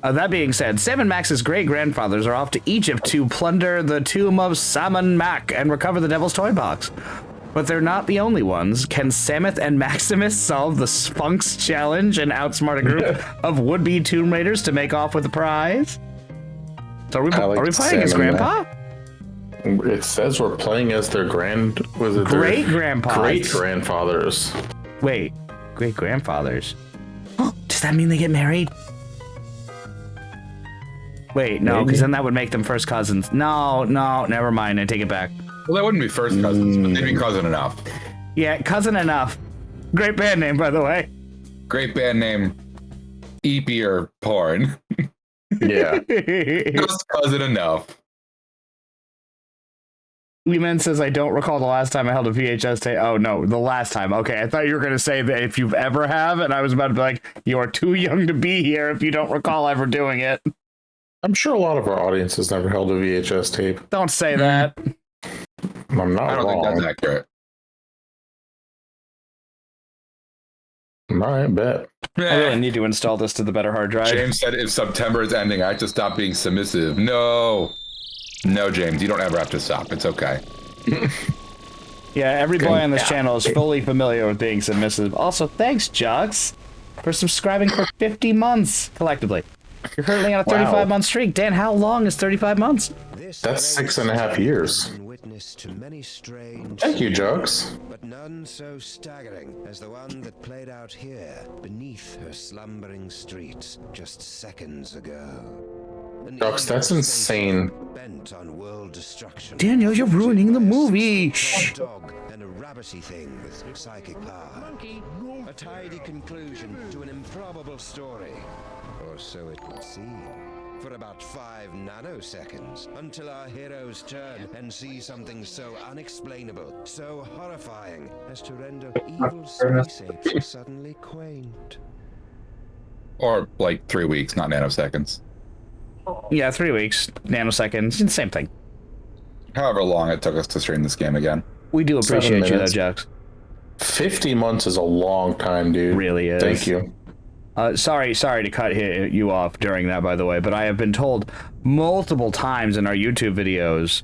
That being said, Sammun-Mak's great-grandfathers are off to Egypt to plunder the tomb of Sammun-Mak and recover the Devil's Toy Box. But they're not the only ones. Can Samuth and Maximus solve the Sphunx challenge and outsmart a group of would-be Tomb Raiders to make off with the prize? So are we playing as Grandpa? It says we're playing as their great-grandpas. Great-grandfathers. Wait, great-grandfathers? Does that mean they get married? Wait, no, because then that would make them first cousins. No, never mind. I take it back. Well, that wouldn't be first cousins, but they'd be cousin enough. Yeah, cousin enough. Great band name, by the way. Great band name. Eepier porn. Yeah. Just cousin enough. Leeman says, I don't recall the last time I held a VHS tape. Oh, no, the last time. Okay, I thought you were going to say that if you've ever have, and I was about to be like, you are too young to be here if you don't recall ever doing it. I'm sure a lot of our audience has never held a VHS tape. Don't say that. I'm not I don't wrong. think that's accurate. All right, bet. I really need to install this to the better hard drive. James said if September is ending, I have to stop being submissive. No, James, you don't ever have to stop. It's okay. Yeah, every boy on this channel is fully familiar with being submissive. Also, thanks, Jux, for subscribing for 50 months collectively. You're currently on a 35-month streak. Dan, how long is 35 months? That's 6.5 years. Thank you, Jux. But none so staggering as the one that played out here beneath her slumbering streets just seconds ago. Jux, that's insane. Bent on world destruction. Daniel, you're ruining the movie. Shh. Dog and a rabbity thing with psychic power. A tidy conclusion to an improbable story. Or so it would seem. For about 5 nanoseconds, until our heroes turn and see something so unexplainable, so horrifying, as to render evil space apes suddenly quaint. Or like 3 weeks, not nanoseconds. Yeah, 3 weeks, nanoseconds, same thing. However long it took us to stream this game again. We do appreciate you, though, Jux. 50 months is a long time, dude. Really is. Thank you. Sorry to cut you off during that, by the way, but I have been told multiple times in our YouTube videos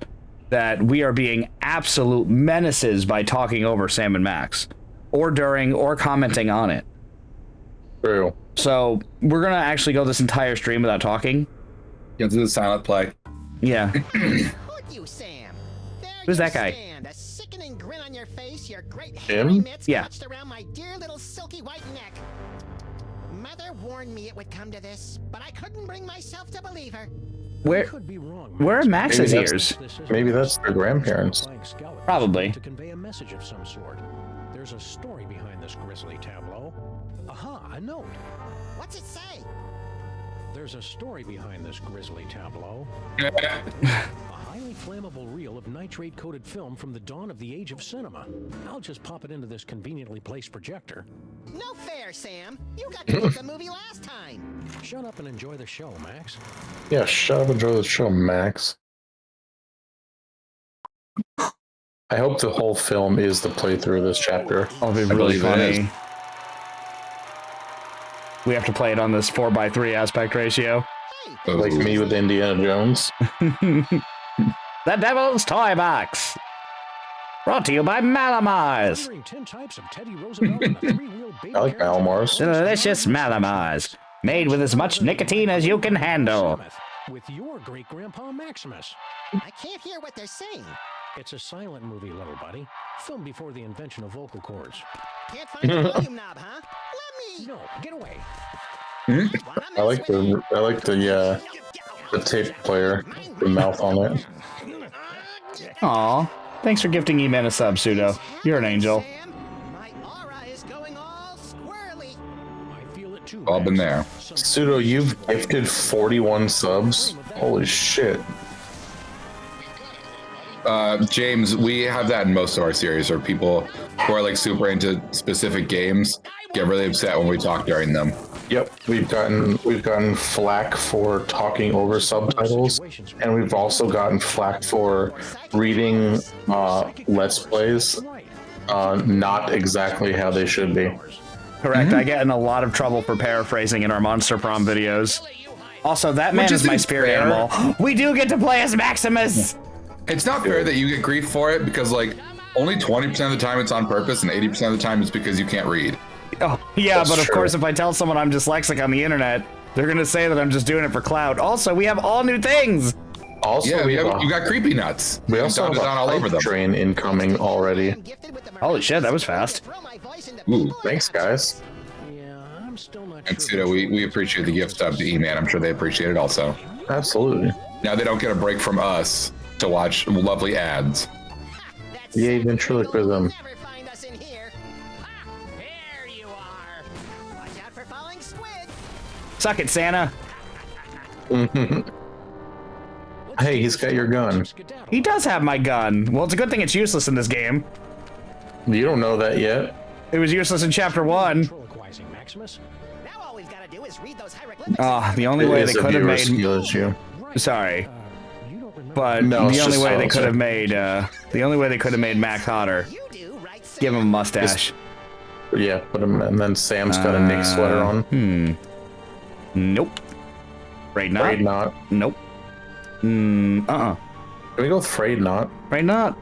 that we are being absolute menaces by talking over Sammun-Mak's, or during, or commenting on it. True. So we're gonna actually go this entire stream without talking. Get to the silent play. Yeah. You, Sam. Who's that guy? Stand, a sickening grin on your face, your great Him? hairy mitts Yeah. clutched around my dear little silky white neck. Mother warned me it would come to this, but I couldn't bring myself to believe her. Where are Max's Maybe ears? Maybe that's their grandparents. Probably. To convey a message of some sort. There's a story behind this grisly tableau. Aha, a note. What's it say? There's a story behind this grisly tableau. A highly flammable reel of nitrate-coated film from the dawn of the age of cinema. I'll just pop it into this conveniently placed projector. No fair, Sam. You got to make the movie last time. Shut up and enjoy the show, Max. Yeah, shut up and enjoy the show, Max. I hope the whole film is the playthrough of this chapter. Oh, it'd be really funny. We have to play it on this 4:3 aspect ratio. Hey, Like me with Indiana Jones. The Devil's Toy Box. Brought to you by Malamars. Featuring 10 types of Teddy Roosevelt and a three-wheel baby I like carriage. Malamars. Delicious Malamars. Made with as much nicotine as you can handle. With your great-grandpa Maximus. I can't hear what they're saying. It's a silent movie, little buddy. Filmed before the invention of vocal cords. Can't find the volume knob, huh? Let me. No, get away. I like the tape player, the mouth on it. Aw, thanks for gifting E-Man a sub, Pseudo. You're an angel. Sam, my aura is going all squirrely. I feel it too. All been there. Pseudo, you've gifted 41 subs? Holy shit. James, we have that in most of our series where people who are like super into specific games get really upset when we talk during them. Yep, we've gotten flack for talking over subtitles, and we've also gotten flack for reading Let's Plays not exactly how they should be. Correct, I get in a lot of trouble for paraphrasing in our Monster Prom videos. Also, that man is my spirit animal. We do get to play as Maximus. It's not fair that you get grief for it because like only 20% of the time it's on purpose and 80% of the time it's because you can't read. Oh, yeah, That's but of true. course, if I tell someone I'm dyslexic on the internet, they're going to say that I'm just doing it for clout. Also, we have all new things. Also, Yeah, you you got creepy nuts. we You also have dotted a on all over hype them. train incoming already. Holy shit, that was fast. Ooh, Thanks, guys. Yeah, I'm still not and sure. Pseudo, we appreciate the gift of the E-Man. I'm sure they appreciate it also. Absolutely. Now they don't get a break from us to watch lovely ads. Yay, ventriloquism. Never find us in here. Ah, there you are. Watch out for falling squid. Suck it, Santa. Hey, he's got your gun. He does have my gun. Well, it's a good thing it's useless in this game. You don't know that yet. It was useless in Chapter 1. Ventriloquizing Maximus. Now all we've got to do is read those hieroglyphics. Ah, the only way It they is a could have viewer made... skill issue. Sorry. You don't remember But No, it's the only just way they silencer. could have made... the only way they could have made Mac hotter. You do, right, Sam? Give him a mustache. Yeah, put him, and then Sam's got a Nick sweater on. Nope. Afraid not. Afraid not. Nope. Can we go with afraid not? Afraid not.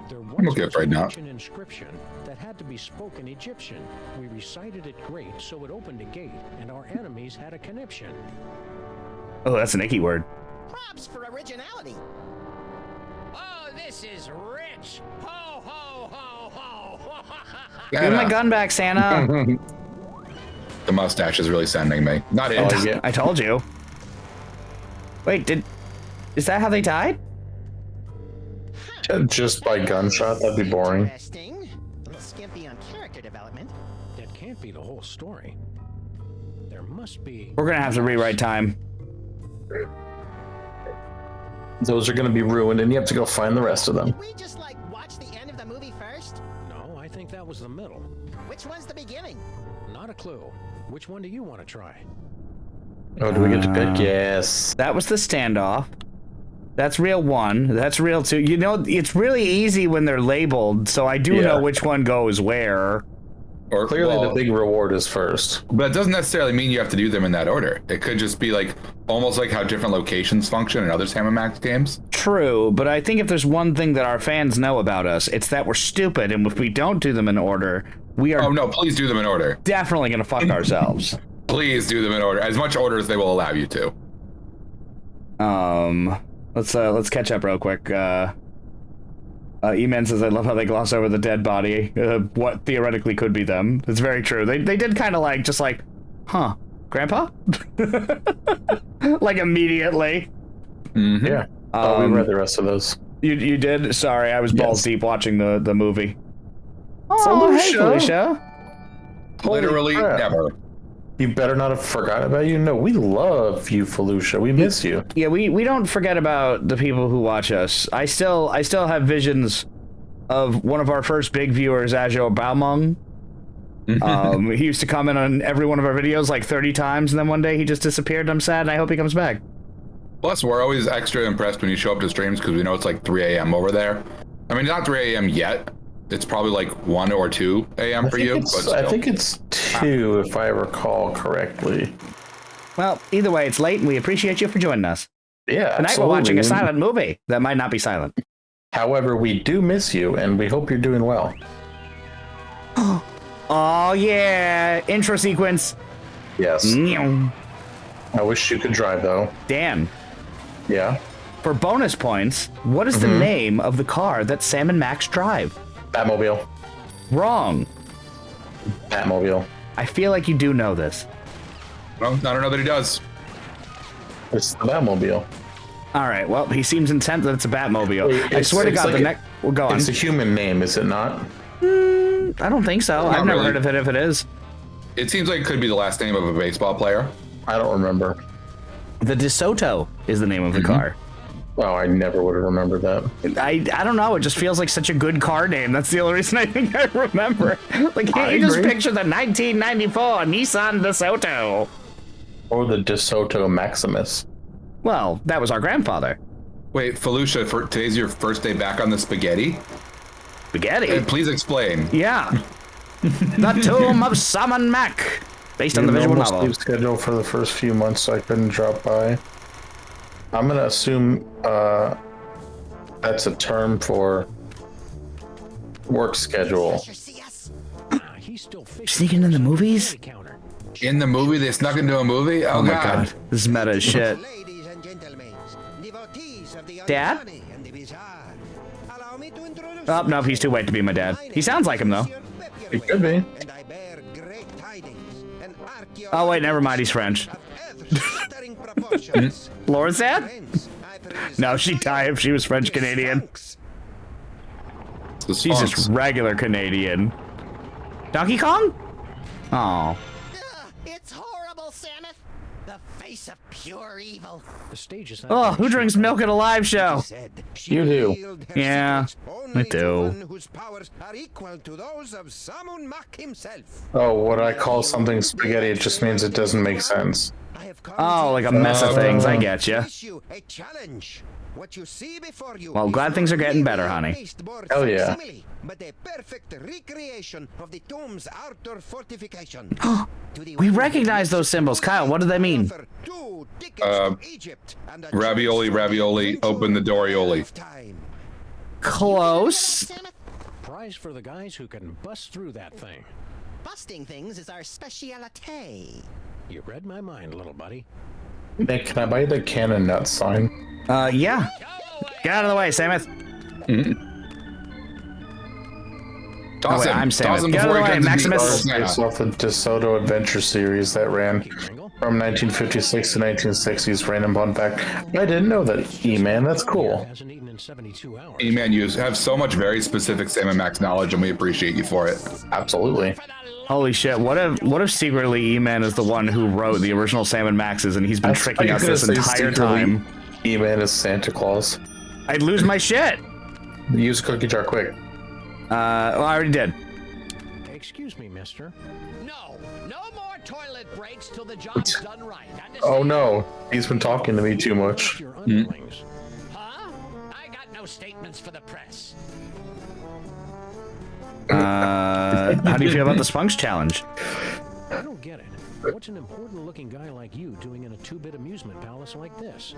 There I'm once okay was right an now. ancient inscription that had to be spoken Egyptian. We recited it great, so it opened a gate, and our enemies had a conniption. Oh, that's an icky word. Props for originality. Oh, this is rich. Ho, ho, ho, ho. Give me my gun back, Santa. The mustache is really sending me. Not it. Oh, yeah. I told you. Wait, is that how they died? Just by gunshot? That'd be boring. Interesting. A little skimpy on character development. That can't be the whole story. There must be. We're gonna have to rewrite time. Those are going to be ruined, and you have to go find the rest of them. Did we just like watch the end of the movie first? No, I think that was the middle. Which one's the beginning? Not a clue. Which one do you want to try? Oh, do we get to pick? Yes. That was the standoff. That's reel 1. That's reel 2. You know, it's really easy when they're labeled, so I do know which one goes where. Or Clearly, well, the big reward is first. But it doesn't necessarily mean you have to do them in that order. It could just be like almost like how different locations function in other Sammun-Mak games. True, but I think if there's one thing that our fans know about us, it's that we're stupid, and if we don't do them in order, we are Oh no, please do them in order. definitely gonna fuck ourselves. Please do them in order. As much order as they will allow you to. Let's catch up real quick. E-Man says, I love how they gloss over the dead body. What theoretically could be them. It's very true. They did kind of like, just like, huh, Grandpa? Like immediately. Mm-hmm. Yeah. We read the rest of those. You did? Sorry, I was balls deep watching the movie. Oh, Felicia. hey, Felicia. Literally Holy crap. never. You better not have forgotten about you. No, we love you, Felicia. We miss you. Yeah, we don't forget about the people who watch us. I still have visions of one of our first big viewers, Ajo Baumung. He used to comment on every one of our videos like 30 times, and then one day he just disappeared. I'm sad, and I hope he comes back. Plus, we're always extra impressed when you show up to streams because we know it's like 3 a.m. over there. I mean, not 3 a.m. yet. It's probably like 1 or 2 a.m. for you. But I still. think it's 2, if I recall correctly. Well, either way, it's late, and we appreciate you for joining us. Yeah, Tonight absolutely. we're watching a silent movie that might not be silent. However, we do miss you, and we hope you're doing well. Oh yeah, intro sequence. Yes. Dan, I wish you could drive, though. Yeah. for bonus points, what is the name of the car that Sam and Max drive? Batmobile. Wrong. Batmobile. I feel like you do know this. Well, I don't know that he does. It's the Batmobile. All right, well, he seems intent that it's a Batmobile. Wait, I swear to it's God, like the next... Well, go on. It's a human name, is it not? I don't think so. I've never really. heard of it if it is. It seems like it could be the last name of a baseball player. I don't remember. The DeSoto is the name of the car. Oh, I never would have remembered that. I don't know. It just feels like such a good car name. That's the only reason I think I remember. Like, can't you just agree. picture the 1994 Nissan DeSoto? Or the DeSoto Maximus. Well, that was our grandfather. Wait, Felicia, today's your first day back on the spaghetti? Spaghetti. Please explain. Yeah. The tomb of Sammun-Mak. based on the visual normal novel. sleep schedule for the first few months, so I couldn't drop by. I'm gonna assume that's a term for work schedule. See us? He's still Sneaking in the movies? counter. In the movie, they snuck into a movie. Oh, Oh my God. god, this is meta as shit. Ladies and gentlemen, devotees of the Dad? uncanny and the bizarre, allow me to introduce Oh, no, he's too white to be my dad. He sounds like him, though. It could be. And I bear great tidings. An Oh, wait, never mind, he's French. earth-shattering proportions. Laura's dad? Hence, I present No, she'd die if she was French-Canadian. Sphunx. The She's Sphunx. just regular Canadian. Donkey Kong? Oh. It's horrible, Samus. The face of pure evil. The stage is Oh, who drinks milk at a live show? Said she You do. revealed her Yeah, secrets only I to do. one whose powers are equal to those of Sammun-Mak himself. Oh, what I call something spaghetti, it just means it doesn't make sense. I have come Oh, like a mess of things. I get to you. issue a challenge. What you see before you Well, is glad things are not getting merely better, a honey. pasteboard Hell yeah. facsimile, but a perfect recreation of the tomb's outer fortification. We recognize those symbols. Kyle, what do they mean? Ravioli, open the doorioli. Close. Samus, Prize for the guys who can bust through that thing. busting things is our speciality. You read my mind, little buddy. Nick, can I buy the cannon nut sign? Yeah. Get out of the way, Samus. Toss wait, him. I'm Toss Samus. him Get out of before the he way, comes to Maximus. the Based off the DeSoto Adventure series that ran from 1956 to 1960s. Random fun fact. I didn't know that. E-Man, that's cool. Hasn't eaten in 72 hours. E-Man, you have so much very specific Sammun-Mak knowledge, and we appreciate you for it. Absolutely. Holy shit! What if secretly E-Man is the one who wrote the original Sammun-Maxes and he's been tricking us this entire time? E-Man is Santa Claus. I'd lose my shit. Use a cookie jar quick. Well, I already did. Excuse me, mister. No, no more toilet breaks till the job's done right. Understand? Oh no, he's been talking to me too much. Your underlings. Huh? I got no statements for the press. How do you feel about the Sphunx challenge? I don't get it. What's an important-looking guy like you doing in a two-bit amusement palace like this?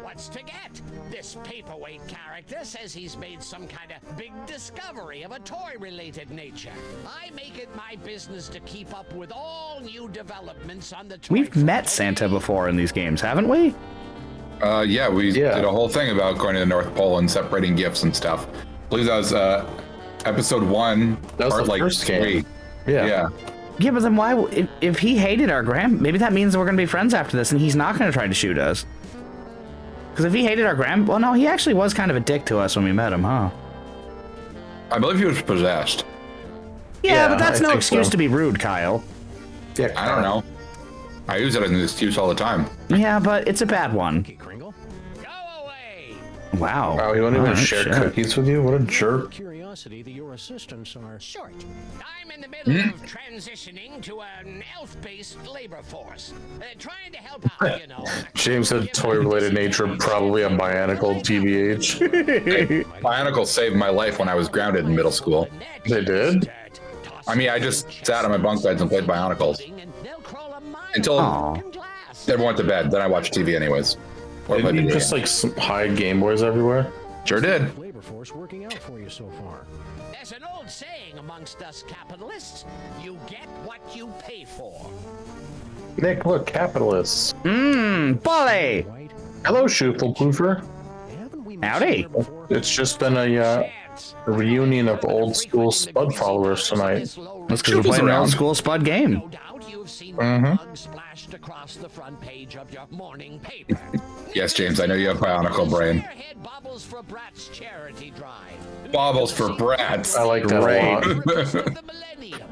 What's to get? This Papierwaite character says he's made some kind of big discovery of a toy-related nature. I make it my business to keep up with all new developments on the toy We've front, met okay? Santa before in these games, haven't we? Yeah, we Yeah. did a whole thing about going to the North Pole and separating gifts and stuff. I believe that was episode 1, That was part the like first 3. game. Yeah. Yeah. Yeah, but then why? If he hated our maybe that means we're gonna be friends after this, and he's not gonna try to shoot us. Because if he hated our well, no, he actually was kind of a dick to us when we met him, huh? I believe he was possessed. Yeah, but that's I no think excuse so. to be rude, Kyle. Yeah, I don't know. I use it as an excuse all the time. Yeah, but it's a bad one. Okay, Kringle. Go away! Wow. Wow, he won't even Alright, share shit. cookies with you? What a jerk. Curiosity that your assistants are... Short. I'm in the middle of transitioning to an elf-based labor force. Trying to help out, you know. James had toy-related nature, probably a Bionicle, TBH. Bionicle saved my life when I was grounded in middle school. They did? I mean, I just sat on my bunk beds and played Bionicles until Aw. everyone went to bed. Then I watched TV anyways. Or played Didn't you video just games. like hide Game Boys everywhere? Sure did. Labor force working out for you so far. There's an old saying amongst us capitalists: you get what you pay for. Nick, look, capitalists. Bully! Right? Hello, Schuffelpoofer. Haven't we met Howdy. somewhere before? It's just been a reunion of old school Spud followers tonight. That's because we're Troopers playing an around. old school Spud game. No doubt you've seen the bug splashed across the front page of your morning paper. Yes, James, I know you have Bionicle brain. Spearhead Bobbles for Brats charity drive. Bobbles for brats. I like that a lot. The millennium.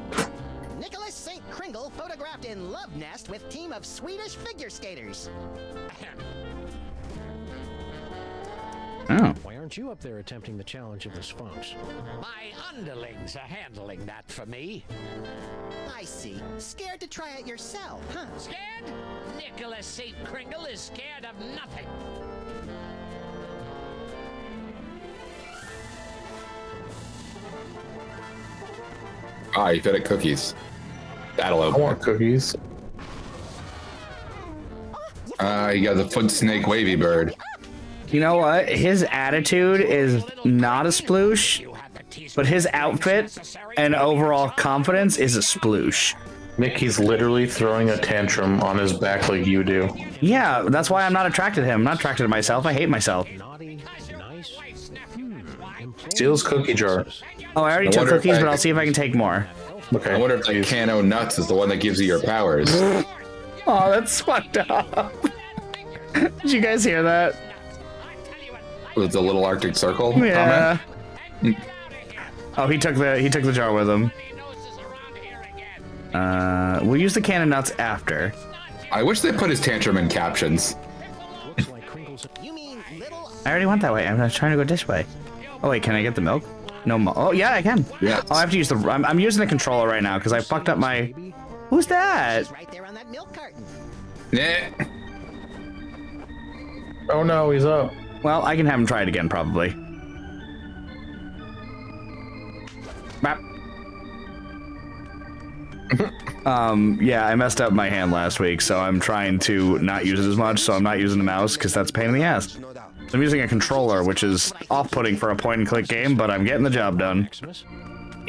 Nicholas St. Kringle photographed in love nest with team of Swedish figure skaters. Oh. Why aren't you up there attempting the challenge of the Sphunx? My underlings are handling that for me. I see. Scared to try it yourself, huh? Scared? Nicholas St. Kringle is scared of nothing. Ah, you fed it cookies. That'll I open. want cookies. You got the foot snake wavy bird. You know what? His attitude is not a sploosh, but his outfit and overall confidence is a sploosh. Nick, he's literally throwing a tantrum on his back like you do. Yeah, that's why I'm not attracted to him. I'm not attracted to myself. I hate myself. Steals cookie jar. Oh, I already took cookies, but I'll see if I can take more. Okay. I wonder if the Cano Nuts is the one that gives you your powers. Oh, that's fucked up. Did you guys hear that? With the little Arctic Circle Yeah. comment? Oh, he took the jar with him. We'll use the can of nuts after. I wish they put his tantrum in captions. I already went that way. I'm not trying to go this way. Oh wait, can I get the milk? No. Oh yeah, I can. Yes. Oh, I have to use the. I'm using the controller right now because I fucked up my. Who's that? Right there on that milk carton. Yeah. Oh no, he's up. Well, I can have him try it again probably. Bap. Yeah, I messed up my hand last week, so I'm trying to not use it as much, so I'm not using the mouse, because that's a pain in the ass. So I'm using a controller, which is off-putting for a point-and-click game, but I'm getting the job done.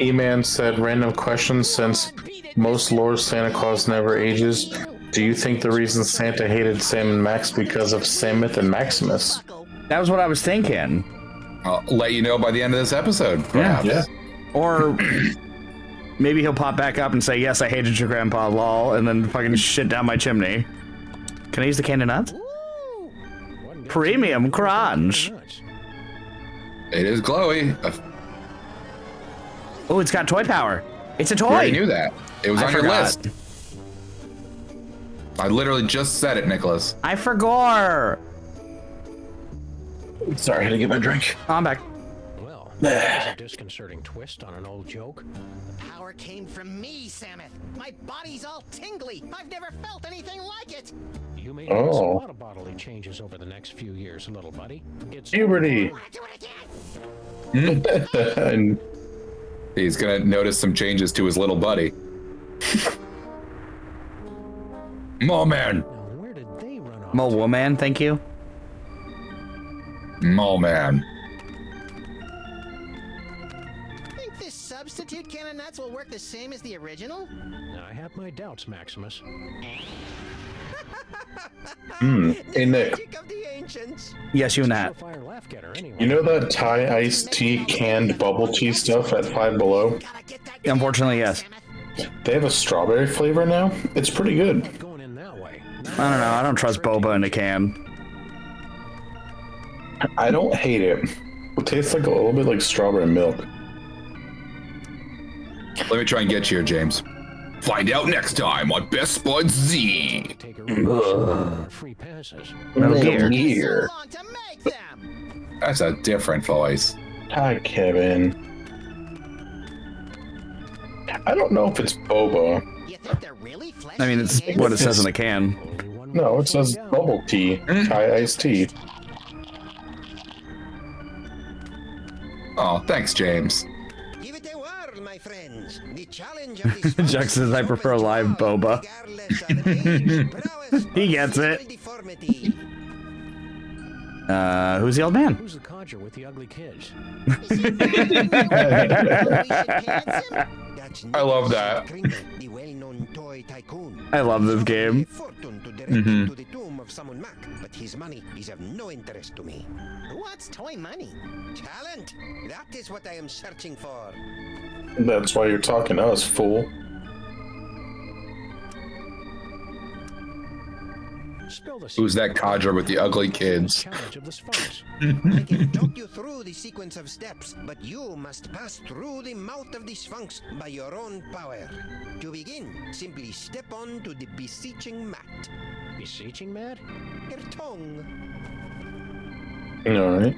E-Man said, random question, since most lore Santa Claus never ages, do you think the reason Santa hated Sammun-Mak because of Samus and Maximus? That was what I was thinking. I'll let you know by the end of this episode, perhaps. Yeah. Or maybe he'll pop back up and say, yes, I hated your grandpa, lol, and then fucking shit down my chimney. Can I use the can of nuts? Premium crunch. It is glowy. Oh, it's got toy power. It's a You already toy. knew that. It was I on your forgot. list. I literally just said it, Nicholas. I forgot. Sorry, I had to get my drink. Oh, I'm back. Well, that's a disconcerting twist on an old joke. The power came from me, Samus. My body's all tingly. I've never felt anything like it. You may notice a lot of bodily changes over the next few years, little buddy. It's Puberty. Do it again. He's gonna notice some changes to his little buddy. Mole man. Now, where did they run off? Mole woman, thank you. Mole man. Think this substitute can of nuts will work the same as the original? I have my doubts, Maximus. Hey, Nick. Magic of the ancients. Yes, you and that. Surefire laugh getter, anyway. You know that Thai iced tea canned bubble tea stuff at Five Below? Gotta get that Unfortunately, yes. Samus. They have a strawberry flavor now. It's pretty good. Going in that way. I don't know. I don't trust boba in a can. I don't hate it. It tastes like a little bit like strawberry milk. Let me try and get you here, James. Find out next time on Best Spuds Z. Take a real free passes. Metal Gear. Gear. So long to make them. That's a different voice. Hi, Kevin. I don't know if it's boba. You think they're really fleshy I mean, it's again? what it says in the can. Only one No, more it says down. bubble tea. Thai iced tea. Oh, thanks, James. Give it a whirl, my friends. The challenge of this Jack says, "I prefer live boba." He gets it. Who's the old man? Who's the codger with the ugly kids? I love that. The well-known toy tycoon. I love this game. Fortune to direct him to the tomb of Sammun-Mak, but his money is of no interest to me. Who wants toy money? Talent! That is what I am searching for. That's why you're talking to us, fool. Spill the Who's that codger with the ugly kids? challenge of the Sphunx. I can talk you through the sequence of steps, but you must pass through the mouth of the Sphunx by your own power. To begin, simply step on to the beseeching mat. Beseeching mad? Your tongue. Alright.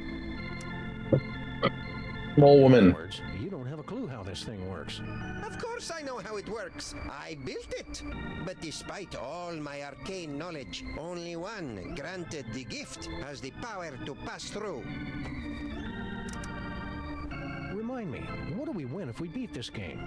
Mole woman. Words, you don't have a clue how this thing works. Of course I know how it works. I built it. But despite all my arcane knowledge, only one, granted the gift, has the power to pass through. Remind me, what do we win if we beat this game?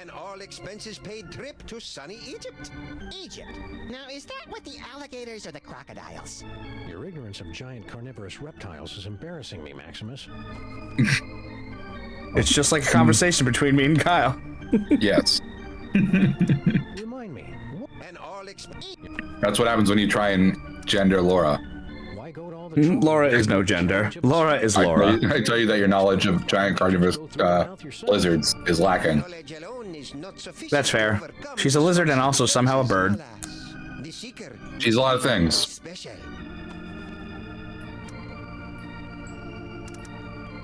An all-expenses-paid trip to sunny Egypt. Egypt. Now, is that with the alligators or the crocodiles? Your ignorance of giant carnivorous reptiles is embarrassing me, Maximus. It's just like a conversation between me and Kyle. Yes. Remind me, An all-expenses... That's what happens when you try and gender Laura. why go to all the trouble? Laura is no gender. Laura is Laura. I tell you that your knowledge of giant carnivorous lizards is lacking. Knowledge alone is not sufficient That's to fair. overcome She's a lizard and also somehow a bird. The seeker She's a lot of things. special.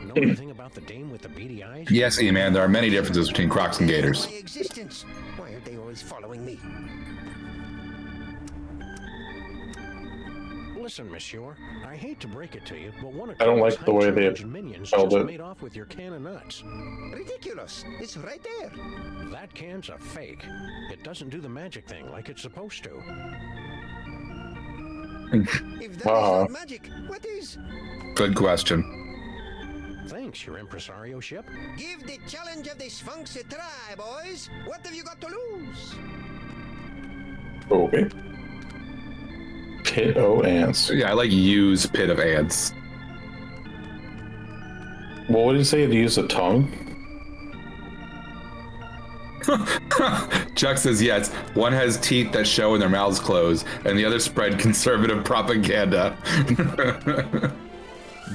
Know anything about the dame with the beady eyes? Yes, E-Man, there are many differences between crocs and gators. My existence. Why are they always following me? Listen, monsieur, I hate to break it to you, but one of I don't like the way they Challenge minions spelled just it. made off with your can of nuts. Ridiculous. It's right there. That can's a fake. It doesn't do the magic thing like it's supposed to. If that is not magic, what is? Good question. Thanks, your impresario ship. Give the challenge of the Sphunx a try, boys. What have you got to lose? Okay. Pit o' ants. Yeah, I like use pit of ants. Well, what did you say? To use a tongue? Chuck says yes. One has teeth that show when their mouths close, and the other spread conservative propaganda. The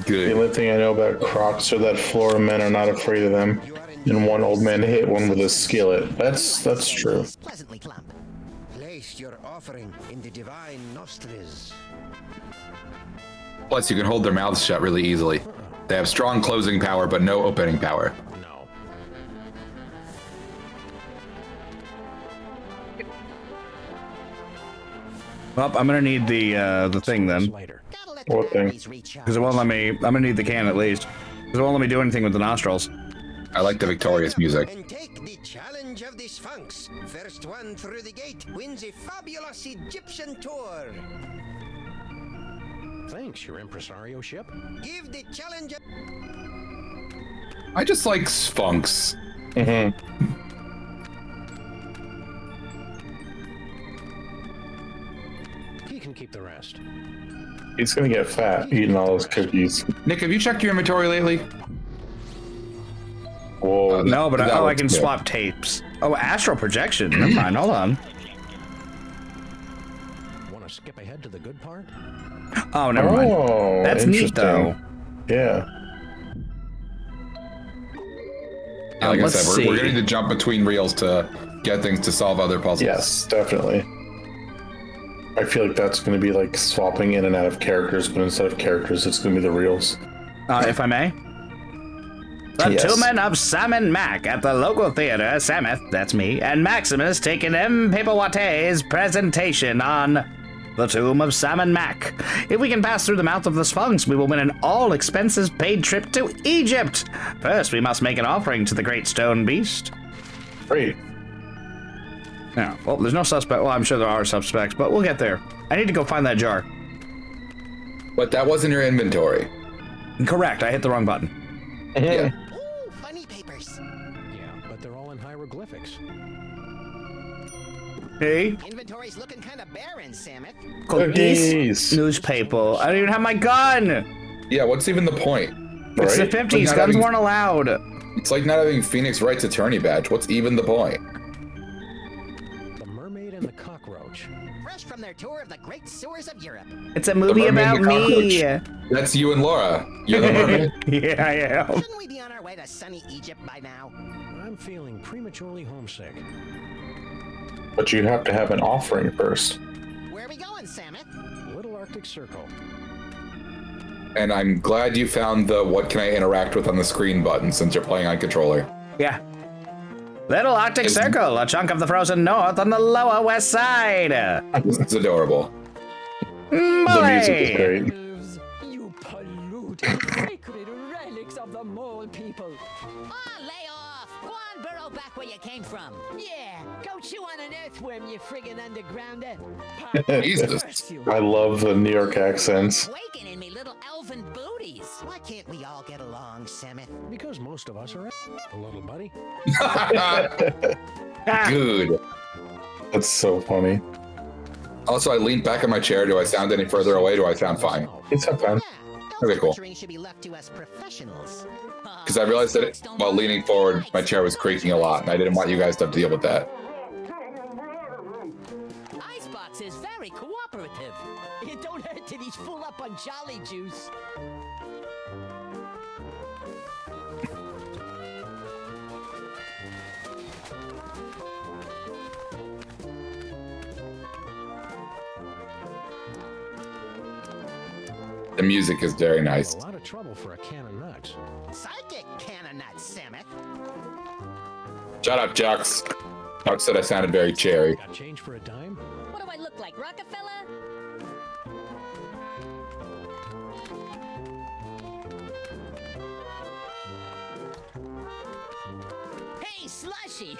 Good. only thing I know about crocs are that Florida men are not afraid of them. And one old man hit one with a skillet. That's true. Pleasantly plump. Place your offering in the divine nostrils. Plus, you can hold their mouths shut really easily. They have strong closing power, but no opening power. No. Well, I'm gonna need the thing then, Later. Gotta let What the thing? batteries recharge. because it won't let me. I'm gonna need the can at least, because it won't let me do anything with the nostrils. I like the victorious music. And take the challenge of the Sphunx. First one through the gate wins a fabulous Egyptian tour. Thanks, your impresario ship. Give the challenge of... I just like Sphunx. He can keep the rest. He's gonna get fat eating all those cookies. Nick, have you checked your inventory lately? Whoa. No, but That I looks can good. swap tapes. Oh, astral projection. Never mind. Hold on. Want to skip ahead to the good part? Oh, never mind. Oh, That's neat though. Yeah. Yeah, like I let's said, we're see. going to jump between reels to get things to solve other puzzles. Yes, definitely. I feel like that's going to be like swapping in and out of characters, but instead of characters, it's going to be the reels. If I may. The Yes. two men of Sammun-Mak at the local theater, Sameth, that's me, and Maximus taking Papierwaite's presentation on the tomb of Sammun-Mak. If we can pass through the mouth of the Sphunx, we will win an all-expenses-paid trip to Egypt. First, we must make an offering to the great stone beast. Great. Yeah, well, there's no suspect. Well, I'm sure there are suspects, but we'll get there. I need to go find that jar. But that wasn't your inventory. Correct, I hit the wrong button. Yeah. Ooh, funny papers. Yeah, but they're all in hieroglyphics. Hey, Inventory's looking kind of barren, Samet. Cookies. Newspaper. I don't even have my gun. Yeah, what's even the point? It's the Right? 50s. But not Guns having- weren't allowed. It's like not having Phoenix Wright's attorney badge. What's even the point? The mermaid and the cockroach. Fresh from their tour of the great sewers of Europe. It's a movie mermaid about and the me. That's you and Laura. You're the mermaid. Yeah, I am. Shouldn't we be on our way to sunny Egypt by now? I'm feeling prematurely homesick. But you have to have an offering first. Where are we going, Samet? Little Arctic Circle. And I'm glad you found the what can I interact with on the screen button since you're playing on controller. Yeah. Little Arctic Circle, a chunk of the frozen north on the lower west side. This is adorable. The music is great. Elves, you polluted sacred relics of the mole people. Oh, lay off! Go on, on, burrow back where you came from. Yeah, go chew on an earthworm, you friggin' undergrounder. Jesus. I love the New York accents. Waking in me little elven booties. Why can't we all get along, Samith? Because most of us are a little buddy. Good. That's so funny. Also, I leaned back in my chair. Do I sound any further away? Do I sound fine? It's so fun. Yeah, Okay, cool. torturing should be left to us professionals. Because I realized that while leaning forward, my chair was creaking a lot, and I didn't want you guys to have to deal with that. Icebox is very cooperative. It don't hurt that he's full up on jolly juice. The music is very nice. A lot of trouble for a can of nuts. Psychic cannon nuts, Samith. Shut up, Jux. Jux said I sounded very cherry. Got change for a dime? What do I look like, Rockefeller? Hey, Slushy,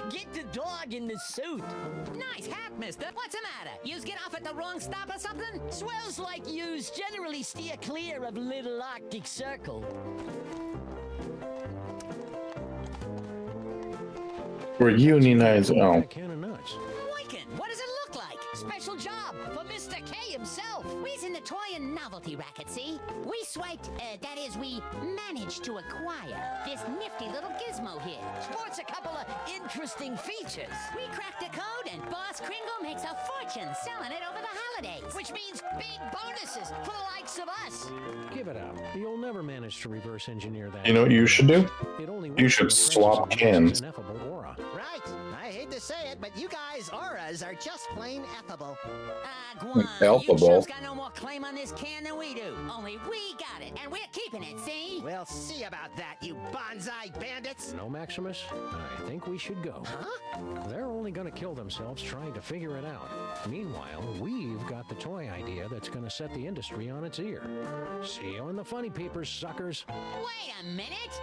get the dog in the suit. Nice hat, mister. What's the matter? Yous get off at the wrong stop or something? Swells like yous generally steer clear of Little Arctic Circle. We're unionized. Oh. A can of nuts. Wicked. What does it look like? Special job for Mr. K himself. We's in the toy and novelty racket, see? We swiped, that is, we managed to acquire this nifty little gizmo here. Sports a couple of interesting features. We cracked the code and Boss Kringle makes a fortune selling it over the holidays. Which means big bonuses for the likes of us. Give it up. You'll never manage to reverse engineer that. You know what you should do? It only You works should in the swap presence of cans. Max's ineffable aura. Right. I hate to say it, but you guys' auras are just plain effable. Guan, Alpha you Ball. chumps got no more claim on this can than we do. Only we got it, and we're keeping it, see? We'll see about that, you bonsai bandits. No, Maximus? I think we should go. They're only going to kill themselves trying to figure it out. Meanwhile, we've got the toy idea that's going to set the industry on its ear. See you in the funny papers, suckers. Wait a minute!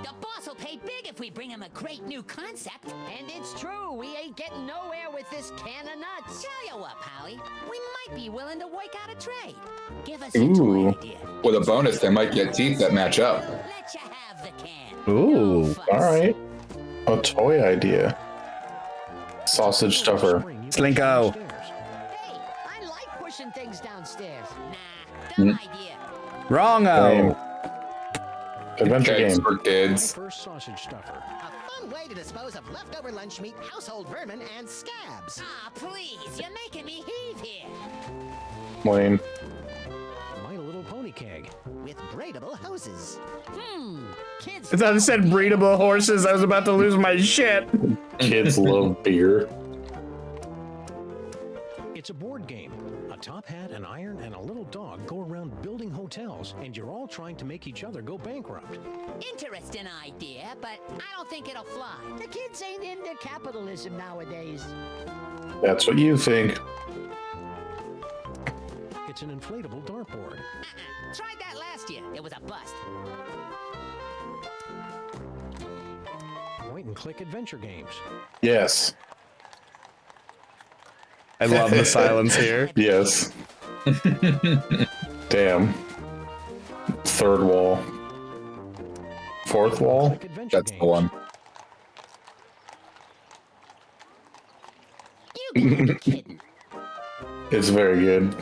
The boss will pay big if we bring him a great new concept. And it's true, we ain't getting nowhere with this can of nuts. Tell you what, Polly, we might be willing to work out a trade. Give us a toy idea. With a bonus, they might get teeth that match up. Let you have the can. Ooh, No fuss. all right. A toy idea. Sausage stuffer. Slinko. Hey, I like pushing things downstairs. Nah, dumb idea. Wrong-o. Adventure Cakes game. for kids. First sausage stuffer. A fun way to dispose of leftover lunch meat, household vermin, and scabs. Ah, please, you're making me heave here. Wayne. My Little Pony keg. With braidable hoses. Kids. I thought it said breedable horses. I was about to lose my shit. Kids love beer. It's a board game. A top hat, an iron, and a little dog go around building hotels, and you're all trying to make each other go bankrupt. Interesting idea, but I don't think it'll fly. The kids ain't into capitalism nowadays. That's what you think. It's an inflatable dartboard. Tried that last year. It was a bust. Point and click adventure games. Yes. I love the silence here. Yes. Damn. Third wall. Fourth wall? Click adventure That's games. the one. You gotta be kidding. It's very good.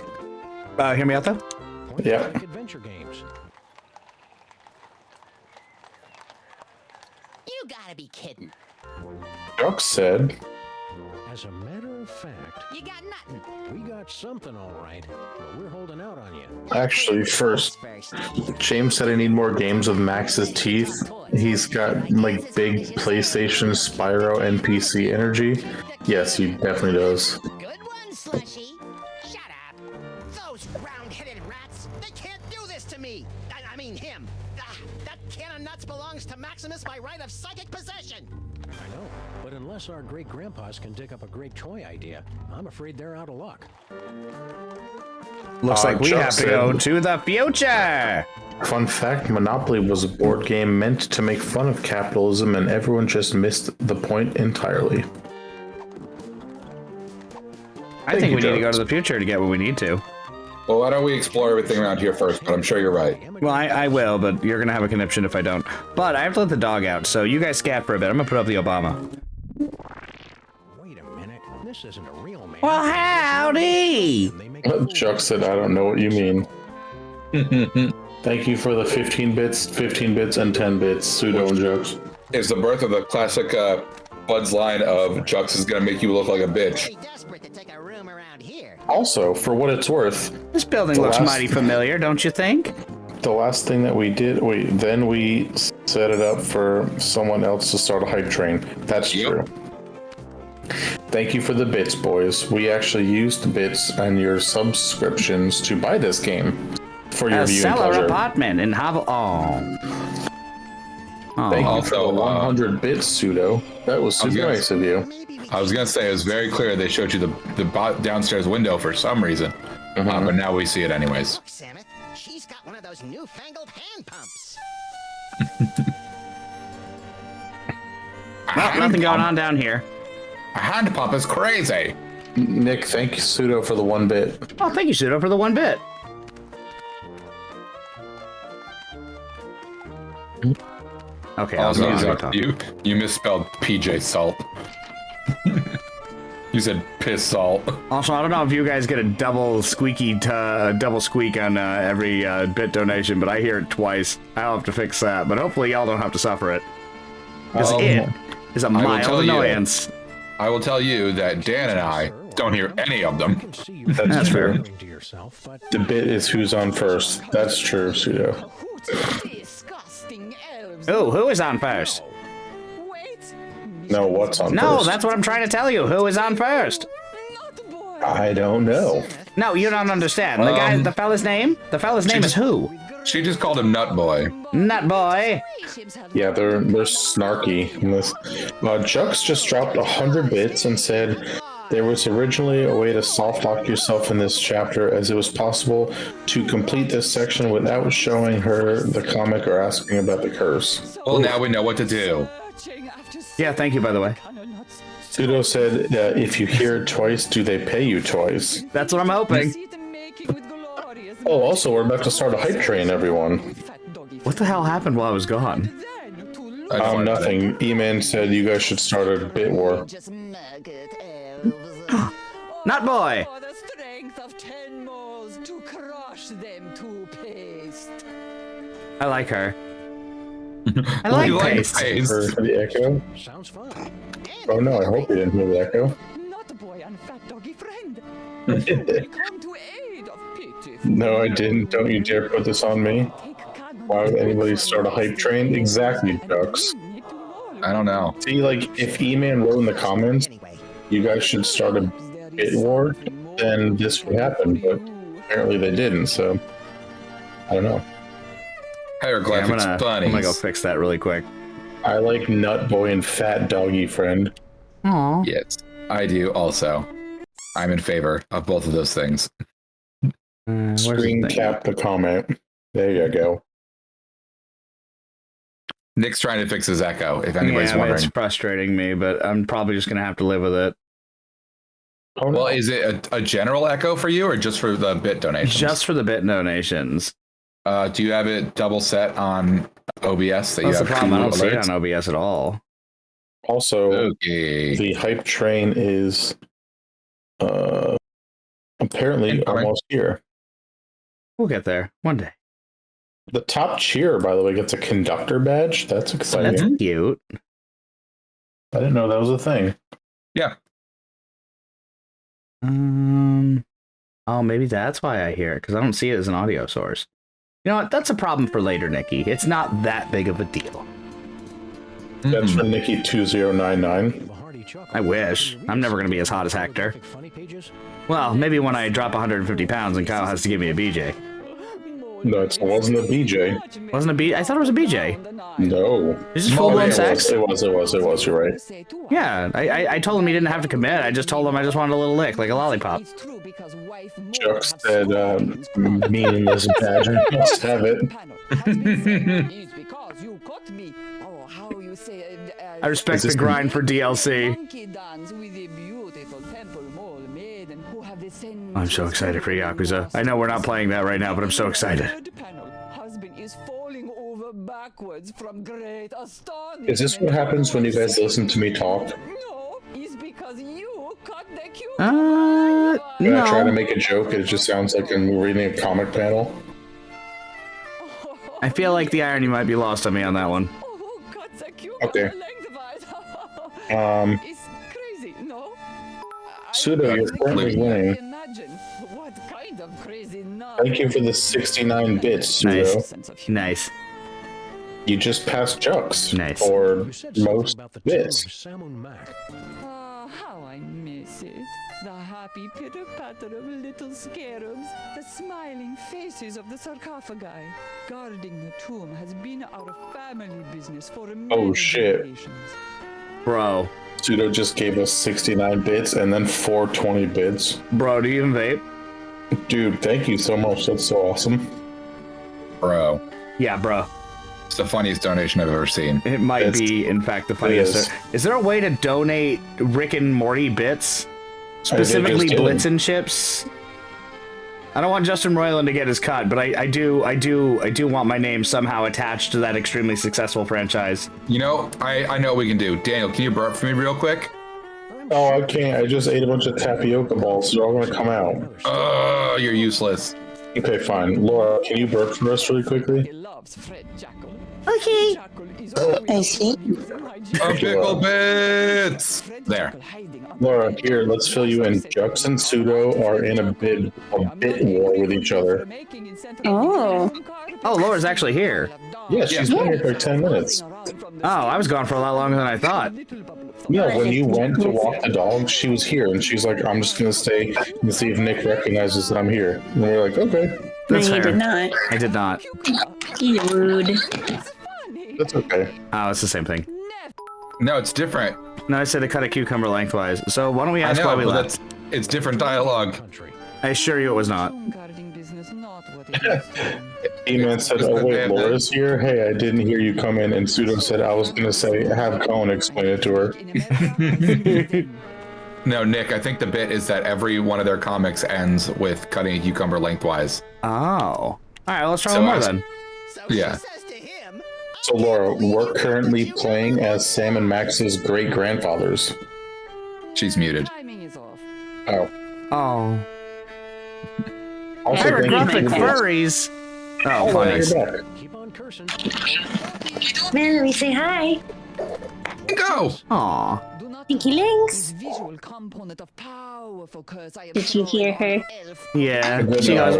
Hear me out though? Point Yeah. and click adventure games. You gotta be kidding. Chuck said, As a matter of fact, You got nothing. we got something all right, but we're holding out on you. actually, first, James said I need more games of Max's teeth. He's got, like, big PlayStation Spyro NPC energy. Yes, he definitely does. Good one, Slushy. Shut up. Those round-headed rats, they can't do this to me. I mean him. That can of nuts belongs to Maximus by right of psychic possession. I know, but unless our great grandpas can dig up a great toy idea, I'm afraid they're out of luck. Looks like we Chuck have to go said- to the future. Fun fact, Monopoly was a board game meant to make fun of capitalism, and everyone just missed the point entirely. I think we need to go to the future to get what we need to. Well, why don't we explore everything around here first? But I'm sure you're right. Well, I will, but you're going to have a conniption if I don't. But I have to let the dog out, so you guys scat for a bit. I'm going to put up the Obama. Wait a minute. This isn't a real man. Well, howdy! Chuck said, I don't know what you mean. Thank you for the 15 bits, and 10 bits, pseudo and jokes. It's the birth of the classic Spuds line of Jux is going to make you look like a bitch. Very desperate to take a room around here. Also, for what it's worth, This building looks mighty familiar, don't you think? the last thing that we did, then we set it up for someone else to start a hype train. That's true. Thank you for the bits, boys. We actually used the bits and your subscriptions to buy this game for your A viewing cellar pleasure. apartment in Havel. Thank you for Also, the 100 bits, pseudo. That was super gonna- nice of you. I was going to say, it was very clear they showed you the downstairs window for some reason. But now we see it anyways. Look, Samus, she's got one of those newfangled hand pumps. Well, nothing going on down here. A hand pump is crazy. Nick, thank you, pseudo, for the 1 bit. Oh, thank you, Pseudo, for the 1 bit. Okay, I'll go on. Also, you misspelled PJ Salt. You said piss salt. Also, I don't know if you guys get a double squeak on every bit donation, but I hear it twice. I'll have to fix that, but hopefully y'all don't have to suffer it. Because it is a mild annoyance. I will tell you that Dan and I don't hear any of them. That's fair. To yourself, but The bit is who's on first. That's true, pseudo. Disgusting elves. Oh, who is on first? Wait. No, what's on No, first? that's what I'm trying to tell you. Who is on first? Not boy. I don't know. No, you don't understand. The fella's name? The fella's name is who? She just called him Nut Boy. Nut boy. Yeah, they're snarky in this. Jux just dropped 100 bits and said there was originally a way to soft lock yourself in this chapter, as it was possible to complete this section without showing her the comic or asking about the curse. Well, now we know what to do. Yeah, thank you, by the way. Pseudo said, if you hear it twice, do they pay you twice? That's what I'm hoping. Oh, also, we're about to start a hype train, everyone. What the hell happened while I was gone? Nothing. E-Man said you guys should start a bit war. Just maggot elves. Nut boy. For the strength of 10 moles to crush them to paste. I like her. I like You like paste. paste. For the echo? sounds fun. Oh no, I hope you didn't hear the echo. Not boy and fat doggy friend. We come to aid of pity. No, I didn't. Don't you dare put this on me. Why would anybody start a hype train? Exactly, Ducks. I don't know. See, like, if E-Man wrote in the comments, Anyway, you guys should start a bit war, then this would happen, but apparently they didn't, so I don't know. Hieroglyphics I'm bunnies. gonna go fix that really quick. I like Nut Boy and Fat Doggy Friend. Aw. Yes, I do also. I'm in favor of both of those things. Where's the Screen thing? cap the comment. There you go. Nick's trying to fix his echo, if anybody's Yeah, wondering. it's frustrating me, but I'm probably just gonna have to live with it. Oh, no. Well, is it a general echo for you, or just for the bit donations? Just for the bit donations. Do you have it double set on OBS? That That's you the have problem. I two don't see it alerts? on OBS at all. Also, Okay. the hype train is apparently Incoming. almost here. We'll get there one day. The top cheer, by the way, gets a conductor badge. That's exciting. That's cute. I didn't know that was a thing. Yeah. Oh, maybe that's why I hear it, because I don't see it as an audio source. You know what? That's a problem for later, Nikki. It's not that big of a deal. That's for Nikki 2099. I wish. I'm never going to be as hot as Hector. Funny pages? Well, maybe when I drop 150 pounds and Kyle has to give me a BJ. No, it wasn't a BJ. Wasn't a B? I thought it was a BJ. No. Is this full-blown sex? It was. You're right. Yeah, I told him he didn't have to commit. I just told him I just wanted a little lick, like a lollipop. Chuck said, meaningless badger must have it. I respect the grind for DLC. I'm so excited for Yakuza. I know we're not playing that right now, but I'm so excited. Is this what happens when you guys listen to me talk? When I try to make a joke, it just sounds like I'm reading a comic panel. I feel like the irony might be lost on me on that one. Okay. Pseudo, you're currently winning. Thank you for the 69 bits, Pseudo. Nice. You just passed Chucks. Nice. For most bits. Sammun-Mak. How I miss it. The happy pitter-patter of little scarabs, the smiling faces of the sarcophagi. Guarding the tomb has been our family business for many generations. Bro. Pseudo just gave us 69 bits and then 420 bits. Bro, do you even vape? Dude, thank you so much. That's so awesome. Bro. Yeah, bro. It's the funniest donation I've ever seen. It might be, in fact, the funniest. Is there a way to donate Rick and Morty bits? Specifically Blitzen chips? I don't want Justin Roiland to get his cut, but I do want my name somehow attached to that extremely successful franchise. You know, I know what we can do. Daniel, can you burp for me real quick? Oh, I can't. I just ate a bunch of tapioca balls. They're all gonna come out. Oh, you're useless. Okay, fine. Laura, can you burp for us really quickly? Okay. I see. Pickle bits! There. Laura, here, let's fill you in. Jux and Pseudo are in a bit war with each other. Oh. Oh, Laura's actually here. Yeah, she's been here for 10 minutes. Oh, I was gone for a lot longer than I thought. Yeah, when you went to walk the dog, she was here, and she's like, I'm just gonna stay and see if Nick recognizes that I'm here. And we're like, okay. That's fair. You did not. I did not. You rude. That's okay. Oh, it's the same thing. No, it's different. No, I said to cut a cucumber lengthwise. So why don't we ask why we left? It's different dialogue. I assure you it was not. E-Man said, oh wait, Laura's here? Hey, I didn't hear you come in. And Pseudo said, I was gonna say, have Cohen explain it to her. No, Nick, I think the bit is that every one of their comics ends with cutting a cucumber lengthwise. Oh. All right, let's try one more then. Yeah. So Laura, we're currently playing as Sammun-Mak's great-grandfathers. She's muted. Oh. Oh. Also, Hieroglyphic furries. Oh, funny. Keep on cursing. Man, let me say hi. Go! Aw. Pinky links. Did you hear her? Yeah. Good She goes,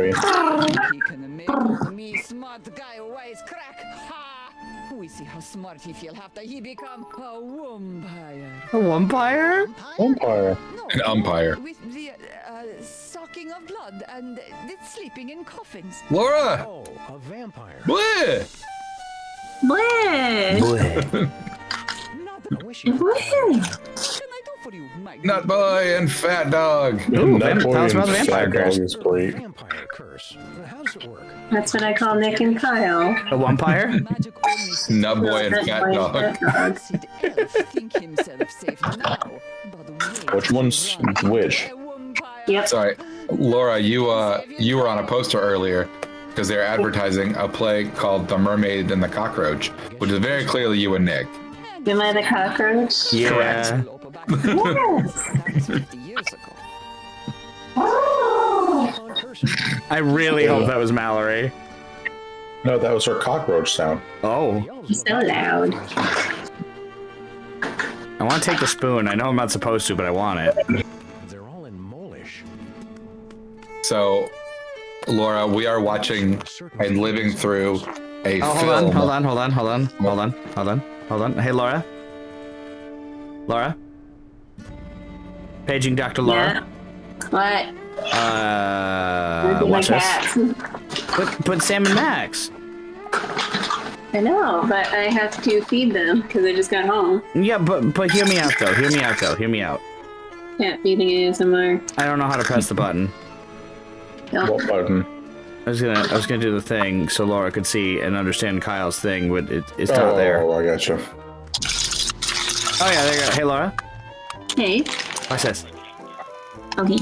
We see how smart he feel after he become a vampire. a umpire? Umpire. An umpire. With the sucking of blood and the sleeping in coffins. Laura! Oh, a vampire. Bleh! Bleh. I wish you Bleh. Can I do for you, my Nut boy and fat dog. Ooh, That tell us about the vampire curse. is great. vampire curse. How does it work? That's what I call Nick and Kyle. A umpire? Nut boy and fat dog. Which one's which? Yep. Sorry, Laura, you were on a poster earlier because they're advertising a play called The Mermaid and the Cockroach, which is very clearly you and Nick. Am I the cockroach? Yeah. Yes. I really hope that was Mallory. No, that was her cockroach sound. Oh. So loud. I want to take the spoon. I know I'm not supposed to, but I want it. They're all in Molish. So, Laura, we are watching and living through a Oh, film. hold on. Hey, Laura? Laura? Paging Dr. Laura? Yeah. What? Watch my this. cat. But Sammun-Mak's. I know, but I have to feed them because I just got home. Yeah, but hear me out though. Hear me out. Yeah, feeding ASMR. I don't know how to press the button. No. What button? I was gonna do the thing so Laura could see and understand Kyle's thing. But it's not there. Oh, I gotcha. Oh yeah, there you go. Hey Laura. Hey. Watch this. Okay.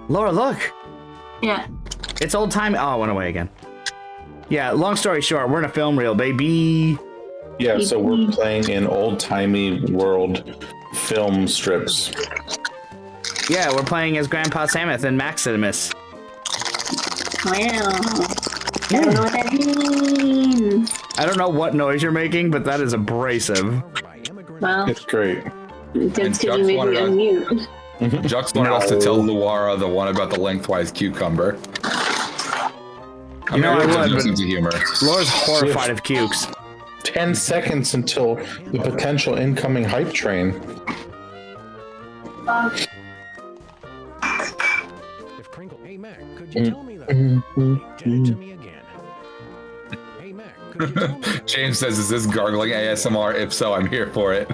Laura, look. Yeah. It's old time. Oh, it went away again. Yeah. Long story short, we're in a film reel, baby. Yeah, so we're playing in old-timey world film strips. Yeah, we're playing as Grandpa Samuth and Maximus. Wow. I don't know what that means. I don't know what noise you're making, but that is abrasive. Well, It's great. just because you made me unmute. Jux wanted us to tell Luara the one about the lengthwise cucumber. You know I would, no but sense of humor. Laura's horrified of cukes. 10 seconds until the potential incoming hype train. If Crinkle, hey Mac, could you tell me that? Did it to me again. Hey Mac, could you tell me that? James says, "Is this gargling ASMR? If so, I'm here for it."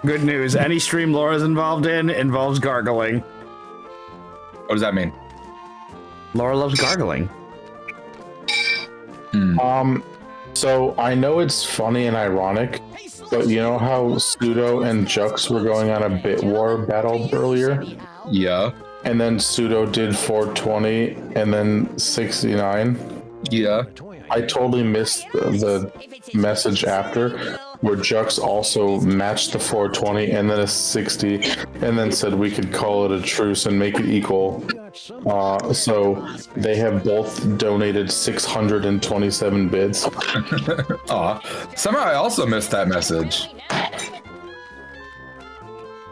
Good news. Any stream Laura's involved in involves gargling. What does that mean? Laura loves gargling. So I know it's funny and ironic, but you know how Pseudo and Jux were going on a bit war battle earlier? Yeah. And then Pseudo did 420 and then 69? Yeah. I totally missed the message after, where Jux also matched the 420 and then a 60, and then said we could call it a truce and make it equal. So they have both donated 627 bids. Aw. Somehow I also missed that message.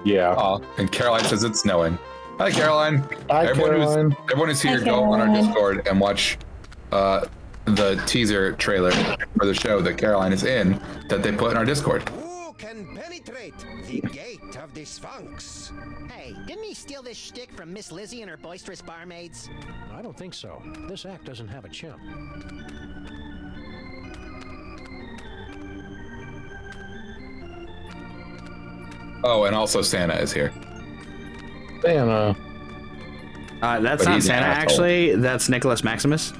Yeah. Aw. And Caroline says it's snowing. Hi, Caroline. Hi, Caroline. Everyone who's here, go on our Discord and watch the teaser trailer for the show that Caroline is in that they put in our Discord. Who can penetrate the gate of the Sphunx? Hey, didn't he steal this shtick from Miss Lizzie and her boisterous barmaids? I don't think so. This act doesn't have a chimp. Oh, and also Santa is here. Santa. That's But not he's an Santa, asshole. actually. That's Nicholas Maximus.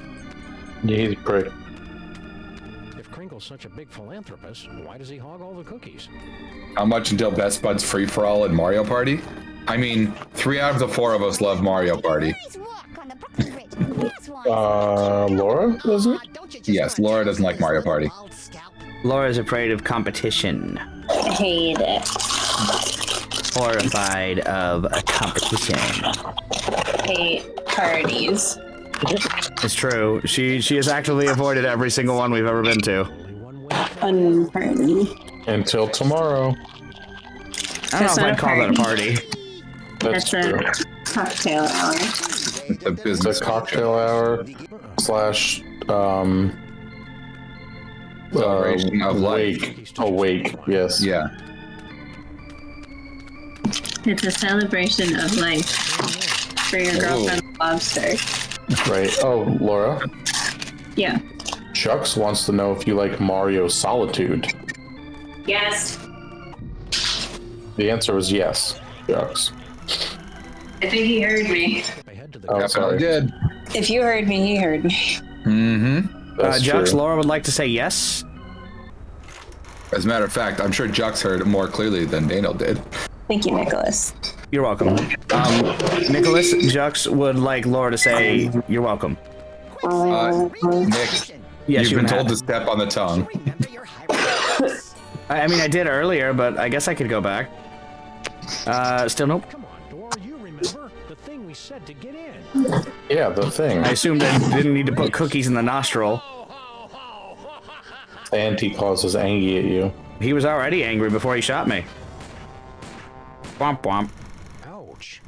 Yeah, he's a prick. If Crinkle's such a big philanthropist, why does he hog all the cookies? How much until Best Buds Free For All and Mario Party? I mean, 3 out of the 4 of us love Mario Party. Laura doesn't? Yes, Laura doesn't like Mario Party. Laura's afraid of competition. I hate it. Horrified of a competition. Hate parties. It's true. She has actively avoided every single one we've ever been to. Fun party. Until tomorrow. I don't know if I'd call that a party. That's true. a cocktail hour. It's a business It's a cocktail hour slash celebration of life. Awake, yes. Yeah. It's a celebration of life for your girlfriend lobster. Right. Oh, Laura. Yeah. Chucks wants to know if you like Mario Solitude. Yes. The answer was yes, Chucks. I think he heard me. Oh, Definitely sorry. did. If you heard me, he heard me. Mm-hmm. That's Jux, true. Laura would like to say yes. As a matter of fact, I'm sure Jux heard it more clearly than Daniel did. Thank you, Nicholas. You're welcome. Nicholas, Jux would like Laura to say you're welcome. Nick, Yes, you've been may. told to step on the tongue. I mean, I did earlier, but I guess I could go back. Still nope. Come on, Dora, you remember the thing we said to get in. Yeah, the thing. I assumed I didn't need to put cookies in the nostril. Santa Claus is angry at you. He was already angry before he shot me. Womp womp. Ouch.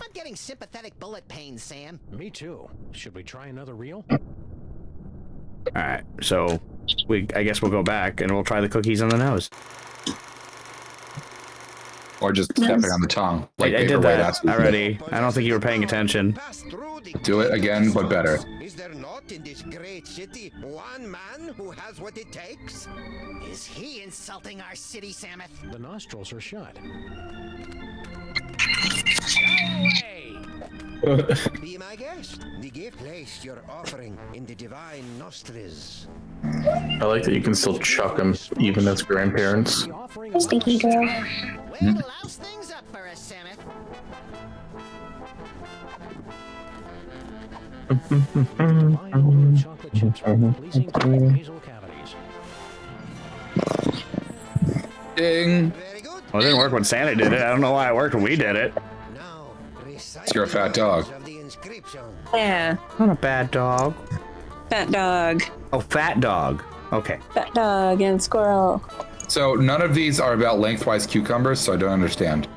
I'm getting sympathetic bullet pains, Sam. Me too. Should we try another reel? Alright, so I guess we'll go back and we'll try the cookies on the nose. Or just stepping on the tongue. Like I did Paperwaite that asked you to already. I don't think you were paying attention. do it again, but better. Is there not in this great city one man who has what it takes? Is he insulting our city, Samus? The nostrils are shut. Be my guest. The gift place your offering in the divine nostrils. I like that you can still chuck them even as grandparents. Stinky girl. Well, louse things up for us, Samus. Divine odor of chocolate chips releasing through the nasal cavities. Ding! Very good. Well, it didn't work when Santa did it. I don't know why it worked when we did it. Now, recite You're a fat dog. of the inscription. Yeah. Not a bad dog. Fat dog. Oh, fat dog. Okay. Fat dog and squirrel. So none of these are about lengthwise cucumbers, so I don't understand.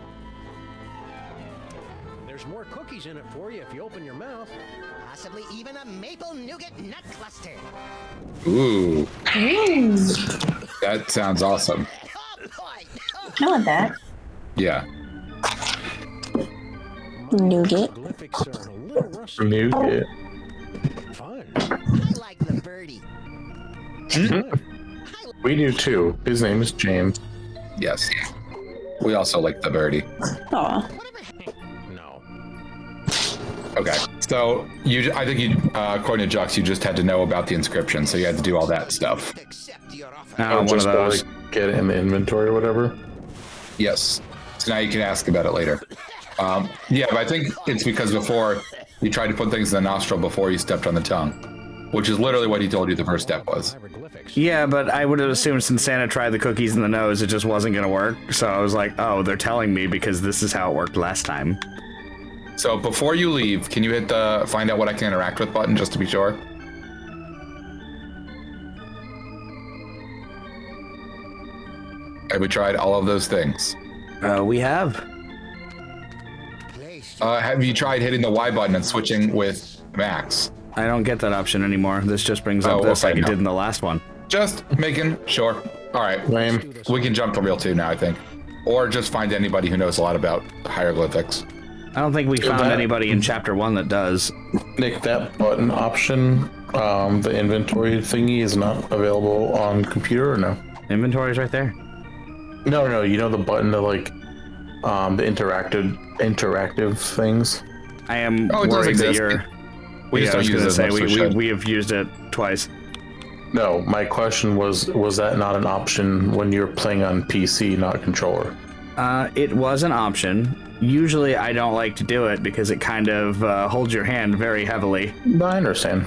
There's more cookies in it for you if you open your mouth. Possibly even a maple nougat nut cluster. Ooh, Ooh. that sounds awesome. Oh boy! I want that. Yeah. Nougat. Glyphics are a little rusty. Nougat. Fun. I like the birdie. We do too. His name is James. Yes. We also like the birdie. Aw. No. Okay. So I think you, according to Jux, you just had to know about the inscription, so you had to do all that stuff. Accept your offer. Oh, one of Just those. get it in the inventory or whatever. Yes. So now you can ask about it later. Yeah, but I think it's because before you tried to put things in the nostril before you stepped on the tongue, which is literally what he told you the first step was. Hieroglyphics. Yeah, but I would have assumed since Santa tried the cookies in the nose, it just wasn't going to work. So I was like, oh, they're telling me because this is how it worked last time. So before you leave, can you hit the find out what I can interact with button just to be sure? Have we tried all of those things? We have. Have you tried hitting the Y button and switching with Max? I don't get that option anymore. This just brings up Oh, this okay, like it no. did in the last one. Just making sure. All right, Lame. we can jump to real 2 now, I think. Or just find anybody who knows a lot about hieroglyphics. I don't think we found that- anybody in chapter 1 that does. Nick, that button option, the inventory thingy is not available on computer or no? Inventory's right there. No, you know the button to like, the interactive things? I am Oh, it does worried that exist. you're... We just I was don't use gonna it as say, much as we should. we have used it twice. No, my question was that not an option when you're playing on PC, not controller? It was an option. Usually I don't like to do it because it kind of holds your hand very heavily. No, I understand.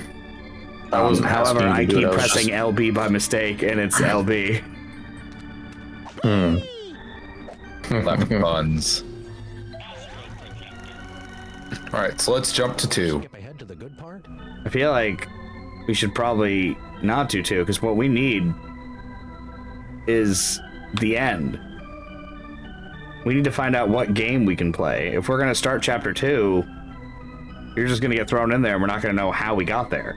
I wasn't However, asking you to I do it, keep was pressing just- LB by mistake and it's LB. Left buns. All right, so let's jump to 2. Skip ahead to the good part. I feel like we should probably not do 2 because what we need is the end. We need to find out what game we can play. If we're going to start chapter 2, you're just going to get thrown in there and we're not going to know how we got there.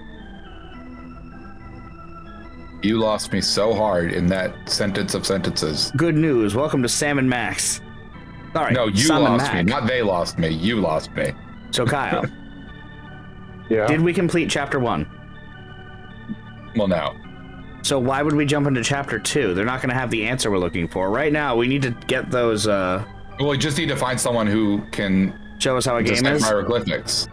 You lost me so hard in that sentence of sentences. Good news. Welcome to Sammun-Mak's. Sorry. No, you lost me, not they lost me. You lost me. So Kyle, Yeah. did we complete chapter 1? Well, no. So why would we jump into chapter 2? They're not going to have the answer we're looking for. Right now, we need to get those, Well, we just need to find someone who can show us how a game decipher is. hieroglyphics.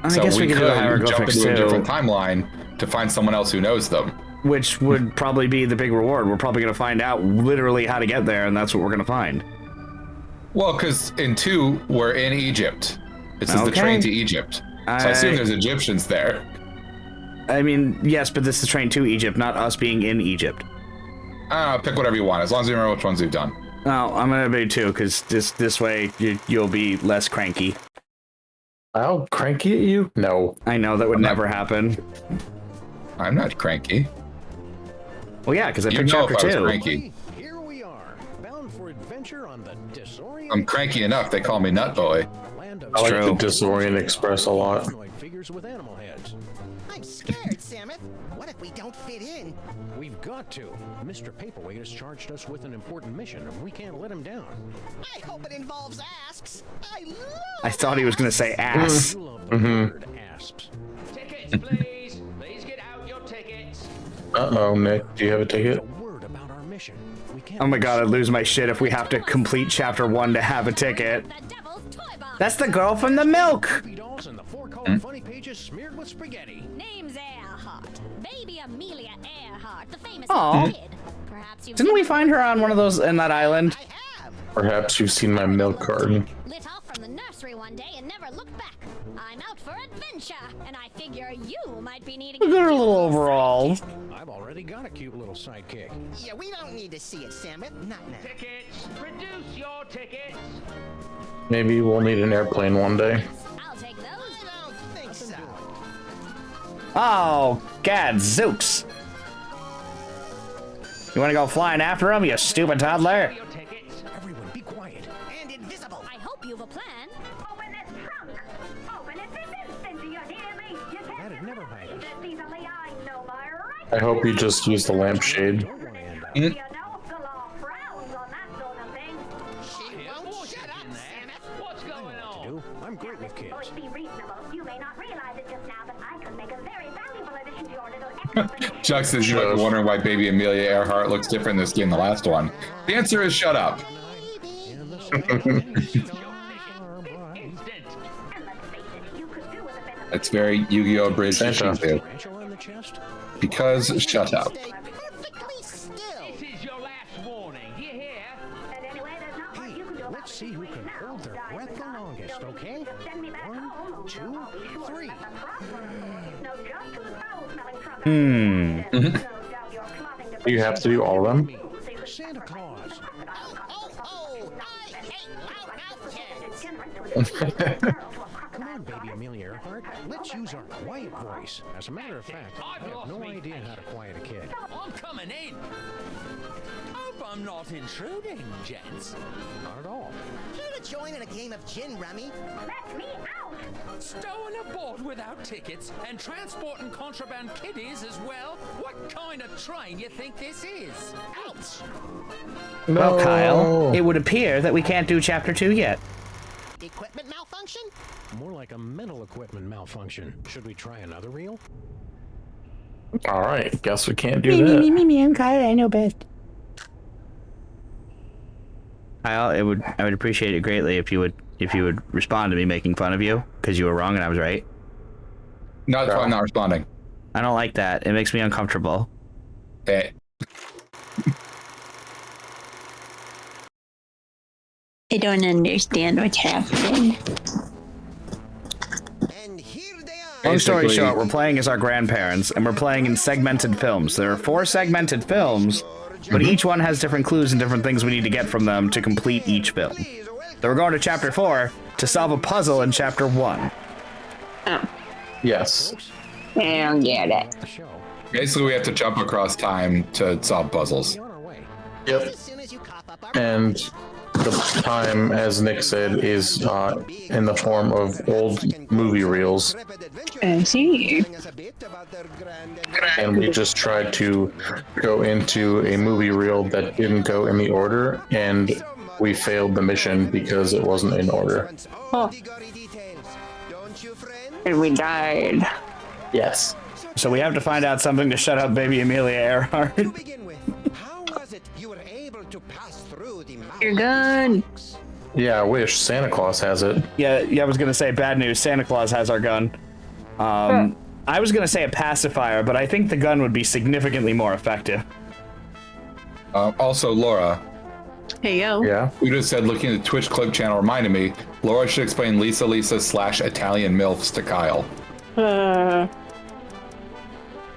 I So guess we could do the jump hieroglyphics into a different too, timeline to find someone else who knows them. which would probably be the big reward. We're probably going to find out literally how to get there, and that's what we're going to find. Well, because in 2, we're in Egypt. This is the Okay. train to Egypt. So I assume there's Egyptians there. I mean, yes, but this is train to Egypt, not us being in Egypt. Pick whatever you want, as long as you remember which ones we've done. Oh, I'm going to do 2, because this way you'll be less cranky. I'll cranky at you? No. I know that would never happen. I'm not cranky. Well, yeah, because I You picked know chapter if I was 2. cranky. Here we are, bound for adventure on the disorienting I'm cranky enough, they call me Nut Boy. land of I like True. the Disorient Express a lot. humanoid figures with animal heads. I I'm scared, Samith. What if we don't fit in? We've got to. Mr. Paperweight has charged us with an important mission, and we can't let him down. I hope it involves asks. I thought he was going to say ass. You love the word asps. Tickets, please. Please get out your tickets. Uh-oh, Nick, do you have a ticket? A word about our mission. We can't Oh my god, I'd lose my shit if we have to complete chapter 1 to have a ticket. The Devil's Toy Box. That's the girl from the milk! Baby dolls and the 4 colored funny pages smeared with spaghetti. Name's Earhart. Baby Amelia Earhart, the famous Aw. kid. Perhaps you've Didn't we find her on one of those in that island? I have. Perhaps you've seen my milk carton. lit off from the nursery one day and never looked back. I'm out for adventure, and I figure you might be needing Look at her cute little overalls. I've already got a cute little sidekick. Yeah, we don't need to see it, Samith. Not now. Tickets. Reduce your tickets. Maybe we'll need an airplane one day. I'll take those. I don't think so. Oh, gadzooks. You want to go flying after him, you stupid toddler? Your tickets. Everyone, be quiet. And invisible. I hope you've a plan. Open this trunk! Open it this instant, do you hear me? You can't That'd never hide us. this easily, I know my rights. I hope you just use the lampshade. Don't want to end up. You know the law frowns on that sort of thing. She won't shut up, Samith. What's going on? Do. I'm great with kids. Boys, be reasonable. You may not realize it just now, but I could make a very valuable addition to your little expedition. Chuck says you might be wondering why baby Amelia Earhart looks different in this game than the last one. The answer is shut up. In the sun. And let's face it, you could do with a better It's very Yu-Gi-Oh! Bridge to Santa. Shizu. Tarantula in the chest? Because shut up. Stay perfectly still. This is your last warning. You hear? And anyway, there's not much you can do about Let's the see who can situation now, hold their Diamond breath the Eye. longest, Don't okay? just send me back 1, home. 2, I'll be sure 3. that the problem is no just who's foul-smelling from that. Hmm. No doubt you're plotting to Do you have to do all of them? Santa Claus. Oh, I hate loud mouth kids. Come on, baby Amelia Earhart. Let's use our quiet voice. As a matter of fact, I have no idea how to quiet a kid. I'm coming in. Hope I'm not intruding, gents. Not at all. Here to join in a game of gin rummy. Let me out! Stowing a boat without tickets and transporting contraband kiddies as well? What kind of train you think this is? Ouch. Well, Kyle, it would appear that we can't do chapter 2 yet. Equipment malfunction? More like a mental equipment malfunction. Should we try another reel? Alright, guess we can't do that. Me, I'm Kyle, I know best. Kyle, I would appreciate it greatly if you would respond to me making fun of you, because you were wrong and I was right. No, that's why I'm not responding. I don't like that. It makes me uncomfortable. Eh. I don't understand what's happening. And here they are. Long story Basically- short, we're playing as our grandparents, and we're playing in segmented films. There are 4 segmented films, but each one has different clues and different things we need to get from them to complete each film. So we're going to chapter 4 to solve a puzzle in chapter 1. Oh, Yes. I don't get it. The show. Basically, we have to jump across time to solve puzzles. Be on our way. Yep. As soon as you cough up our And the time, as Nick said, is in the form of old movie reels. I see. And we just tried to go into a movie reel that didn't go in the order, and we failed the mission because it wasn't in order. Oh, and we died. Yes. So we have to find out something to shut up baby Amelia Earhart. To begin with, how was it you were able to pass through the You're good. Yeah, I wish Santa Claus has it. Yeah, I was gonna say bad news. Santa Claus has our gun. I was gonna say a pacifier, but I think the gun would be significantly more effective. Also, Laura, Hey, yo. Yeah. who just said looking at the Twitch clip channel reminded me, Laura should explain Lisa / Italian MILFs to Kyle.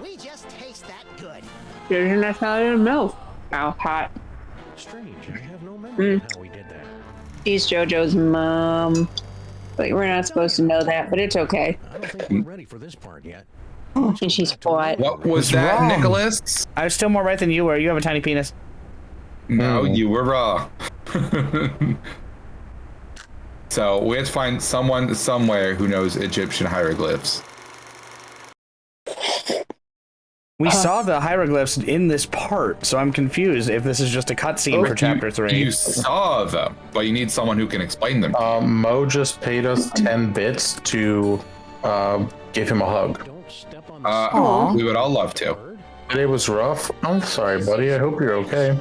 We just taste that good. There's an Italian milk. How hot. Strange. I have no memory of how we did that. She's JoJo's mom. But we're not supposed to know that, but it's okay. I don't think we're ready for this part yet. And she's what? What was that, wrong? Nicholas? I was still more right than you were. You have a tiny penis. No, you were wrong. So we have to find someone somewhere who knows Egyptian hieroglyphs. We saw the hieroglyphs in this part, so I'm confused if this is just a cutscene for chapter 3. You saw them, but you need someone who can explain them. Mo just paid us 10 bits to give him a hug. We would all love to. Today was rough. I'm sorry, buddy. I hope you're okay.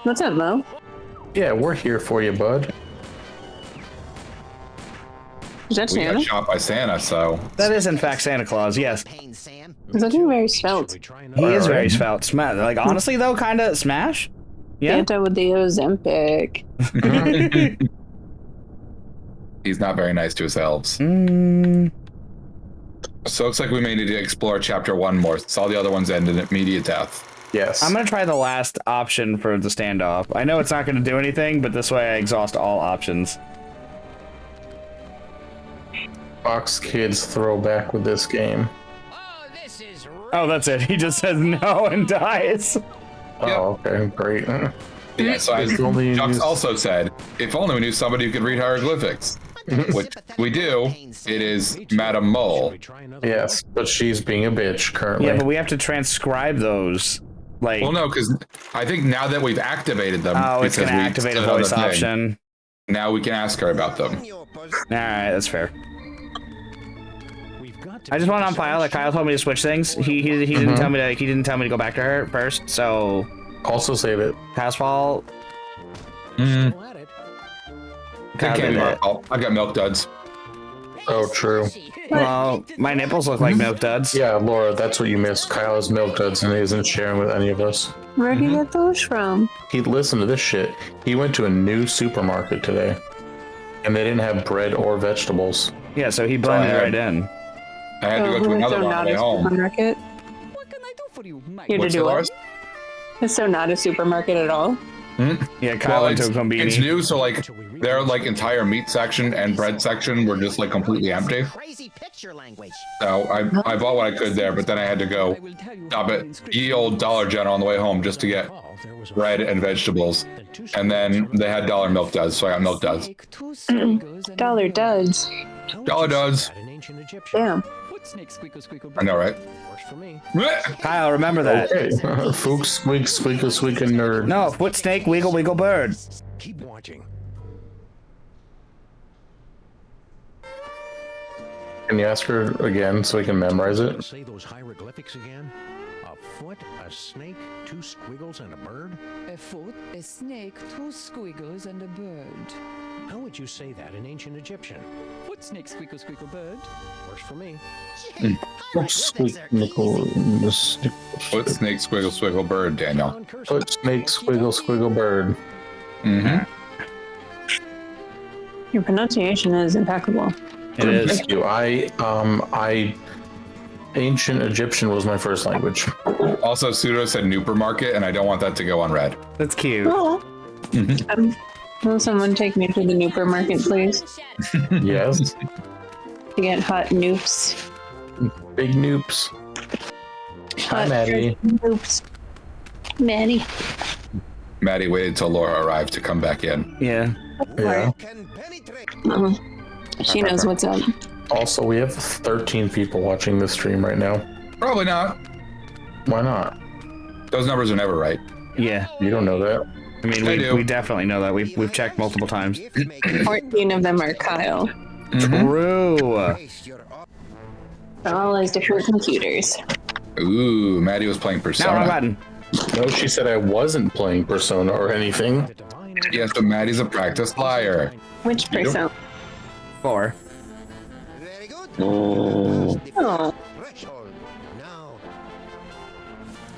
What's up, Mo? Yeah, we're here for you, bud. Is that We Santa? got shot by Santa, so. That is, in fact, Santa Claus, yes. He's looking very svelte. He is very svelte. Like, honestly, though, kind of smash. Yeah. Santa with the Ozempic. He's not very nice to his elves. So it looks like we may need to explore chapter 1 more. Since all the other ones end in immediate death. Yes. I'm going to try the last option for the standoff. I know it's not going to do anything, but this way I exhaust all options. Fox Kids throwback with this game. Oh, that's it. He just says no and dies. Oh, okay, great. Yeah, so as Jux also said, if only we knew somebody who could read hieroglyphics. Which we do. It is Madame Mole. Yes, but she's being a bitch currently. Yeah, but we have to transcribe those. Like, well, no, because I think now that we've activated them, oh, it's going to activate a voice option. Now we can ask her about them. All right, that's fair. I just want on file that Kyle told me to switch things. He didn't tell me to go back to her first. So also save it. Pass fall. That can't be my fault. I've got milk duds. Oh, true. Well, my nipples look like milk duds. Yeah, Laura, that's what you missed. Kyle has milk duds and he isn't sharing with any of us. Where'd you get those from? He listened to this shit. He went to a new supermarket today, and they didn't have bread or vegetables. Yeah, so he blended right in. I had to go to another one on the way home. Supermarket? What can I do for you, Mike? You had to do what? It's so not a supermarket at all? Yeah, Kyle went to a convenience. It's new, so like their like entire meat section and bread section were just like completely empty. Crazy picture language. So I bought what I could there, but then I had to go stop at ye old Dollar General on the way home just to get bread and vegetables. And then they had dollar milk duds, so I got milk duds. Dollar duds. Dollar duds. Damn. I know, right? Kyle, remember that. Okay. Fook, squeak, squeak, squeak, and nerd. No, foot snake, wiggle, wiggle, bird. Keep watching. Can you ask her again so we can memorize it? Say those hieroglyphics again. A foot, a snake, 2 squiggles, and a bird. A foot, a snake, 2 squiggles, and a bird. How would you say that in ancient Egyptian? Foot, snake, squiggle, squiggle, bird. Works for me. Foot, squeak, nickel, Foot, snake, squiggle, squiggle, bird, Daniel. Foot, snake, squiggle, squiggle, bird. Mm-hmm. Your pronunciation is impeccable. It is. Thank you. Ancient Egyptian was my first language. Also, Pseudo said Nupermarket, and I don't want that to go unread. That's cute. Oh. Will someone take me to the Nooper Market, please? Yes. To get hot noops. Big noops. Hi, Maddie. Noops. Maddie. Maddie waited till Laura arrived to come back in. Yeah. Yeah. She knows what's up. Also, we have 13 people watching this stream right now. Probably not. Why not? Those numbers are never right. Yeah. You don't know that. I mean, we definitely know that. We've checked multiple times. 14 of them are Kyle. True. All as different computers. Ooh, Maddie was playing Persona. Now wrong button. No, she said I wasn't playing Persona or anything. Yes, but Maddie's a practiced liar. Which Persona? 4. Oh. Oh.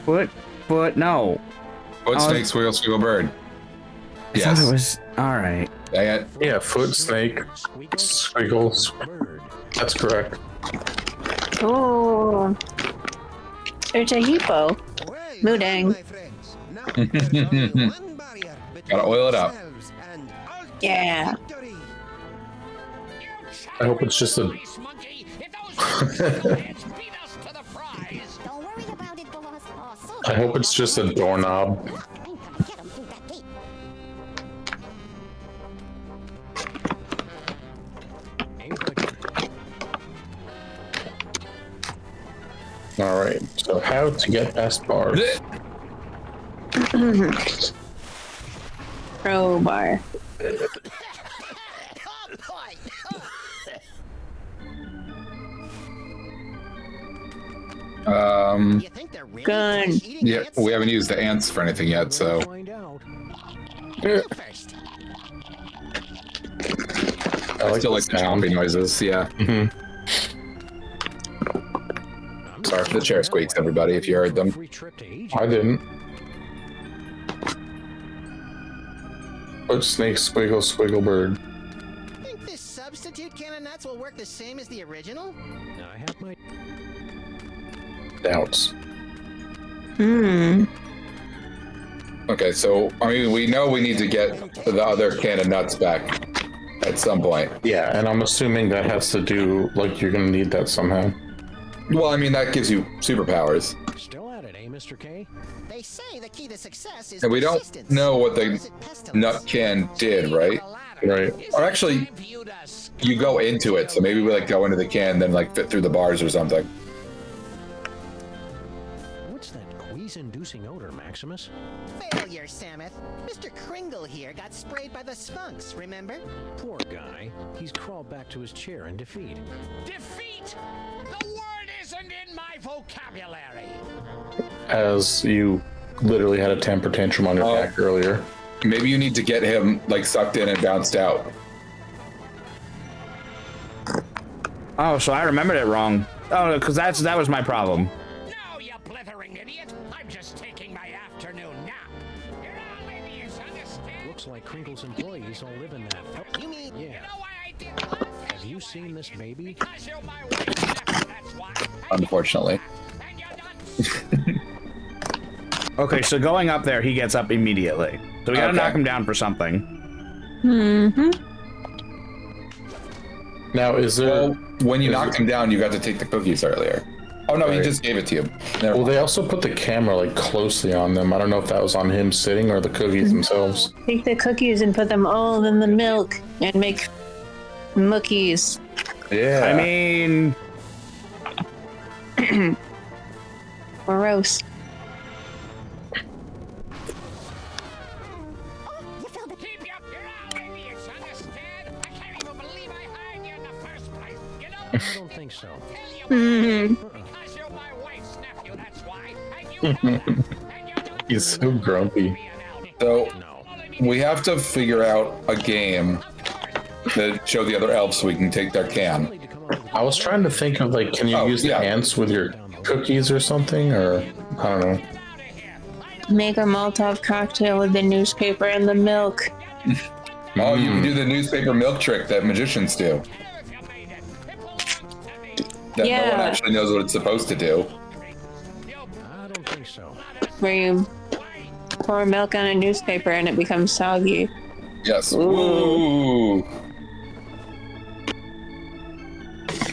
Foot, no. Foot, snake, squiggle, squiggle, bird. I thought it was alright. Yeah, foot, snake, squiggle. That's correct. Oh. There's a hippo. Moodang. Gotta oil it up. Yeah. I hope it's just a... I hope it's just a doorknob. Alright, so So how to get past bars? Crowbar. Gun. Yeah, we haven't used the ants for anything yet, so. I still like the chomping noises, yeah. Sorry for the chair squeaks, everybody, if you heard them. I didn't. But snake squiggle squiggle bird. Think this substitute can of nuts will work the same as the original? I have my Doubts. Okay, so, I mean, we know we need to get the other can of nuts back at some point. Yeah, and I'm assuming that has to do, like, you're gonna need that somehow. Well, I mean, that gives you superpowers. Still at it, eh, Mr. K? They say the key to success is And we don't persistence. know what the nut can did, right? Right. Or actually, you go into it, so maybe we, like, go into the can, then, like, fit through the bars or something. What's that quease-inducing odor, Maximus? Failure, Samuth. Mr. Kringle here got sprayed by the Sphunx, remember? Poor guy. He's crawled back to his chair in defeat. Defeat! The word isn't in my vocabulary. As you literally had a temper tantrum on your back earlier. Maybe you need to get him, like, sucked in and bounced out. Oh, so I remembered it wrong. Oh, because that was my problem. No, you blithering idiot. I'm just taking my afternoon nap. You're all idiots, understand? Looks like Crinkle's employees all live in that. You mean... Yeah. You know why I did that? Have you seen this baby? Because you're my wife, that's why. Unfortunately. And you're not... Okay, so going up there, he gets up immediately. So we gotta knock him down for something. Now, is there... Well, when you knocked him down, you got to take the cookies earlier. Oh, no, he just gave it to you. Never Well, mind. they also put the camera, like, closely on them. I don't know if that was on him sitting or the cookies themselves. Take the cookies and put them all in the milk and make mookies. Yeah. I mean... Gross. Keep you up, you're all idiots, understand? I can't even believe I hired you in the first place. You know I don't think so. because you're my wife's nephew, that's why. And you know that. And you're the He's so grumpy. So, we have to figure out a game that show the other elves so we can take their can. I was trying to think of, like, can you use the ants with your cookies or something? Or, I don't know. Make a Molotov cocktail with the newspaper and the milk. Oh, you can do the newspaper milk trick that magicians do. That no one actually knows what it's supposed to do. I don't think so. Where you pour milk on a newspaper and it becomes soggy. Yes. Ooh.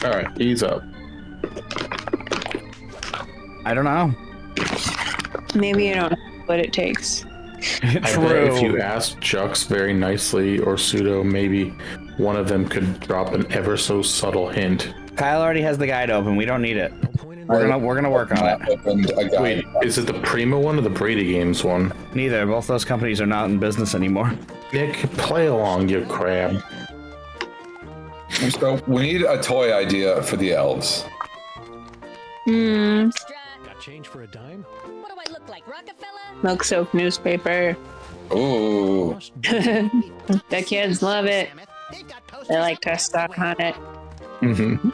All right, ease up. I don't know. Maybe you don't know what it takes. I bet if you asked Jux very nicely or Pseudo, maybe one of them could drop an ever so subtle hint. Kyle already has the guide open. We don't need it. We're gonna work on it. Wait, is it the Prima one or the Brady Games one? Neither. Both those companies are not in business anymore. Nick, play along, you crab. So we need a toy idea for the elves. Got change for a dime? What do I look like, Rockefeller? Milk soap newspaper. Ooh. The kids love it. They like to suck on it. Mm-hmm.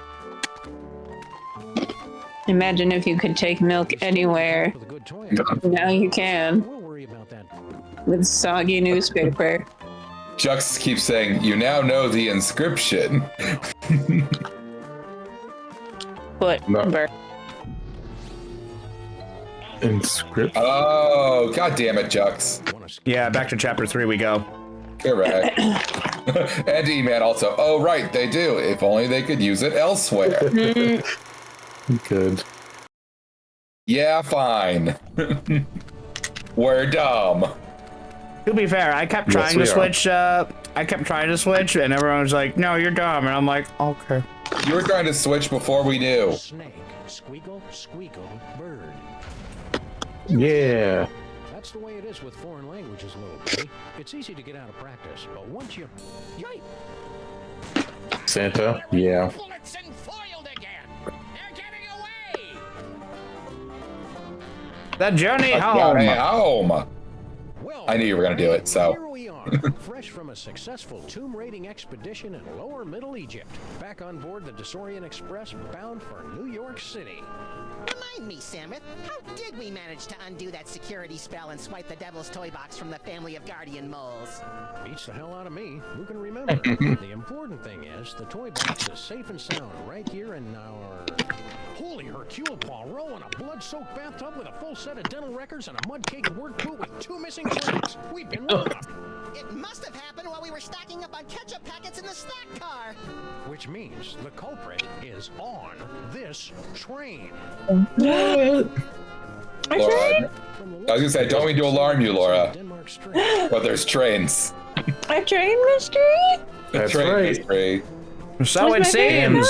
Imagine if you could take milk anywhere. Now you can. We'll worry about that. With soggy newspaper. Jux keeps saying, "You now know the inscription." Foot. No. Inscription. Oh, god damn it, Jux. Yeah, back to chapter 3 we go. Correct. And E-Man also. Oh, right, they do. If only they could use it elsewhere. Good. Yeah, fine. We're dumb. To be fair, I kept trying to switch I kept trying to switch, and everyone was like, "No, you're dumb," and I'm like, "Okay." You were trying to switch before we knew. Snake, squeakle, squeakle, bird. Yeah. That's the way it is with foreign languages, little buddy. It's easy to get out of practice, but once you... Yike! Santa? Yeah. Bullets and foiled again. They're getting away. The journey Johnny home. home. I knew you were gonna do it, so. Here we are, fresh from a successful tomb raiding expedition in lower Middle Egypt. Back on board the Desorient Express, bound for New York City. Remind me, Samuth, how did we manage to undo that security spell and swipe the Devil's Toy Box from the family of guardian moles? Beats the hell out of me. Who can remember? The important thing is the toy box is safe and sound right here in our... Holy Hercule Poirot in a blood-soaked bathtub with a full set of dental records and a mud-caked work boot with 2 missing tracks. We've been robbed. It must have happened while we were stacking up on ketchup packets in the snack car. Which means the culprit is on this train. Laura, I was gonna say, don't mean to alarm you, Laura, but there's trains. A train mystery? That's Train right. mystery. So it seems.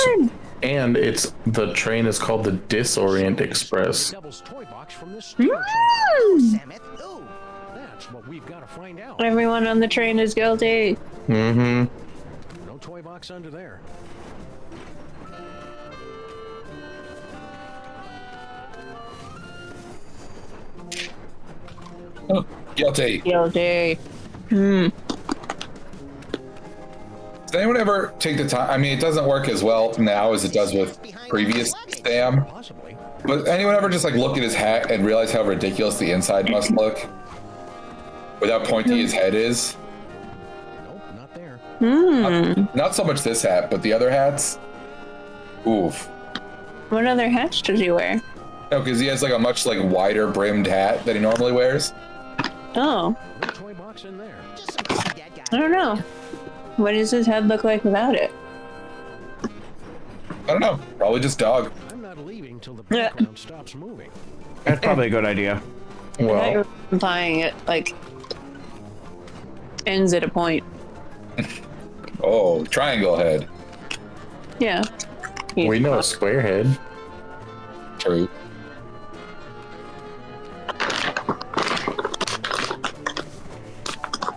And the train is called the Disorient Express. Devil's Toy Box from this Samuth, ooh. That's what we've got to find out. Everyone on the train is guilty. Mm-hmm. No toy box under there. Oh, guilty. Guilty. Does anyone ever take the time? I mean, it doesn't work as well now as it does with previous Sam. Possibly. But anyone ever just like look at his hat and realize how ridiculous the inside must look? With how pointy his head is? Nope, not there. Not so much this hat, but the other hats. Oof. What other hats does he wear? No, because he has like a much like wider brimmed hat than he normally wears. Oh, No toy box in there. Just some crazy dead guy. I don't know. What does his head look like without it? I don't know. Probably just dog. I'm not leaving till the Yeah. background stops moving. That's probably a good idea. I thought you Well, were implying it, like, ends at a point. Oh, triangle head. Yeah. we know a square head. True.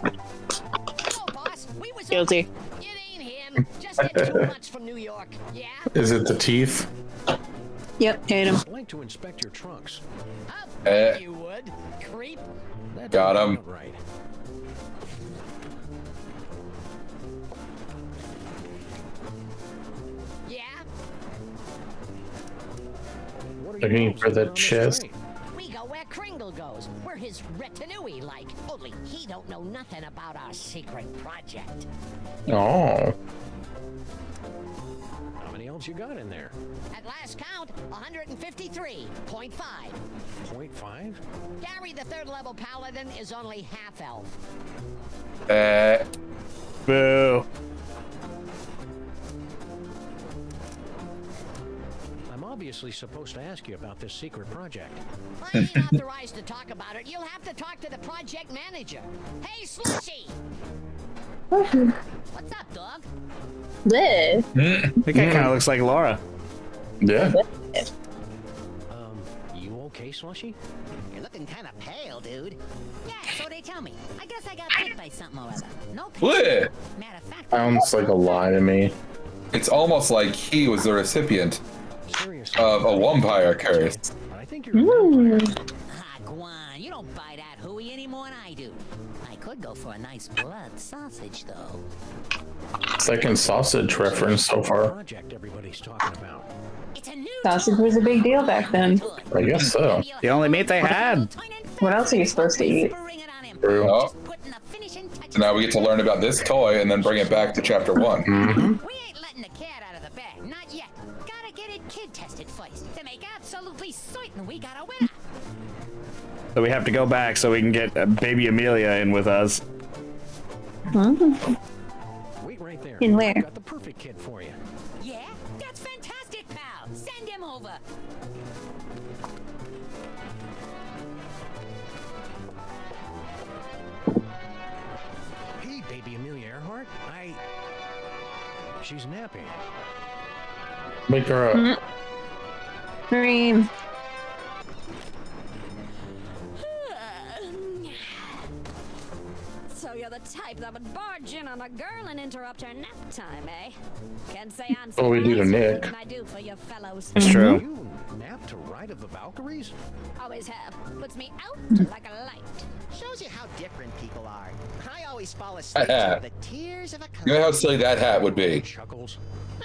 Oh, boss, we was Guilty. It ain't him. Just hit 2 months from New York. Yeah? Is it the teeth? Yep, hate him. I'd like to inspect your trunks. Oh, Eh. you would. Creep. That Got doesn't him. look right. Yeah? What are Looking you for the on this chest. train? We go where Kringle goes. We're his retinue like. Only he don't know nothing about our secret project. Oh. How many elves you got in there? At last count, 153.5. 0.5? Gary, the 3rd level paladin, is only half elf. Boo. I'm obviously supposed to ask you about this secret project. I ain't authorized to talk about it. You'll have to talk to the project manager. Hey, Slushy! What's up, dog? Bleh. I think it kind of looks like Laura. Yeah. You okay, Slushy? You're looking kind of pale, dude. Yeah, so they tell me. I guess I got bit by something or other. No Bleh. Matter of fact, Sounds like a lie to me. It's almost like he was the recipient Seriously. of a vampire curse. I think you're a vampire. ah, Guan, you don't buy that hooey any more than I do. I could go for a nice blood sausage, though. Second sausage reference so far. Project everybody's talking about. It's a new Sausage was a big deal back then. I guess so. The only meat they had. What else are you supposed to eat? Bring it on him. True. Oh, Putting the finishing touches. so now we get to learn about this toy and then bring it back to chapter 1. Mm-hmm. We ain't letting the cat out of the bag, not yet. Gotta get it kid tested first to make absolutely certain we got a winner. So we have to go back so we can get baby Amelia in with us. Wait right there. In where? I've got the perfect kid for you. Yeah? That's fantastic, pal. Send him over. Hey, baby. Maybe Amelia Earhart? She's napping. Wake her up. Dream. So you're the type that would barge in on a girl and interrupt her nap time, eh? Can't say I'm What we do to surprised. Nick. What can I do for you fellows? It's true. You nap to Ride of the Valkyries? Always have. Puts me out like a light. Shows you how different people are. I always fall asleep to the tears of a You know how silly that hat would be. Chuckles.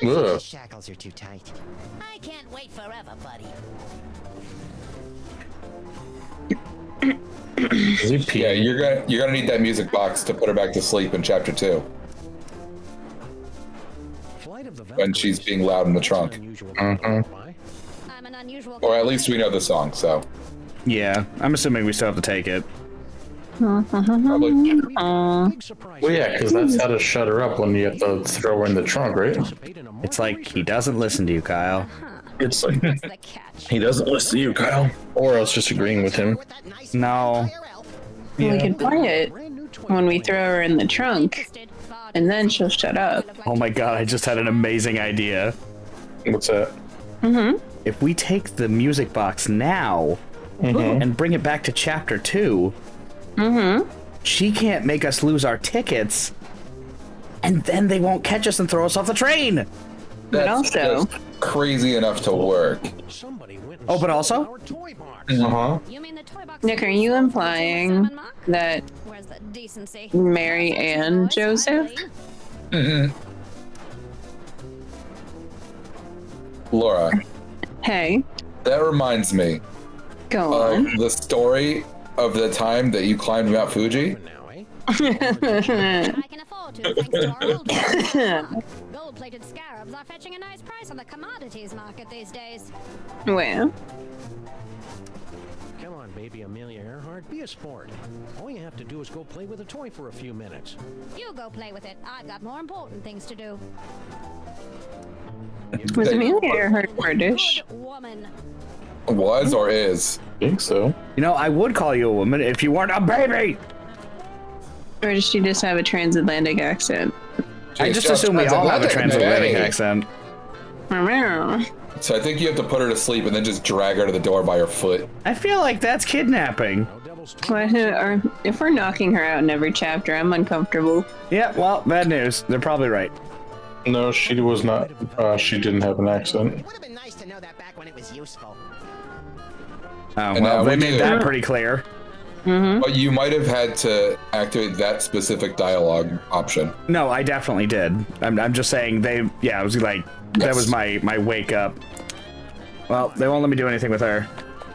Ugh. shackles are too tight. I can't wait forever, buddy. Is he peeing? Yeah, you're gonna need that music box to put her back to sleep in chapter 2 Flight of the when she's being loud in the trunk. I'm an unusual Or at least we know the song, so Yeah, I'm assuming we still have to take it. probably. Well, yeah, because that's how to shut her up when you have to throw her in the trunk, right? It's like he doesn't listen to you, Kyle. It's like What's the catch? he doesn't listen to you, Kyle. Or else just agreeing with him. With that nice No. fire elf. We can play it when we throw her in the trunk, and then she'll shut up. Oh my god, I just had an amazing idea. What's that? If we take the music box now and bring it back to chapter 2, she can't make us lose our tickets, and then they won't catch us and throw us off the train. But That's also, just crazy enough to work. Oh, but also? Uh-huh. You mean the toy box? Nick, are you implying Sammun-Mak? that Where's the decency? Mary and Joseph? Laura, Hey, that reminds me go of on. the story of the time that you climbed Mount Fuji. I can afford to, thanks to our old Sammun-Mak. Gold-plated scarabs are fetching a nice price on the commodities market these days. Well, Come on, baby Amelia Earhart, be a sport. All you have to do is go play with a toy for a few minutes. You go play with it. I've got more important things to do. was Amelia Earhart British? Good woman. Was or is? I think so. You know, I would call you a woman if you weren't a baby. Or does she just have a transatlantic accent? I just assume we all have a transatlantic accent. So I think you have to put her to sleep and then just drag her to the door by her foot. I feel like that's kidnapping. Or if we're knocking her out in every chapter, I'm uncomfortable. Yeah, well, bad news. They're probably right. No, she was not. She didn't have an accent. It would have been nice to know that back when it was useful. Oh, And well, now they we made do. that pretty clear. But you might have had to activate that specific dialogue option. No, I definitely did. I'm just saying they. Yeah, I was like, that Yes. was my wake up. Well, they won't let me do anything with her.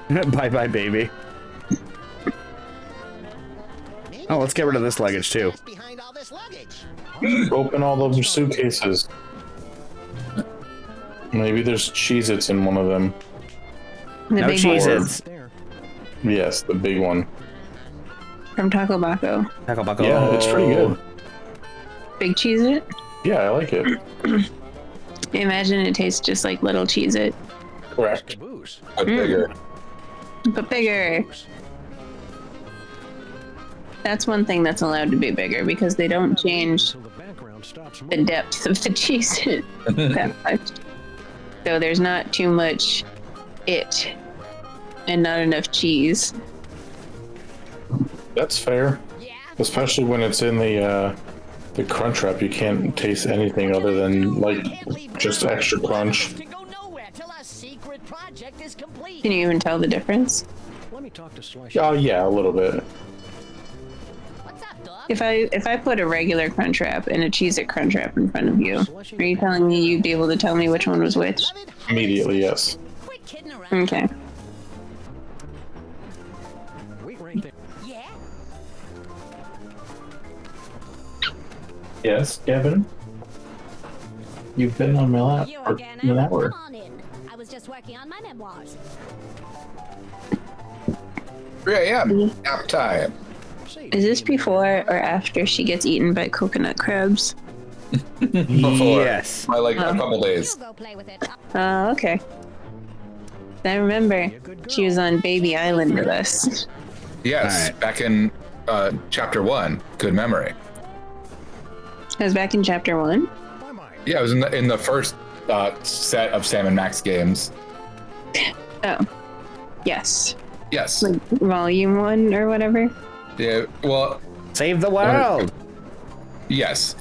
Bye bye, baby. Maybe Oh, let's get rid of this luggage too. what's behind all this luggage. Open all those suitcases. Maybe there's Cheez-Its in one of them. The No big one Cheez-Its. Yes, the big one. from Taco Baco. Taco Baco. Yeah, it's pretty good. Big Cheez-It? Yeah, I like it. Imagine it tastes just like little Cheez-It, Correct. But bigger. but bigger. That's one thing that's allowed to be bigger because they don't change the depth of the Cheez-It that much. So there's not too much it and not enough cheese. That's fair. Especially when it's in the crunch wrap, you can't taste anything other than like just extra crunch. Can you even tell the difference? Let me talk to Slash. Oh yeah, a little bit. If I put a regular crunch wrap and a Cheez-It crunch wrap in front of you, are you telling me you'd be able to tell me which one was which? Immediately, yes. Okay. Wait right there. Yes, Kevin. You've been on my lap You for again, an eh? hour. Come on in. I was just working on my memoirs. 3 a.m. Nap time. Is this before or after she gets eaten by coconut crabs? Before. Yes. By like a couple days. Go play with it. Oh, okay. I remember she was on Baby Island with us. Yes, All right. back in chapter 1. Good memory. It was back in chapter 1. Yeah, it was in the first set of Sammun-Mak's games. Oh, yes. Yes. Like volume 1 or whatever. Yeah. Well, Save the world. Yes.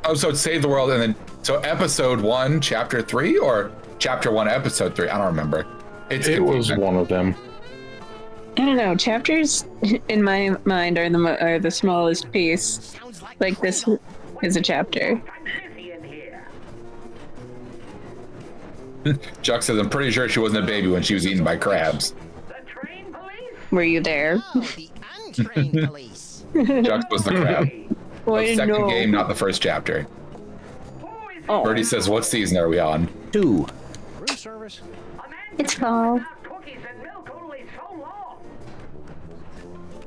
Oh, so it's Save the World, and then so episode 1, chapter 3, or chapter 1, episode 3. I don't remember. It was one of them. I don't know. Chapters in my mind are the smallest piece. Like this is a chapter. Chuck says, I'm pretty sure she wasn't a baby when she was eaten by crabs. Were you there? The untrained police. Chuck was the crab. I Second know. game, not the first chapter. Oh. Birdie says, what season are we on? 2. Room service. It's fall.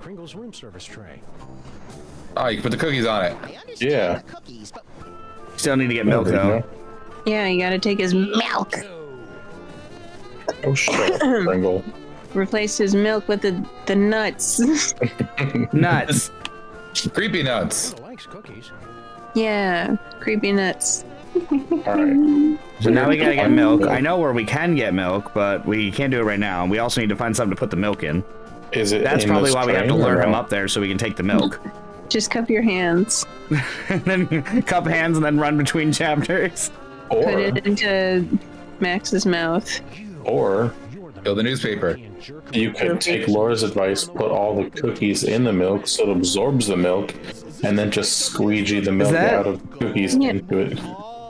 Kringle's room service tray. Oh, you can put the cookies on it. I understand Yeah. the cookies, but Still need to get milk, though. Yeah, you gotta take his milk. Oh, shit, Pringle. Replace his milk with the nuts. Nuts. Creepy nuts. Kringle likes cookies. Yeah, creepy nuts. Alright. So now we gotta get milk. I know where we can get milk, but we can't do it right now. We also need to find something to put the milk in. Is it That's in probably this why we have to train or lure him no? up there so we can take the milk. Just cup your hands. And then cup hands and then run between chapters. Put Or, it into Max's mouth. or Kill the newspaper. you could take Laura's advice, put all the cookies in the milk so it absorbs the milk, and then just squeegee the milk that- out of the cookies Yeah. into it.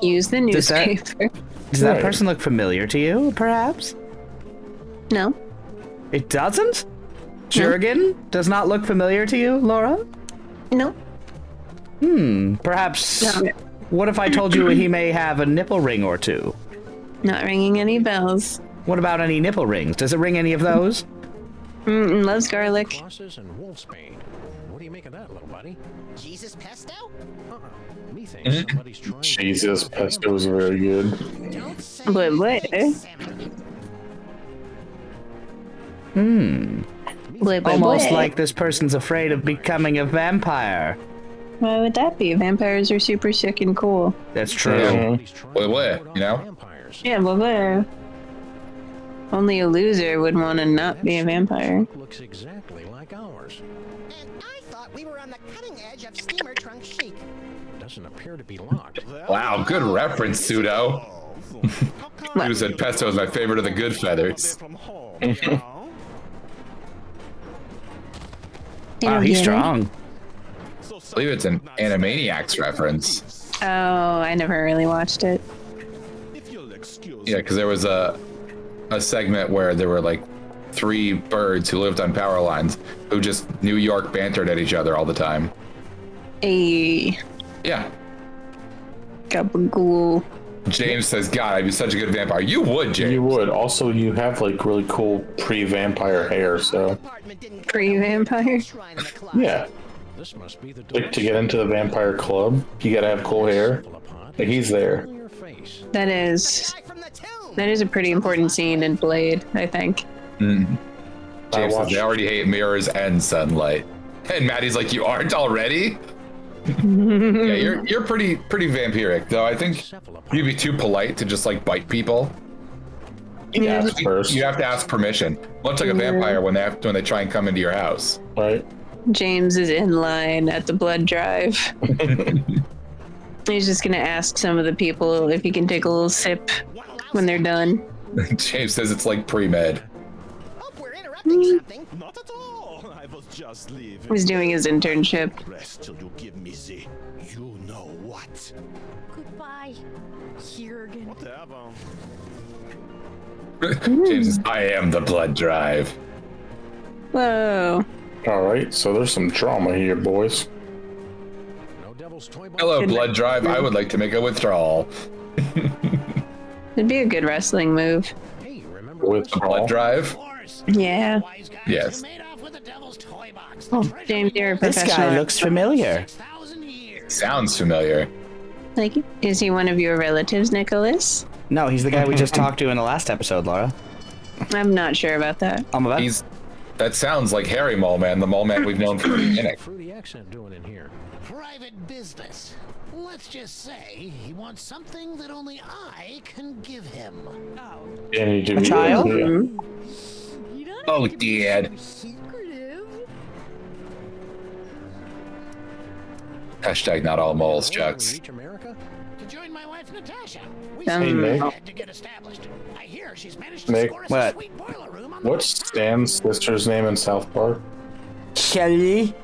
Use the Does that- newspaper. Does that Right. person look familiar to you, perhaps? No. It doesn't? Jurgen does not look familiar to you, Laura? No. Perhaps. No. What if I told you he may have a nipple ring or two? Not ringing any bells. What about any nipple rings? Does it ring any of those? Loves garlic. Crosses and wolfsbane. What do you make of that, little buddy? Jesus pesto? Me thinks somebody's trying to Jesus, pesto is very good. Don't say But what? Sammy. Almost like this person's afraid of becoming a vampire. Why would that be? Vampires are super sick and cool. That's true. somebody's trying Wait, to what? ward off You know? vampires. Yeah, but only a loser would want to not be a vampire. Looks exactly like ours. And I thought we were on the cutting edge of steamer trunk chic. Doesn't appear to be locked. Wow, good reference, Pseudo. You said pesto is my favorite of the good feathers. You Wow, don't he's get it? strong. I believe it's an Animaniacs reference. Oh, I never really watched it. Yeah, because there was a segment where there were like 3 birds who lived on power lines who just New York bantered at each other all the time. A Yeah. gabagool. James says, God, I'd be such a good vampire. You would, James. You would. Also, you have like really cool pre-vampire hair, so Apartment didn't Pre-vampire? shrine in the closet. yeah. This must be the Like to get into the vampire club, you gotta have cool hair. Like he's there. your face. That is Guy from the tomb. that is a pretty important scene in Blade, I think. James says, watched- they already hate mirrors and sunlight. And Maddie's like, you aren't already? Yeah, you're pretty vampiric, though. I think you'd be too polite to just like bite people. You ask first, You have to ask permission, much like a vampire when they try and come into your house. right? James is in line at the blood drive. He's just gonna ask some of the people if he can take a little sip when they're done. James says it's like pre-med. Hope we're interrupting something. Not at all. I was just leaving. He's doing his internship. Rest till you give me the you know what. Goodbye, Jurgen. Whatever. James says, I am the blood drive. Whoa. All right, so there's some drama here, boys. No devil's toy box. Hello, blood drive. I would like to make a withdrawal. It'd be a good wrestling move. Hey, remember With The blood drive? Yeah. Yes. Made off with the devil's toy box. Oh, James, you're a This professional. guy looks familiar. 1,000 years. Sounds familiar. Like, is he one of your relatives, Nicholas? No, he's the guy we just talked to in the last episode, Laura. I'm not sure about that. I'm about. That sounds like Harry Mole Man, the Mole Man we've known from the beginning. Fruity accent doing in here. Private business. Let's just say he wants something that only I can give him. A child? Oh, Dad. Hashtag not all moles, Chucks. Reach America? To join my wife Natasha. We Hey, Nick. had to get established. I hear she's managed to Nick. score us What? a sweet boiler room on the What's Stan's sister's name in South Park? Shelly?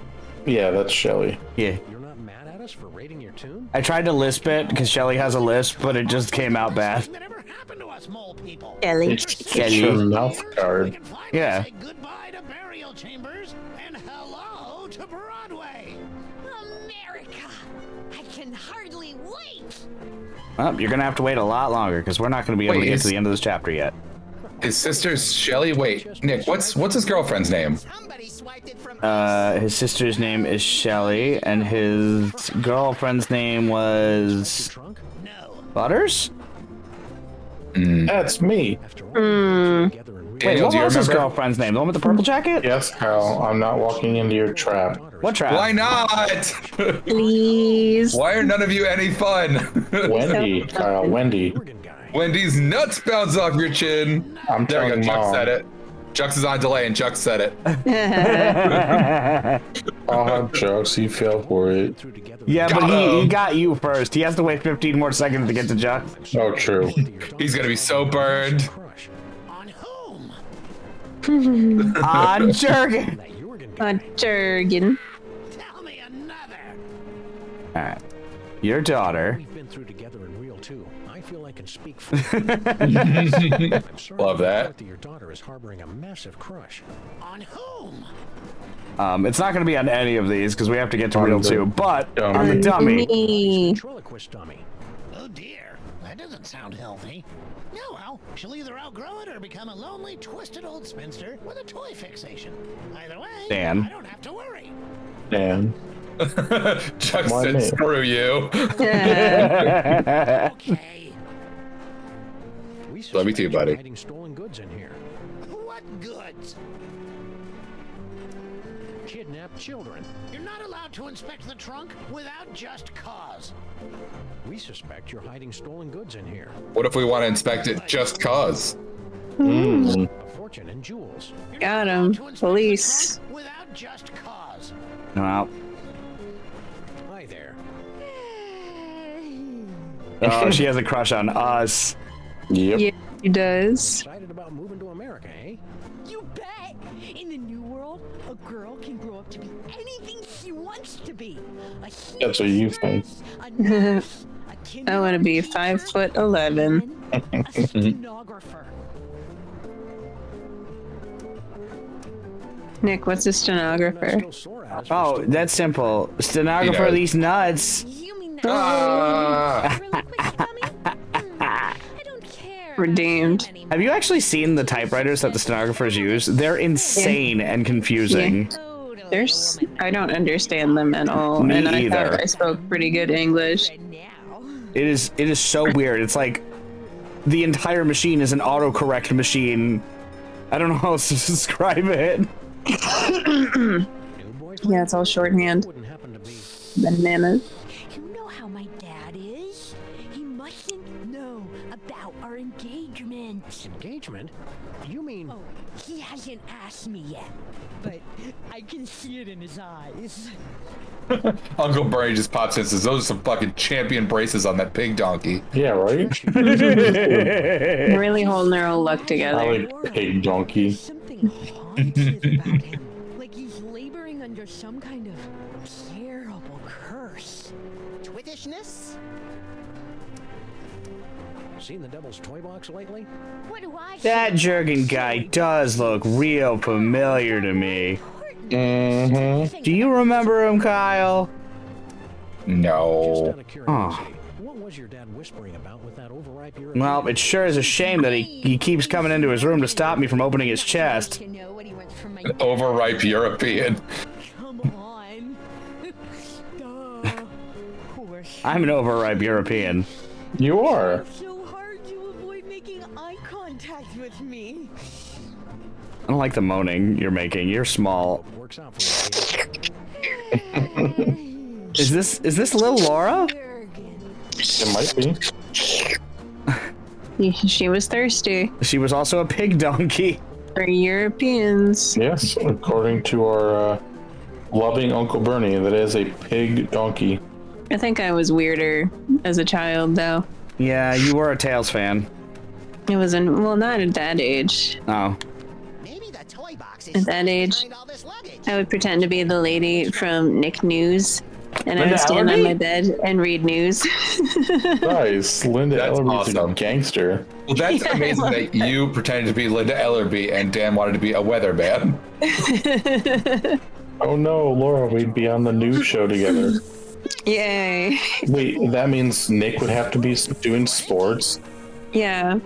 Yeah, that's Shelly. Yeah. You're not mad at us for raiding your tomb? I tried to lisp it because Shelly has a lisp, but it just came out bad. that ever happened to us mole people. Ellie. It's your mouth guard. Yeah. Say goodbye to burial chambers and hello to Broadway. America! I can hardly wait! Well, you're gonna have to wait a lot longer because we're not gonna be able Wait, to get is- to the end of this chapter yet. His sister's Shelly. Wait, Nick, what's his girlfriend's name? Somebody swiped it from His sister's name is Shelly, and his girlfriend's name was Trunk? Butters. That's me. Wait, Daniel, what do you was his remember? girlfriend's name? The one with the purple jacket? Yes, Kyle. I'm not walking into your trap. What trap? Why not? Please. Why are none of you any fun? Wendy, Kyle. Wendy. Wendy's nuts bounce off your chin. I'm There we go. telling Chuck Mom. said it. Chuck's is on delay, and Chuck said it. I'll have jokes. You feel for it. Yeah, but Got he him. got you first. He has to wait 15 more seconds to get to Chuck. Oh, true. He's gonna be so burned. On whom? On Jurgen. Jurgen. Tell me another. All right. Your daughter. We've been through together in real too. I feel I can speak for I'm sorry Love to that. report your daughter is harboring a massive crush. On whom? It's not going to be on any of these because we have to get to On Riddle the 2, but dummy. on the dummy. Me. Ventriloquist dummy. Oh dear, that doesn't sound healthy. No, well, she'll either outgrow it or become a lonely, twisted old spinster with a toy fixation. Either way, Dan. I don't have to worry. Dan. Chuck Why said, me? "Screw you." Okay. We Love you too, suspect you're buddy. hiding stolen goods in here. What goods? Kidnapped children. You're not allowed to inspect the trunk without just cause. We suspect you're hiding stolen goods in here. What if we want to inspect it just cause? A fortune in jewels. You're Got not him. allowed to inspect the Police. trunk without just cause. Well, Hi there. oh, she has a crush on us. Yep. Yeah, he does. Excited about moving to America, eh? You bet! In the new world, a girl can grow up to be anything she wants to be. That's what you think. I want to be 5'11". A stenographer. Nick, what's a stenographer? Still sore at us for Oh, stealing that's simple. Stenographer You know. these nuts. You mean that? Ah. Ventriloquist dummy? I don't care. about Redeemed. him anymore. Have you actually seen the typewriters that the stenographers use? They're insane and confusing. Totally a There's, woman. I don't understand them at all, Me and I either. thought I spoke pretty good English. And now. It is so weird. It's like the entire machine is an autocorrect machine. I don't know how else to describe it. new boyfriend? Yeah, it's all shorthand. Wouldn't happen to be. Bananas. You know how my dad is? He mustn't know about our engagement. Engagement? You mean Oh, he hasn't asked me yet, but I can see it in his eyes. Uncle Bernie just pops in and says, "Those are some fucking champion braces on that pig donkey." Yeah, right? We're really holding our old luck I together. like pig donkey. Something haunted about him. Like he's laboring under some kind of terrible curse. Twittishness? seen the Devil's Toy Box lately? What do I That Jurgen guy does look real familiar to me. Mm-hmm. Do you remember him, Kyle? Just No. out of curiosity, what was your dad whispering about with that overripe European? Well, it sure is a shame that he keeps coming into his room to stop me from opening his chest. To know what he wants from my Overripe European. Come on. Duh. Course. I'm an overripe European. You are. So hard to avoid making eye contact with me. I don't like the moaning you're making. You're small. Works out for Is this little Laura? It might be. She was thirsty. She was also a pig donkey. For Europeans. Yes, according to our loving Uncle Bernie, that is a pig donkey. I think I was weirder as a child, though. Yeah, you were a Tails fan. It was not at that age. Oh. At that age, I would pretend to be the lady from Nick News, and I would stand on my bed and read news. Nice. Linda Ellerby's a gangster. Well, that's amazing that you pretended to be Linda Ellerby and Dan wanted to be a weatherman. Oh no, Laura, we'd be on the news show together. Yay. Wait, that means Nick would have to be doing sports? Yeah.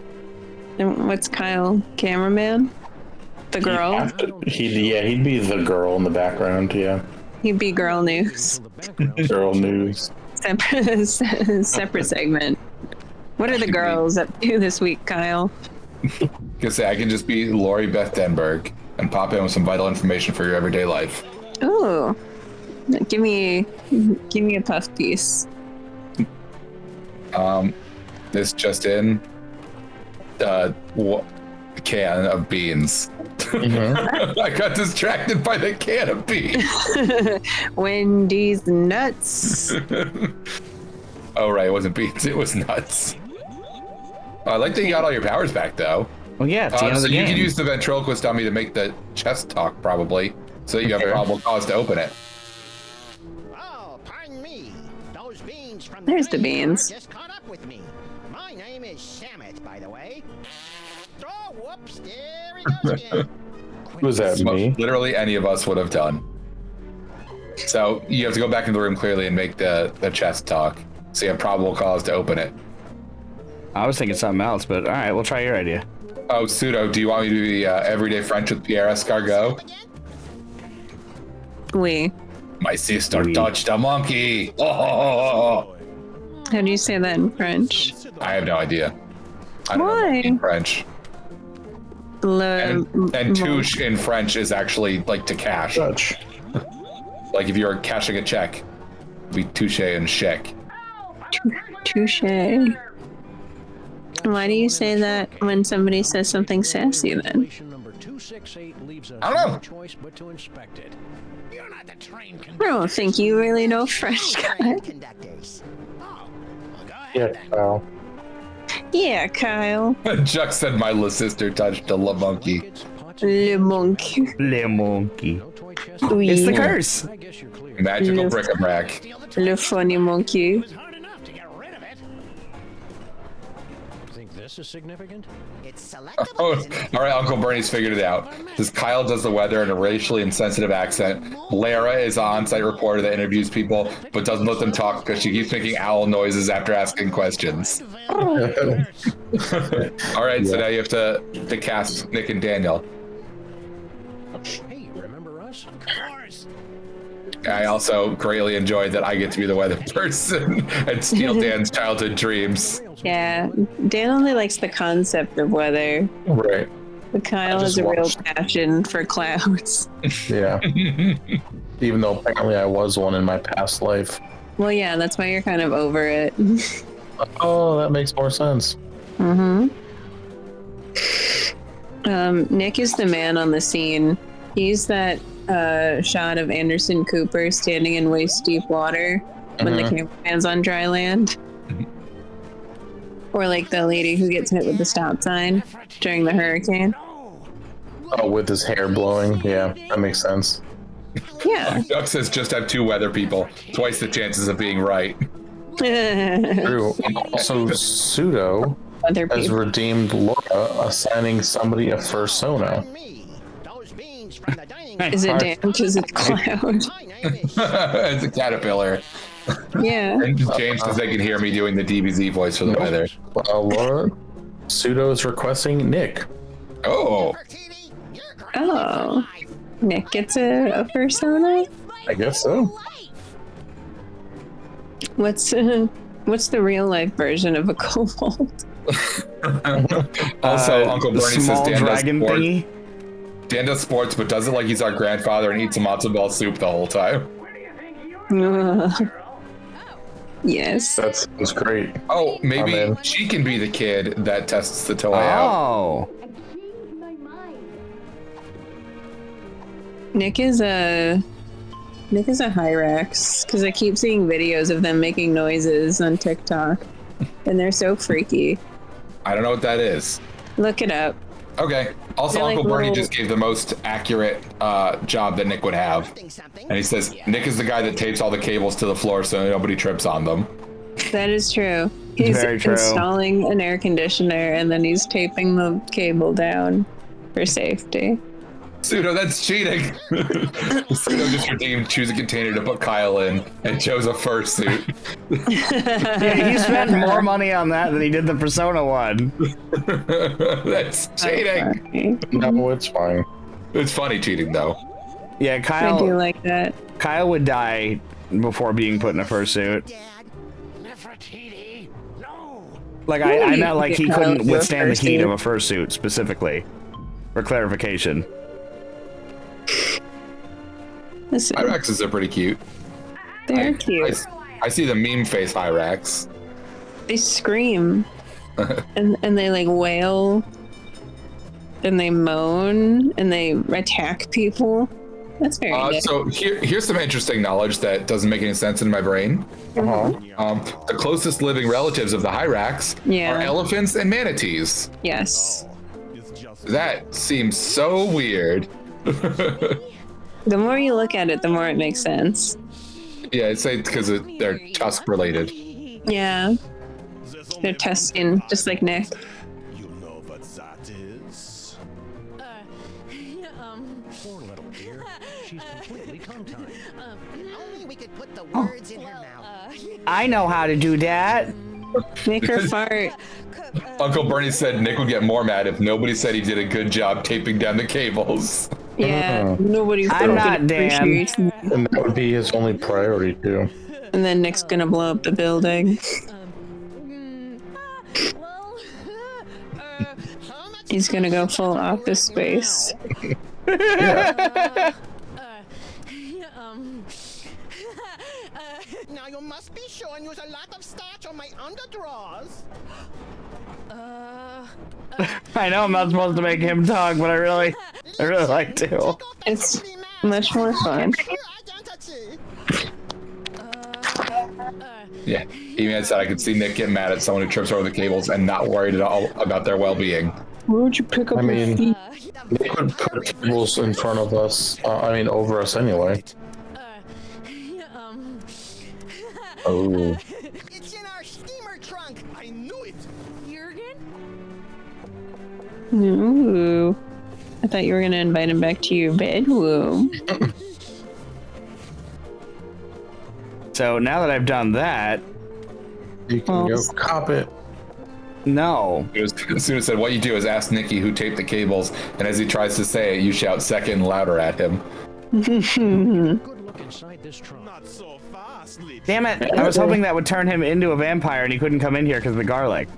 And what's Kyle? Cameraman? The girl? He'd be the girl in the background, yeah. He'd be girl news. Girl news. Separate segment. What are the girls up to this week, Kyle? I can just be Lori Beth Denberg and pop in with some vital information for your everyday life. Ooh. Give me a puff piece. This just in. Can of beans. Mm-hmm. I got distracted by the can of beans. Wendy's nuts. Oh right, it wasn't beans, it was nuts. I like that you got all your powers back though. Well, yeah, it's the end of the you game. could use the ventriloquist dummy to make the chest talk probably, so that you have a probable cause to open it. Oh, pardon me. Those beans from There's the beans. just caught up with me. My name is Shamit, by the way. Oh, whoops, there he goes again. Was that me? Literally any of us would have done. So you have to go back in the room clearly and make the chest talk, so you have probable cause to open it. I was thinking something else, but all right, we'll try your idea. Oh, Pseudo, do you want me to be everyday French with Pierre Escargot? Oui. My sister touched a monkey. Oh. How do you say that in French? I have no idea. I don't Why? know in French. And touche in French is actually like to cash. Touch. Like if you're cashing a check, it'd be touche and check. Touche. Why do you say that when somebody says something sassy then? I don't know. Choice but to inspect it. You're not the train I don't think you really know French, guy. conductors. Oh, well, go ahead Yeah, then. Kyle. Yeah, Kyle. Chuck said my little sister touched a la monkey. Le monkey. Le monkey. Oui. It's the curse. I guess you're clear. Magical bric-a-brac. Le funny monkey. Hard enough to get rid of it. Think this is significant? It's selectable. Oh, isn't it? all right, Uncle Bernie's figured it out. Says Kyle does the weather in a racially insensitive accent. Lara is an on-site reporter that interviews people, but doesn't let them talk because she keeps making owl noises after asking questions. All right, so now you have to cast Nick and Daniel. Hey, remember us? Of course. I also greatly enjoyed that I get to be the weather person and steal Dan's childhood dreams. Yeah, Dan only likes the concept of weather. Right. But Kyle has a real passion for clouds. Yeah. Even though apparently I was one in my past life. Well, yeah, that's why you're kind of over it. Oh, that makes more sense. Mm-hmm. Nick is the man on the scene. He's that shot of Anderson Cooper standing in waist deep water when the cameraman's on dry land. Or like the lady who gets hit with the stop sign during the hurricane. Oh, with his hair blowing. Yeah, that makes sense. Yeah. Duck says just have two weather people, twice the chances of being right. True. Also, Pseudo Other has people. redeemed Laura, assigning somebody a fursona. Those beans from the dining Is it Dan? Because it's cloud. It's a caterpillar. Yeah. And James says they can hear me doing the DBZ voice for the weather. Laura, Pseudo is requesting Nick. Oh. Oh. Nick gets a persona? I guess so. What's the real life version of a kobold? Also, Uncle the Bernie says small Dan dragon does thingy. Dan does sports, but does it like he's our grandfather and eats a matzo ball soup the whole time. Yes. That's great. Oh, maybe she can be the kid that tests the toy out. Oh. Nick is a Hyrax because I keep seeing videos of them making noises on TikTok, and they're so freaky. I don't know what that is. Look it up. Okay. Also, They're Uncle like Bernie little- just gave the most accurate job that Nick would have. And he says, Nick is the guy that tapes all the cables to the floor so nobody trips on them. That is true. He's Very true. installing an air conditioner and then he's taping the cable down for safety. Pseudo, that's cheating. Pseudo just redeemed, choose a container to put Kyle in, and chose a fursuit. Yeah, he spent more money on that than he did the Persona one. That's cheating. No, it's fine. It's funny cheating, though. Yeah, I do Kyle. like that. Kyle would die before being put in a fursuit. Nefertiti, no. Like I meant like he Get couldn't Kyle to a withstand the heat of fursuit. a fursuit specifically. For clarification. Listen, Hyraxes are pretty cute. they're cute. I see the meme face Hyrax. They scream and they like wail and they moan and they attack people. That's very good. So here's some interesting knowledge that doesn't make any sense in my brain. The closest living relatives of the Hyrax Yeah. are elephants and manatees. Yes. That seems so weird. The more you look at it, the more it makes sense. Yeah, I'd say because they're tusk related. Yeah. They're Tuscan, just like Nick. You know what that is? Poor little dear. She's completely tongue-tied. Only we could put the words in her mouth. I know how to do that. Make her fart. Uncle Bernie said Nick would get more mad if nobody said he did a good job taping down the cables. Yeah, nobody I'm not Dan. appreciates me. And that would be his only priority, too. And then Nick's gonna blow up the building. He's gonna go full Office Space. Now you must be showing use a lot of starch on my underdrawers. I know I'm not supposed to make him talk, but I really like to. It's much more fun. Yeah, he said I could see Nick get mad at someone who trips over the cables and not worried at all about their well-being. Why would you pick up I your mean, feet? they would put cables in front of us. Over us anyway. Oh. It's in our steamer trunk. I knew it. Jurgen? Ooh. I thought you were gonna invite him back to your bedroom. So now that I've done that, You can go cop it. no. Suna said, what you do is ask Nikki who taped the cables, and as he tries to say it, you shout second louder at him. Good look inside this trunk. Not so fast, little. Damn it! I was hoping that would turn him into a vampire and he couldn't come in here because of the garlic.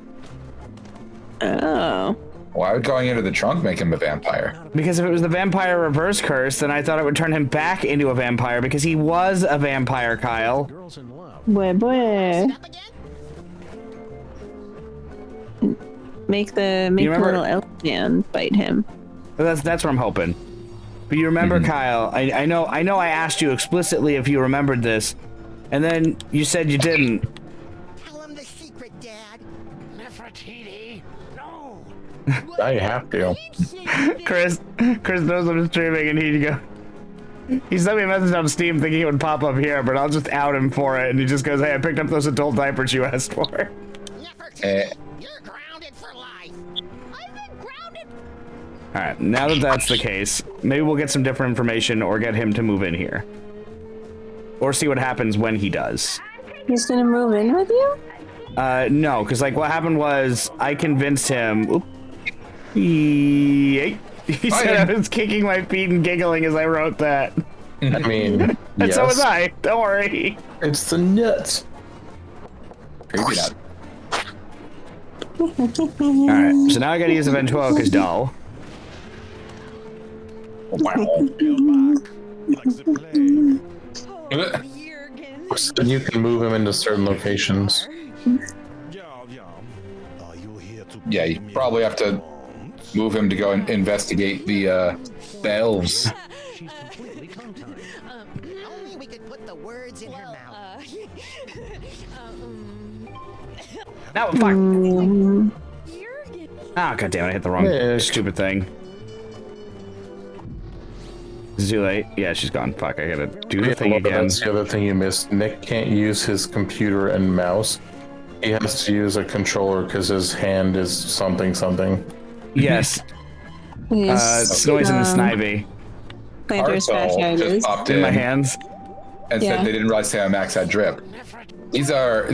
Oh. Why would going into the trunk make him a vampire? Because if it was the vampire reverse curse, then I thought it would turn him back into a vampire because he was a vampire, Kyle. Girls in love. Boy, boy. Make the remember- little elf man bite him. That's what I'm hoping. But you remember, Kyle? I know I asked you explicitly if you remembered this, and then you said you didn't. Tell him the secret, Dad. Nefertiti, no. Now you have to. Chris knows I'm streaming, and he sent me a message on Steam thinking it would pop up here, but I'll just out him for it, and he just goes, "Hey, I picked up those adult diapers you asked for." Nefertiti, you're grounded for life. I've been grounded. All right, now that that's the case, maybe we'll get some different information or get him to move in here, or see what happens when he does. He's gonna move in with you? No, because like what happened was I convinced him. Oop, he said I was kicking my feet and giggling as I wrote that. I mean, And so was yes. I. Don't worry. It's the nuts. Creepy nut. All right, so now I gotta use the ventriloquist doll. Then you can move him into certain locations. Yeah, you probably have to move him to go and investigate the elves. Only we could put the words in her mouth. Now, fuck. Ah, god damn it, I hit the wrong stupid thing. It's too late. Yeah, she's gone. Fuck, I gotta do the thing again. That's the other thing you missed. Nick can't use his computer and mouse. He has to use a controller because his hand is something. Yes. It's noise in the snivy. Arthel just popped in my hands. And said they didn't realize Sammun-Mak's had drip. These are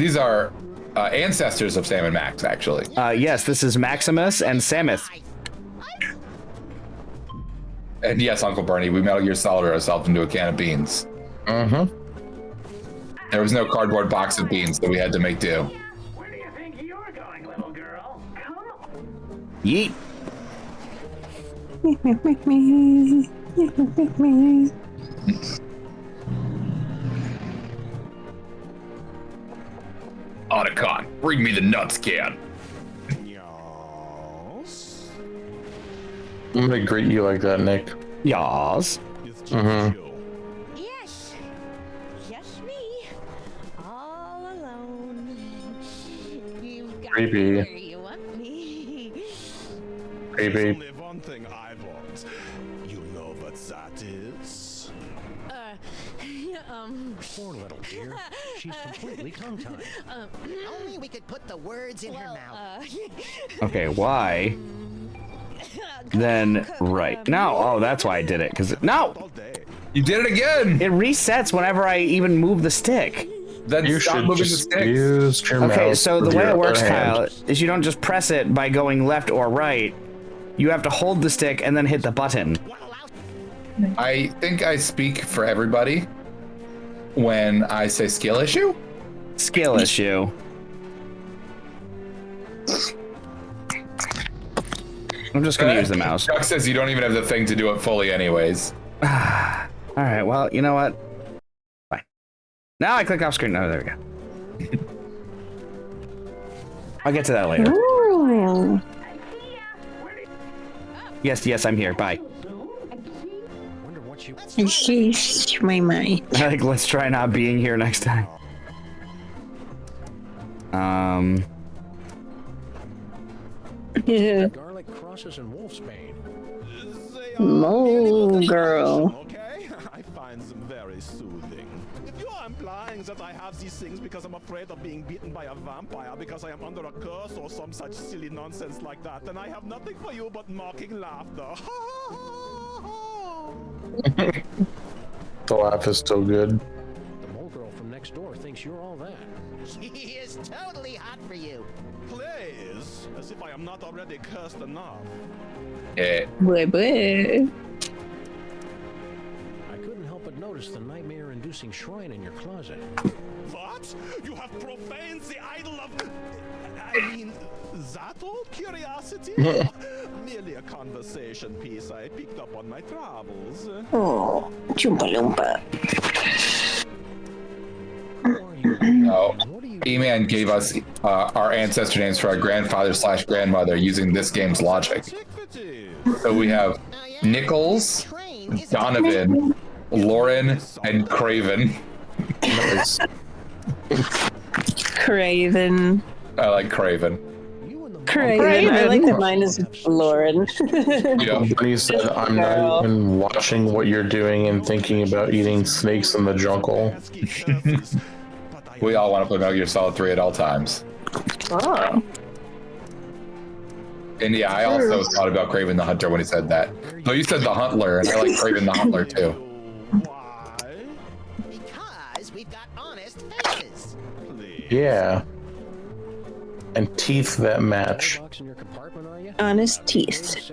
ancestors of Sammun-Mak's, actually. Yes, this is Maximus and Samus. And yes, Uncle Bernie, we Metal Gear Solid ourselves into a can of beans. Mm-hmm. There was no cardboard box of beans, so we had to make do. Where do you think you're going, little girl? Come on. Yeet. Otacon, bring me the nuts can. I'm gonna greet you like that, Nick. Yas. Mm-hmm. Yes. Just me. All alone. You've got Creepy. me where you want me. Creepy. Only one thing I want. You know what that is? Poor little dear. She's completely tongue-tied. Only we could put the words in her mouth. Okay, why? Then right. No, oh, that's why I did it. Because no! You did it again! It resets whenever I even move the stick. Then You stop should moving the just sticks. use your Okay, mouse so the with way your it works, other hand. Kyle, is you don't just press it by going left or right. You have to hold the stick and then hit the button. I think I speak for everybody when I say skill issue. Skill issue. I'm just gonna use the mouse. Chuck says you don't even have the thing to do it fully anyways. Alright, well, you know what? Fine. Now I click off screen. Oh, there we go. I'll get to that later. Ooh. Yes, I'm here. Bye. Sheesh, my. Like, let's try not being here next time. Yeah. Garlic crosses and wolfsbane. Mo girl. Okay, I find them very soothing. If you are implying that I have these things because I'm afraid of being beaten by a vampire because I am under a curse or some such silly nonsense like that, then I have nothing for you but mocking laughter. The laugh is still good. The mole girl from next door thinks you're all that. He is totally hot for you. Please, as if I am not already cursed enough. Yeah. Boy. I couldn't help but notice the nightmare-inducing shrine in your closet. What? You have profaned the idol of... I mean, that old curiosity? Merely a conversation piece I picked up on my travels. Oh, Choompa Loompa. No. E-Man gave us our ancestor names for our grandfather/grandmother using this game's logic. So we have Nichols, Donovan, Lauren, and Craven. Nice. Craven. I like Craven. Craven. I like that mine is Lauren. When he said, I'm not even watching what you're doing and thinking about eating snakes in the jungle. We all want to play Metal Gear Solid 3 at all times. Oh. And yeah, I also thought about Craven the Hunter when he said that. So you said the Huntler, and I like Craven the Huntler too. Because we've got honest faces. Yeah. And teeth that match. Honest teeth.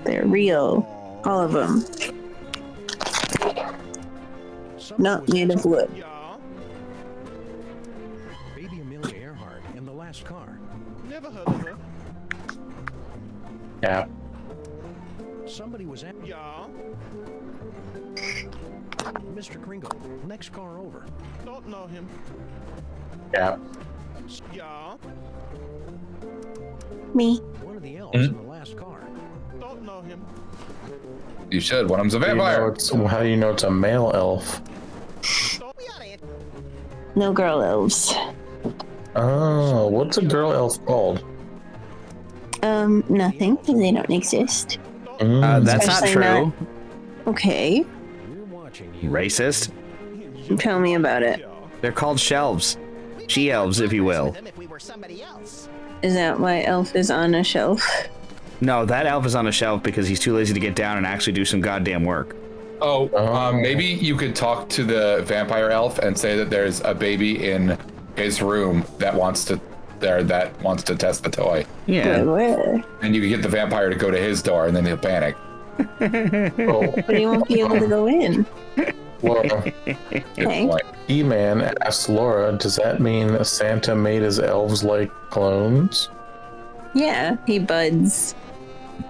They're real. All of them. Not made of wood. Baby Amelia Earhart in the last car. Never heard of her. Yeah. Somebody was at. Yeah? Mr. Kringle, next car over. Don't know him. Yeah. Yeah? Me. One of the elves in the last car. Don't know him. You should. One of them's a How do you know vampire. how do you know it's a male elf? No girl elves. Oh, what's a girl elf called? Nothing, because they don't exist. That's not Especially true. Okay, Racist. tell me about it. They're called shelves. She-elves, if you will. Is that why elf is on a shelf? No, that elf is on a shelf because he's too lazy to get down and actually do some goddamn work. Oh, maybe you could talk to the vampire elf and say that there's a baby in his room that wants to test the toy. Yeah. Where? And you can get the vampire to go to his door, and then he'll panic. But he won't be able to go in. Well, Okay. E-Man asked Laura, does that mean Santa made his elves like clones? Yeah, he buds.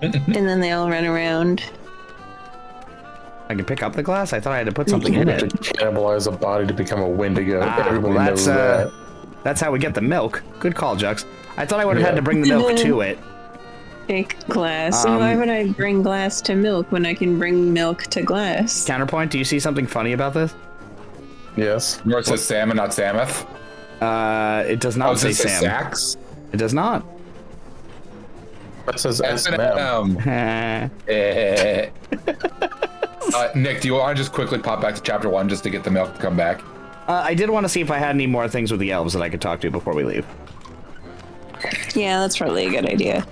And then they all run around. I can pick up the glass? I thought I had to put something in it. To cannibalize a body to become a Wendigo. Everybody well, knows that. That's how we get the milk. Good call, Jux. I thought I would have had to bring the milk to it. Take glass. Why would I bring glass to milk when I can bring milk to glass? Counterpoint, do you see something funny about this? Yes. Where it says Sam and not Samuth? It does not say Sam. Sax? It does not. That says S&M. Nick, do you want to just quickly pop back to chapter 1 just to get the milk to come back? I did want to see if I had any more things with the elves that I could talk to before we leave. Yeah, that's probably a good idea.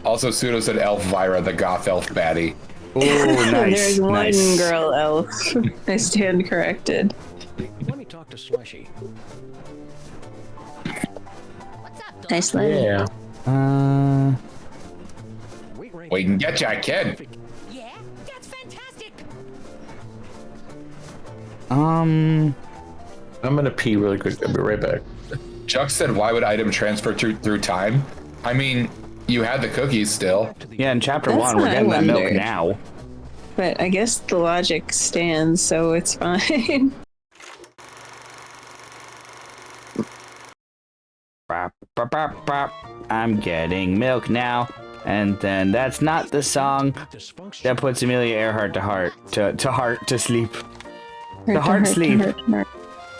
Also, Pseudo said Elvira, the goth elf baddie. Ooh, nice. There's one nice. girl elf. I stand corrected. Let me talk to Slushy. Hi, Slendy. Yeah. We can get ya, kid. Yeah, that's fantastic. I'm gonna pee really quick. I'll be right back. Chuck said, why would item transfer through time? I mean, you had the cookies still. Yeah, in chapter That's 1, we're what I getting that milk wondered. now. But I guess the logic stands, so it's fine. Bop, bop, bop, bop. I'm getting milk now. And then that's not the song that puts Amelia Earhart to sleep. To heart sleep.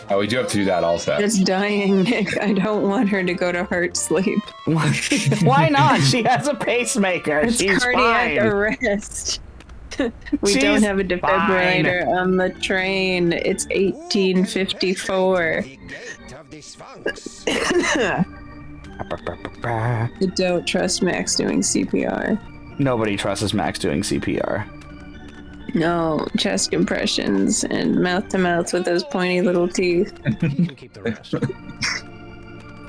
Oh, we do have to do that also. It's dying, Nick. I don't want her to go to heart sleep. Why not? She has a pacemaker. It's She's cardiac fine. arrest. We She's don't have a defibrillator on the train. It's 1854. I don't trust Max doing CPR. Nobody trusts Max doing CPR. No, chest compressions and mouth to mouth with those pointy little teeth.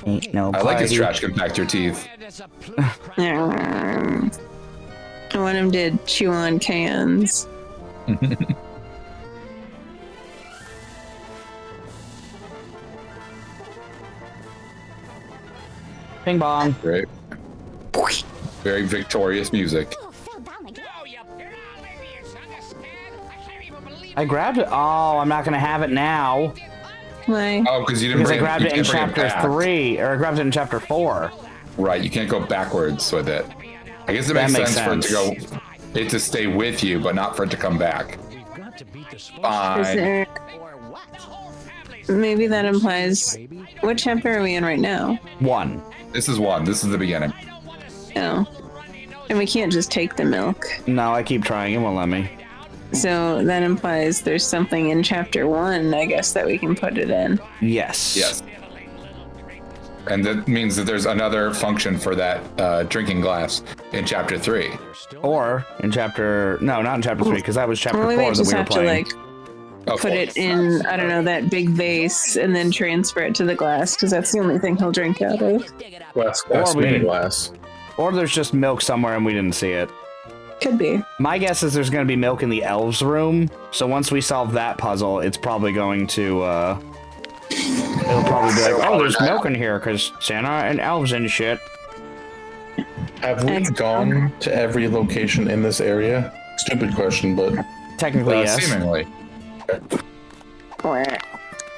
Ain't no I like his party. trash compactor teeth. I want him to chew on cans. Ping bong. Great. Very victorious music. I grabbed it. Oh, I'm not gonna have it now. Why? Oh, because you didn't Because I bring grabbed you it in can't bring chapter 3, or I grabbed it in chapter 4. Right, you can't go backwards with it. I guess it That makes makes sense for it sense. to go, it to stay with you, but not for it to come back. Is Fine. there... Maybe that implies... What chapter are we in right now? 1. This is 1. This is the beginning. Oh. And we can't just take the milk. No, I keep trying. It won't let me. So that implies there's something in chapter 1, I guess, that we can put it in. Yes. Yes. And that means that there's another function for that drinking glass in chapter 3. Or in chapter... No, not in chapter 3, because that was chapter Well, 4 we might that just we were have to, playing. like, Oh, put it in, I don't know, that big vase and then transfer it to the glass, because that's the only thing he'll drink out of. Glass, Or we mini can- glass. Or there's just milk somewhere and we didn't see it. Could be. My guess is there's going to be milk in the elves' room, so once we solve that puzzle, it's probably going to, it'll probably be like, oh, there's milk in here, because Santa and elves and shit. Have we gone to every location in this area? Stupid question, but technically yes. Seemingly.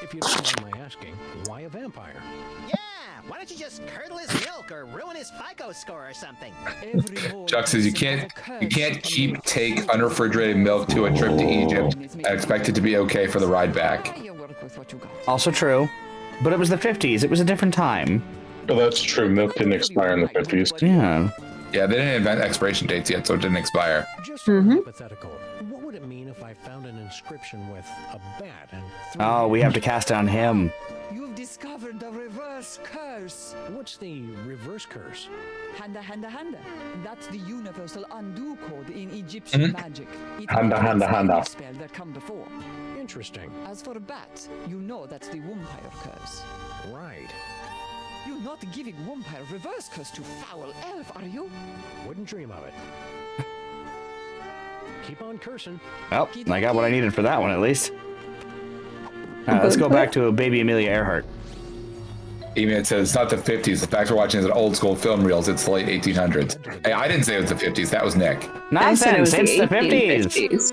If you don't mind my asking, why a vampire? Yeah, why don't you just curdle his milk or ruin his FICO score or something? Chuck says you can't cheap take unrefrigerated milk to a trip to Egypt and expect it to be okay for the ride back. Also true, but it was the 50s. It was a different time. Well, that's true. Milk didn't expire in the 50s. Yeah. Yeah, they didn't invent expiration dates yet, so it didn't expire. Just hypothetical. What would it mean if I found an inscription with a bat and Oh, we have to cast on him. You've discovered the reverse curse. What's the reverse curse? Handa, handa, handa. That's the universal undo code in Egyptian magic. It Handa, handa, handa. spell that come before. Interesting. As for bat, you know that's the Wumpire curse. Right. You're not giving Wumpire reverse curse to foul elf, are you? Wouldn't dream of it. Keep on cursing. Well, I got what I needed for that one, at least. Let's go back to baby Amelia Earhart. Even it says it's not the 50s. The fact we're watching is an old school film reels. It's the late 1800s. Hey, I didn't say it was the 50s. That was Nick. Nonsense! It's the 50s.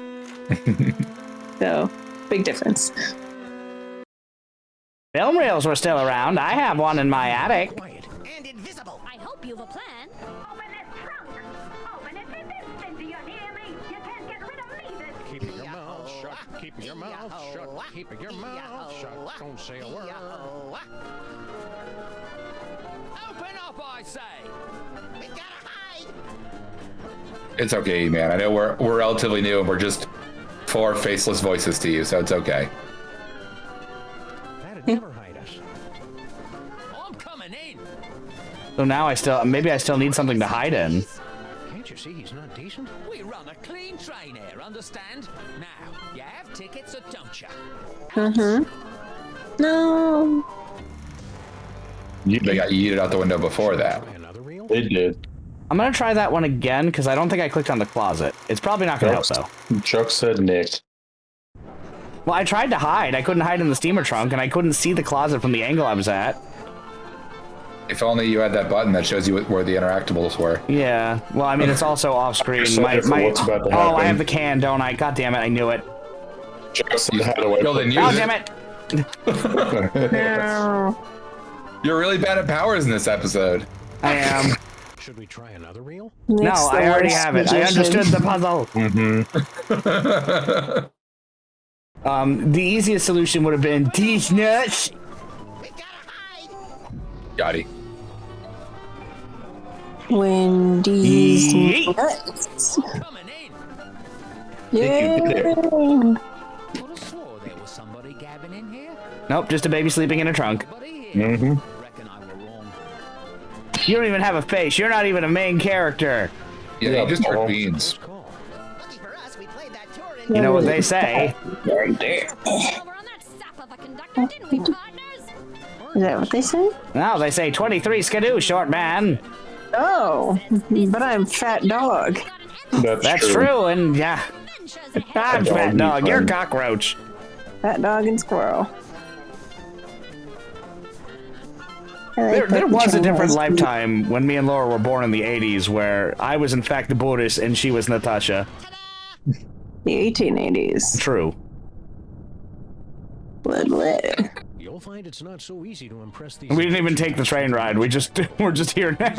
So, big difference. Film reels were still around. I have one in my attic. And invisible. I hope you've a plan. Open this trunk! Open it this instant, do you hear me? You can't get rid of me this... Keep your mouth shut. Keep your mouth shut. Keep your mouth shut. Don't say a word. Open up, I say! We gotta hide! It's okay, man. I know we're relatively new and we're just four faceless voices to you, so it's okay. That'd never hide us. I'm coming in. So now maybe I still need something to hide in. Can't you see he's not decent? We run a clean train here, understand? Now, you have tickets or don't you? No. They got yeeted out the window before that. They did. I'm gonna try that one again because I don't think I clicked on the closet. It's probably not gonna help though. Chuck said Nick. Well, I tried to hide. I couldn't hide in the steamer trunk, and I couldn't see the closet from the angle I was at. If only you had that button that shows you where the interactables were. Yeah. Well, I mean, it's also off screen. Oh, I have the can, don't I? God damn it! I knew it. Chuck said how do I Go then use Oh, it. damn it! You're really bad at powers in this episode. I am. Should we try another reel? No, I already have it. I understood the puzzle. The easiest solution would have been these nuts. Gotti. Wendy's Yeet. nuts. Coming in. Yeah. Could have swore there was somebody gabbing in here. Nope, just a baby sleeping in a trunk. Reckon I were wrong. You don't even have a face. You're not even a main character. Yeah, you just heard beans. Lucky for us, we played that tour in... You know what they say. Over on that sap of a conductor, didn't we, partners? Is that what they say? No, they say 23 skidoo, short man. Oh, but I'm fat dog. That's true, and yeah. I'm fat dog. You're cockroach. Fat dog and squirrel. There was a different lifetime when me and Laura were born in the 80s where I was in fact the Boris and she was Natasha. The 1880s. True. You'll find it's not so easy to impress these. We didn't even take the train ride. We're just here now.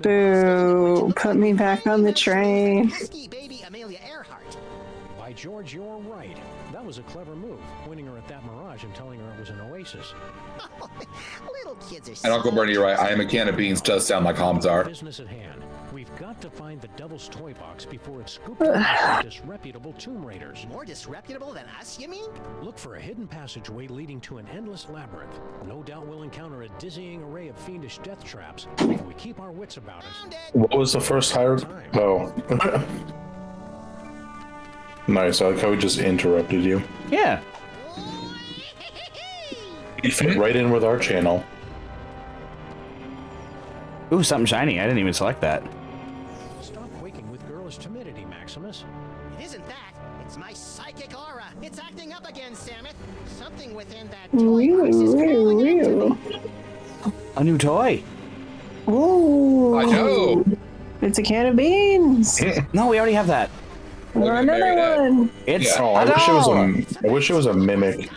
Boo! Put me back on the train. Pesky baby Amelia Earhart. By George, you're right. That was a clever move, winning her at that Mirage and telling her it was an oasis. Little kids are And Uncle Bernie, you're right. I am a can of beans does sound like Hamzar. Business at hand. We've got to find the Devil's Toy Box before it's scooped up by some disreputable Tomb Raiders. More disreputable than us, you mean? Look for a hidden passageway leading to an endless labyrinth. No doubt we'll encounter a dizzying array of fiendish death traps if we keep our wits about us. What was the first hire? Oh. Nice. I like how we just interrupted you. Yeah. You fit right in with our channel. Ooh, something shiny. I didn't even select that. Stop quaking with girlish timidity, Maximus. It isn't that. It's my psychic aura. It's acting up again, Samus. Something within that Woo, toy box is woo, calling out to woo. me. A new toy. Ooh. I know. It's a can of beans. No, we already have that. Another one. It's Yeah. Oh, I wish it was a mimic.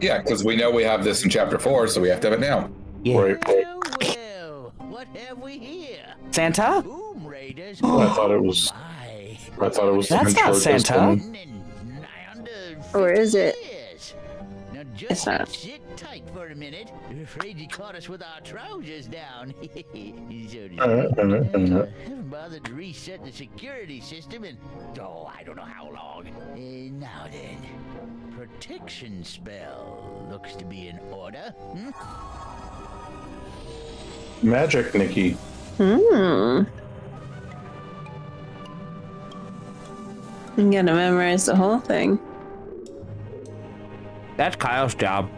Yeah, because we know we have this in chapter 4, so we have to have it now. Yeah. Right. Well, what have we here? Santa? Boom Raiders. I thought it was. I thought it was. That's not Santa. Or is it? Now It's just not. sit tight for a minute. I'm afraid you caught us with our trousers down. Haven't bothered to reset the security system in, I don't know how long. Now then, protection spell looks to be in order. Magic, Nikki. You gotta memorize the whole thing. That's Kyle's job.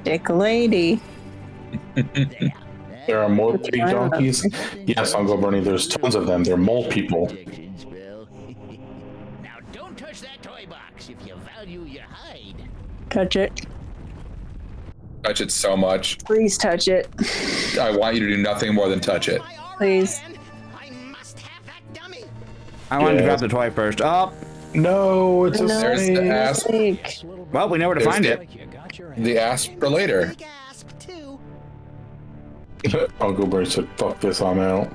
Dick lady. There are more pig donkeys. Yes, Uncle Bernie. There's tons of them. They're mole people. Now don't touch that toy box if you value your hide. Touch it. Touch it so much. Please touch it. I want you to do nothing more than touch it. Please. I wanted to grab the toy first. Oh. No, it's a There's the asp. Well, we know where to There's find the- it. The asp for later. Uncle Bernie said, "Fuck this, I'm out."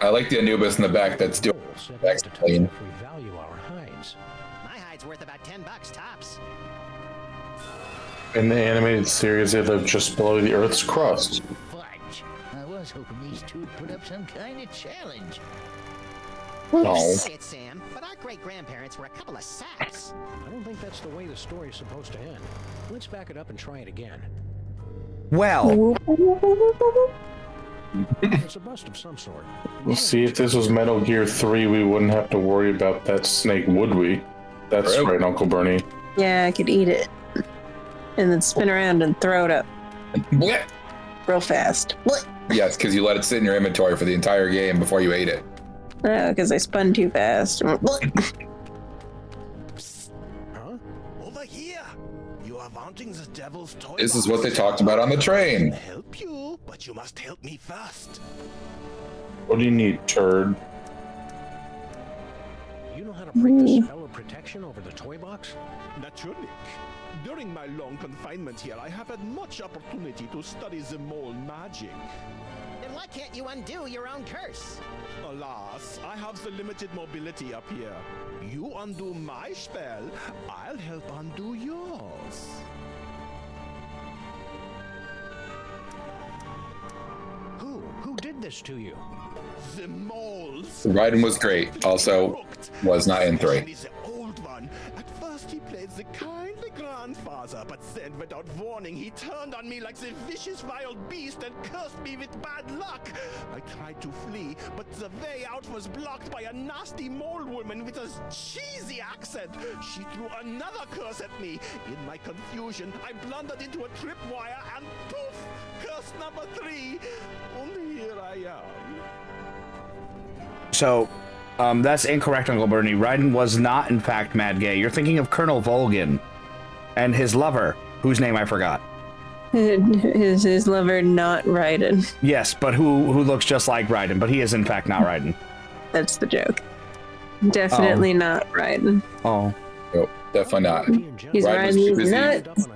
I like the Anubis in the back that's doing back's clean. My hide's worth about $10 tops. In the animated series, they live just below the Earth's crust. Fudge. I was hoping these two would put up some kind of challenge. No. Say it, Sam, but our great-grandparents were a couple of saps. I don't think that's the way the story is supposed to end. Let's back it up and try it again. Well. It's a bust of some sort. We'll see, if this was Metal Gear 3, we wouldn't have to worry about that snake, would we? That's right, Uncle Bernie. Yeah, I could eat it. And then spin around and throw it up. Real fast. Yes, because you let it sit in your inventory for the entire game before you ate it. Oh, because I spun too fast. Over here. You are wanting the devil's toy. This is what they talked about on the train. Help you, but you must help me first. What do you need, turd? You know how to break the spell of protection over the toy box? Naturally. During my long confinement here, I have had much opportunity to study the mole magic. Then why can't you undo your own curse? Alas, I have the limited mobility up here. You undo my spell, I'll help undo yours. Who did this to you? The moles. Raiden was great. Also, was not in 3. The old one. At first he played the kindly grandfather, but then without warning he turned on me like the vicious wild beast and cursed me with bad luck. I tried to flee, but the way out was blocked by a nasty mole woman with a cheesy accent. She threw another curse at me. In my confusion, I blundered into a tripwire and poof! Curse number 3. Only here I am. So, that's incorrect, Uncle Bernie. Raiden was not, in fact, mad gay. You're thinking of Colonel Volgin and his lover, whose name I forgot. Is his lover not Raiden? Yes, but who looks just like Raiden, but he is, in fact, not Raiden. That's the joke. Definitely not Raiden. Oh. Nope, definitely not. He's Raiden was riding too his busy. nuts.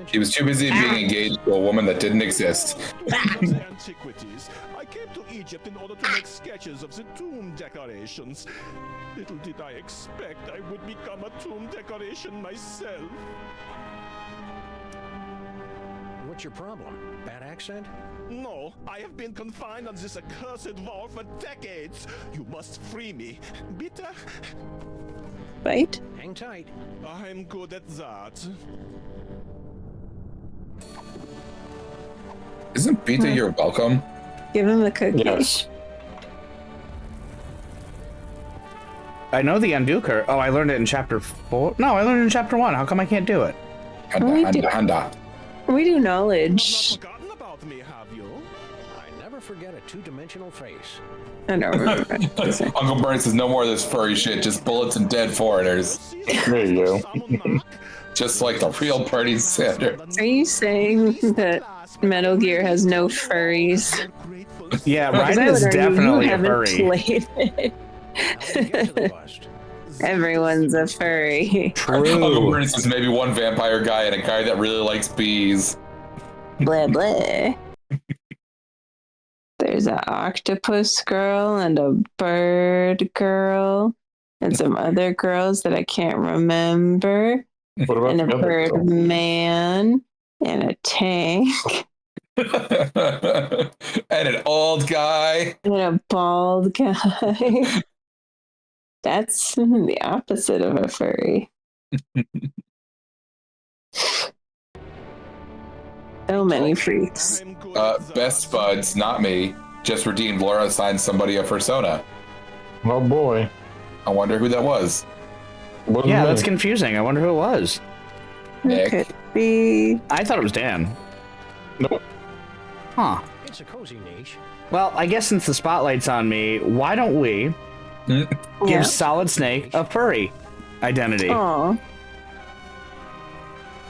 He was too busy being engaged to a woman that didn't exist. The antiquities. I came to Egypt in order to make sketches of the tomb decorations. Little did I expect I would become a tomb decoration myself. What's your problem? Bad accent? No, I have been confined on this accursed wall for decades. You must free me. Bitte? Bite? Hang tight. I'm good at that. Isn't Pita here welcome? Give him the cookie. Yes. I know the undo curse. Oh, I learned it in chapter 4. No, I learned it in chapter 1. How come I can't do it? Handa. We do knowledge. Forgotten about me, have you? I Never forget a two-dimensional face. I don't remember. Uncle Bernie says no more of this furry shit, just bullets and dead foreigners. There you go. Just like the real Bernie Sanders. Are you saying that Metal Gear has no furries? Yeah, Because Ryan I would is argue definitely you a haven't furry. played it. Everyone's a furry. Uncle Bernie says maybe one vampire guy and a guy that really likes bees. Blah blah. There's an octopus girl and a bird girl and some other girls that I can't remember. What about And a the other bird girl? man and a tank And an old guy. and a bald guy. That's the opposite of a furry. So many freaks. Best Spuds, not me. Just redeemed. Laura assigned somebody a persona. Oh boy. I wonder who that was. Yeah, that's confusing. I wonder who it was. Nick. Could be. I thought it was Dan. Nope. Huh. It's a cozy niche. Well, I guess since the spotlight's on me, why don't we give Solid Snake a furry identity? Aw.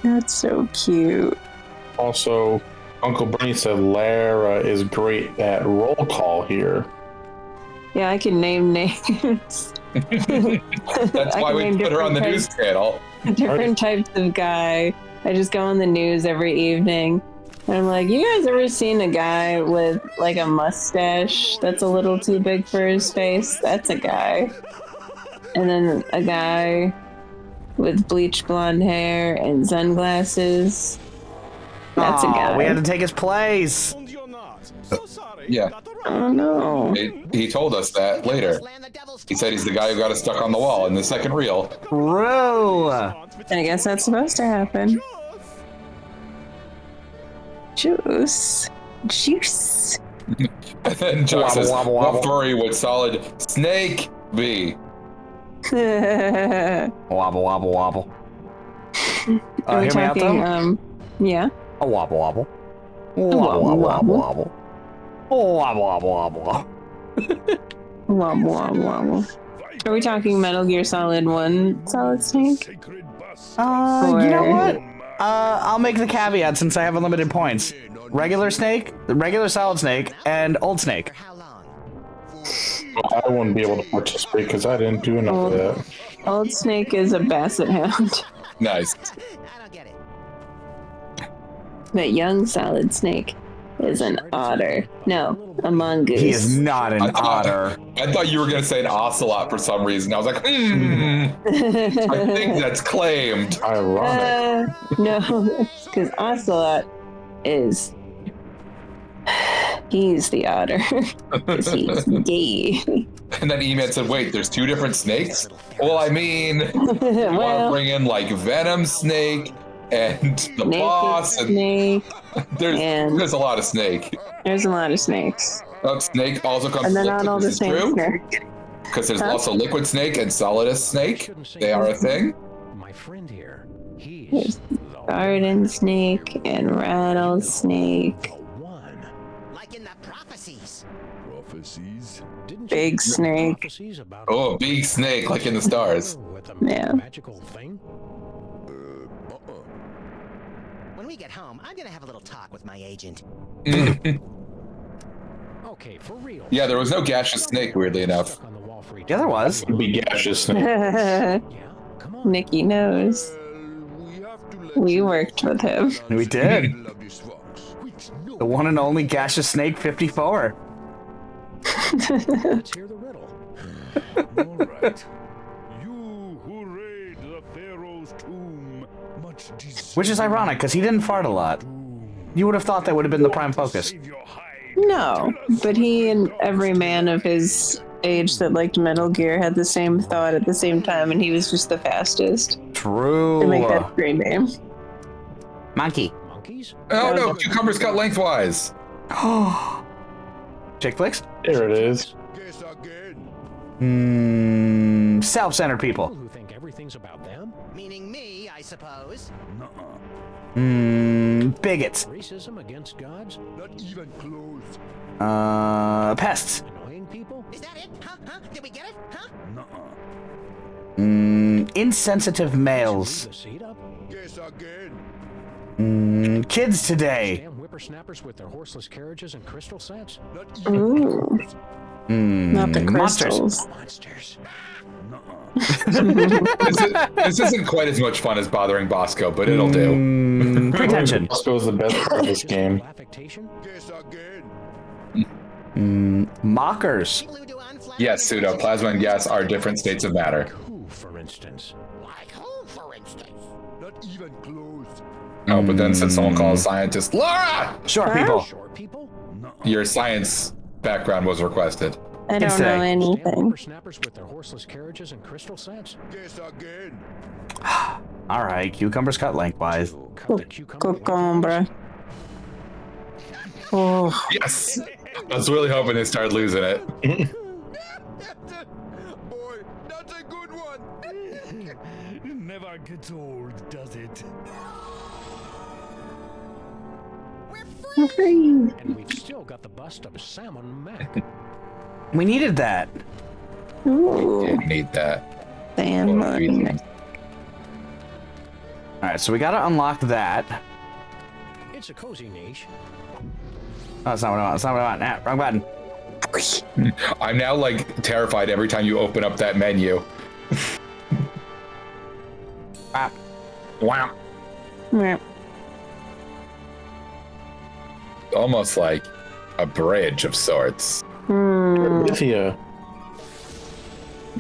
That's so cute. Also, Uncle Bernie said Lara is great at roll call here. Yeah, I can name names. That's I why can we name put her on the different news types- channel. Different types of guy. I just go on the news every evening. And I'm like, you guys ever seen a guy with like a mustache that's a little too big for his face? That's a guy. And then a guy with bleached blonde hair and sunglasses. That's a guy. We had to take his place. Yeah. Oh no. He told us that later. He said he's the guy who got us stuck on the wall in the second reel. True. I guess that's supposed to happen. Juice. Juice. And then Chuck Wobble, says, wobble, wobble. what furry would Solid Snake be? Wobble, wobble, wobble. Are we hear me out, talking, though? yeah. A wobble, wobble. Wobble, wobble, wobble, wobble. Wobble, wobble, wobble. Wobble, wobble, wobble. Are we talking Metal Gear Solid 1 Solid Snake? You know what? I'll make the caveat since I have unlimited points. Regular Snake, the regular Solid Snake, and Old Snake. I wouldn't be able to participate because I didn't do enough of that. Old Snake is a basset hound. Nice. But young Solid Snake is an otter. No, a mongoose. He is not an otter. I thought you were going to say an ocelot for some reason. I was like, I think that's claimed. Ironic. No, because Ocelot is... He's the otter. Because he's gay. And then E-Man said, wait, there's two different snakes? Well, I mean, you want to bring in like Venom Snake and the Naked boss. And Snake. there's a lot of snake. There's a lot of snakes. Snake also comes And they're with not all liquid. the This is same true. snake. Because there's Huh? also Liquid Snake and Solidus Snake. They are a thing. My friend here, There's Garden Snake and Rattlesnake. Like in the prophecies. Prophecies? Big Snake. Oh, big snake, like in the stars. Yeah. Magical thing? When we get home, I'm gonna have a little talk with my agent. Okay, for real. Yeah, there was no gaseous snake, weirdly enough. Yeah, there was. Be gaseous snake. Nikki knows. We worked with him. We did. The one and only gaseous snake 54. Let's hear the riddle. Alright. You who raid the Pharaoh's tomb, much Which is ironic, because he didn't fart a lot. You would have thought that would have been the prime focus. No, but he and every man of his age that liked Metal Gear had the same thought at the same time, and he was just the fastest. True. To make that screen name. Monkey. Monkeys? Oh no, cucumbers cut lengthwise. Chick flicks? There it is. Self-centered people. things about them? Meaning me, I suppose. Bigots. Racism against gods? Not even close. Pests. Annoying people? Is that it? Huh? Did we get it? Huh? Insensitive males. Leave the seat up? Guess again. Kids today. Damn whippersnappers with their horseless carriages and crystal sets? Not even Ooh. close. Not the crystals. Monsters. This isn't quite as much fun as bothering Bosco, but it'll do. Pretension. Bosco is the best part of this game. Affectation? Guess again. Mockers. People who do unflattering Yes, pseudo, plasma, and gas are different states of matter. Who, for instance? Like who, for instance? Not even close. Oh, but then since someone calls scientist Laura, Short people. Short people? your science background was requested. I don't Today. know Damn anything. whippersnappers with their horseless carriages and crystal sets? Guess again. All right, cucumbers cut lengthwise. Cut the cucumber. Cucumber. Oh, Yes, I was really hoping they started losing it. Boy, that's a good one. Never gets old, does it? I'm free. And we've still got the bust of Sammun-Mak. We needed that. Ooh. Didn't need that. Damn. All right, so we gotta unlock that. It's a cozy niche. Oh, that's not what I want. That's not what I want. Nah, wrong button. I'm now like terrified every time you open up that menu. Ah. Wow. Yeah. Almost like a bridge of sorts. Lithia.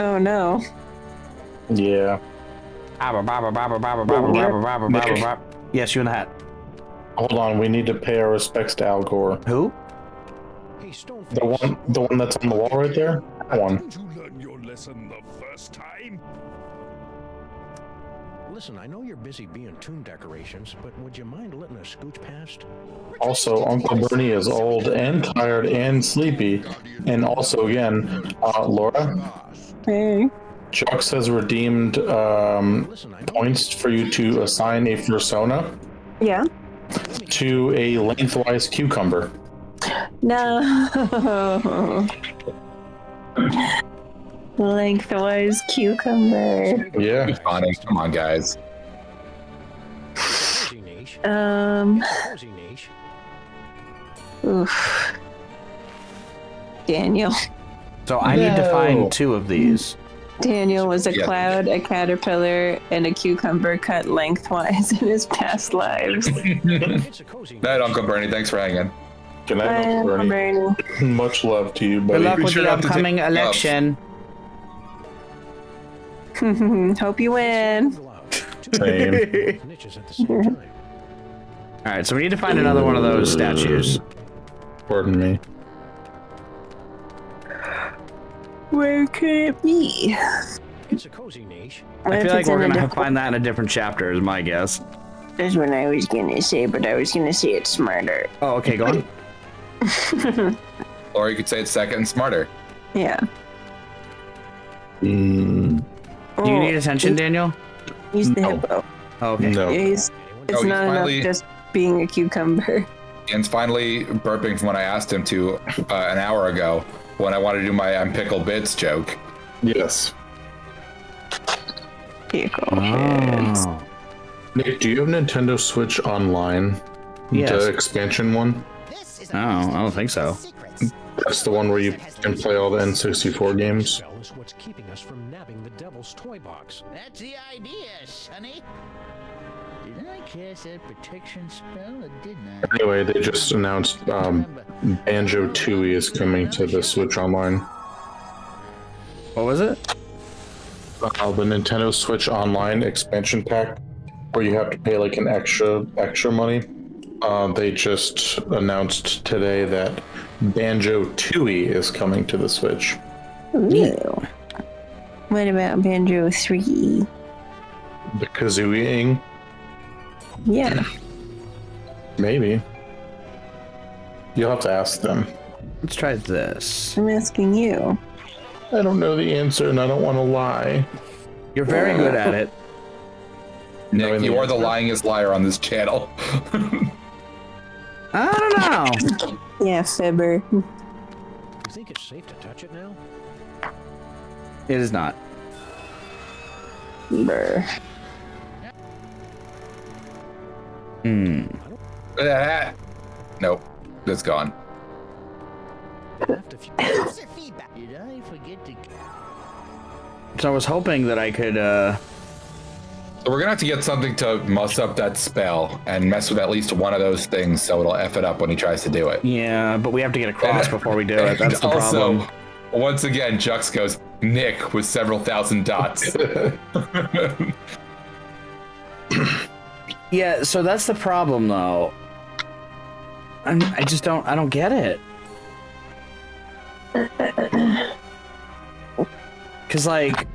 Oh no. Yeah. Yes, you in the hat. Hold on, we need to pay our respects to Al Gore. Who? Hey, Stoneface. The one that's on the wall right there? That one. Did you learn your lesson the first time? Listen, I know you're busy being tomb decorations, but would you mind letting us scooch past? Also, Uncle Bernie is old and tired and sleepy. And also, again, Laura, Hey. Chucks has redeemed points for you to assign a persona Yeah. to a lengthwise cucumber. No. Lengthwise cucumber. Yeah. Funny. Come on, guys. Cozy niche. Cozy niche. Oof. Daniel. So I need to find 2 of these. Daniel was a Yeah. cloud, a caterpillar, and a cucumber cut lengthwise in his past lives. It's a cozy niche. Night, Uncle Bernie. Thanks for hanging. Good night, Uncle Bernie. Bernie. Much love to you, Good buddy. luck with sure the not to take upcoming gloves. election. Hope you win. Same. Niches at the same time. All right, so we need to find another one of those statues. Pardon me. Where could it be? It's a cozy niche. I feel like we're gonna have to find that in a different chapter, is my guess. That's what I was gonna say, but I was gonna say it's smarter. Oh, okay, go on. Or you could say it's second and smarter. Yeah. Mm, Do you need attention, Daniel? He's the No. hippo. Oh, okay. no. It's he's not finally- enough just being a cucumber. Ian's finally burping from when I asked him to an hour ago when I wanted to do my I'm pickled bits joke. Yes. Pickle heads. Oh. Nick, do you have Nintendo Switch Online? Yes. The expansion one? This is Oh, I don't think so. Secrets. That's the one where you can play all the N64 games. Spell is what's keeping us from nabbing the Devil's toy box. That's the idea, Sonny. Didn't I cast that protection spell or didn't I? Anyway, they just announced Banjo-Tooie is coming to the Switch Online. What was it? The Nintendo Switch Online expansion pack, where you have to pay like an extra money. They just announced today that Banjo-Tooie is coming to the Switch. Ooh. What about Banjo 3? The kazooieing? Yeah. Maybe. You'll have to ask them. Let's try this. I'm asking you. I don't know the answer and I don't want to lie. You're very good at it. Nick, you are the lyingest liar on this channel. I don't know. Yeah, fibber. You think it's safe to touch it now? It is not. Brr. Nope, that's gone. Did I forget to... So I was hoping that I could, So we're gonna have to get something to muss up that spell and mess with at least one of those things so it'll F it up when he tries to do it. Yeah, but we have to get a cross before we do it. That's the also, problem. Once again, Jux goes, Nick with several thousand dots. Yeah, so that's the problem, though. I don't get it. Cause like,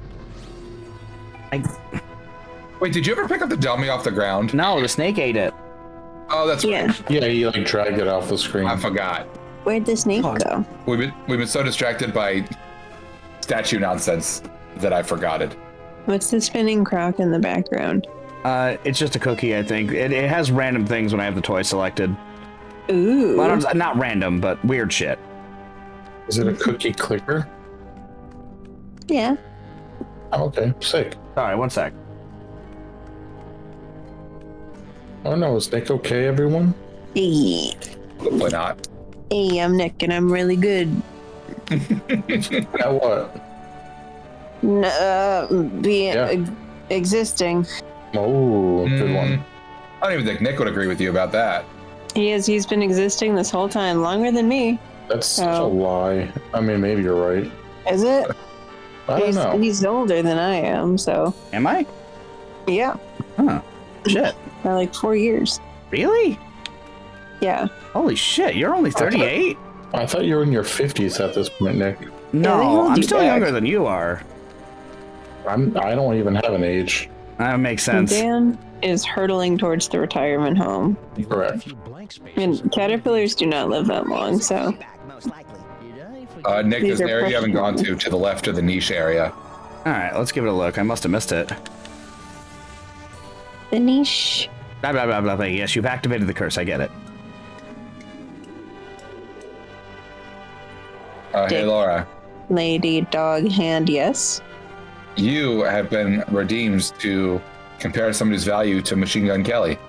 Wait, did you ever pick up the dummy off the ground? No, the snake ate it. Oh, that's right. Yeah, you like dragged it off the screen. I forgot. Where'd the snake go? We've been so distracted by statue nonsense that I forgot it. What's the spinning croc in the background? It's just a cookie, I think. It has random things when I have the toy selected. Ooh. Not random, but weird shit. Is it a cookie clicker? Yeah. Oh, okay, sick. Alright, one sec. Oh no, is Nick okay, everyone? Hey. Hopefully not. Hey, I'm Nick and I'm really good. At what? Existing. Oh, good one. I don't even think Nick would agree with you about that. He's been existing this whole time, longer than me. That's such a lie. I mean, maybe you're right. Is it? I don't know. He's older than I am, so. Am I? Yeah. Huh. Shit. By like 4 years. Really? Yeah. Holy shit, you're only 38? I thought you were in your 50s at this point, Nick. No, I'm still younger than you are. I don't even have an age. That makes sense. Dan is hurtling towards the retirement home. Correct. And caterpillars do not live that long, so. Nick, These there's an are area you haven't gone professional. to the left of the niche area. Alright, let's give it a look. I must have missed it. The niche. Blah, blah, blah, blah, blah. Yes, you've activated the curse. I get it. Hey, Laura. Lady, dog, hand, yes. You have been redeemed to compare somebody's value to Machine Gun Kelly.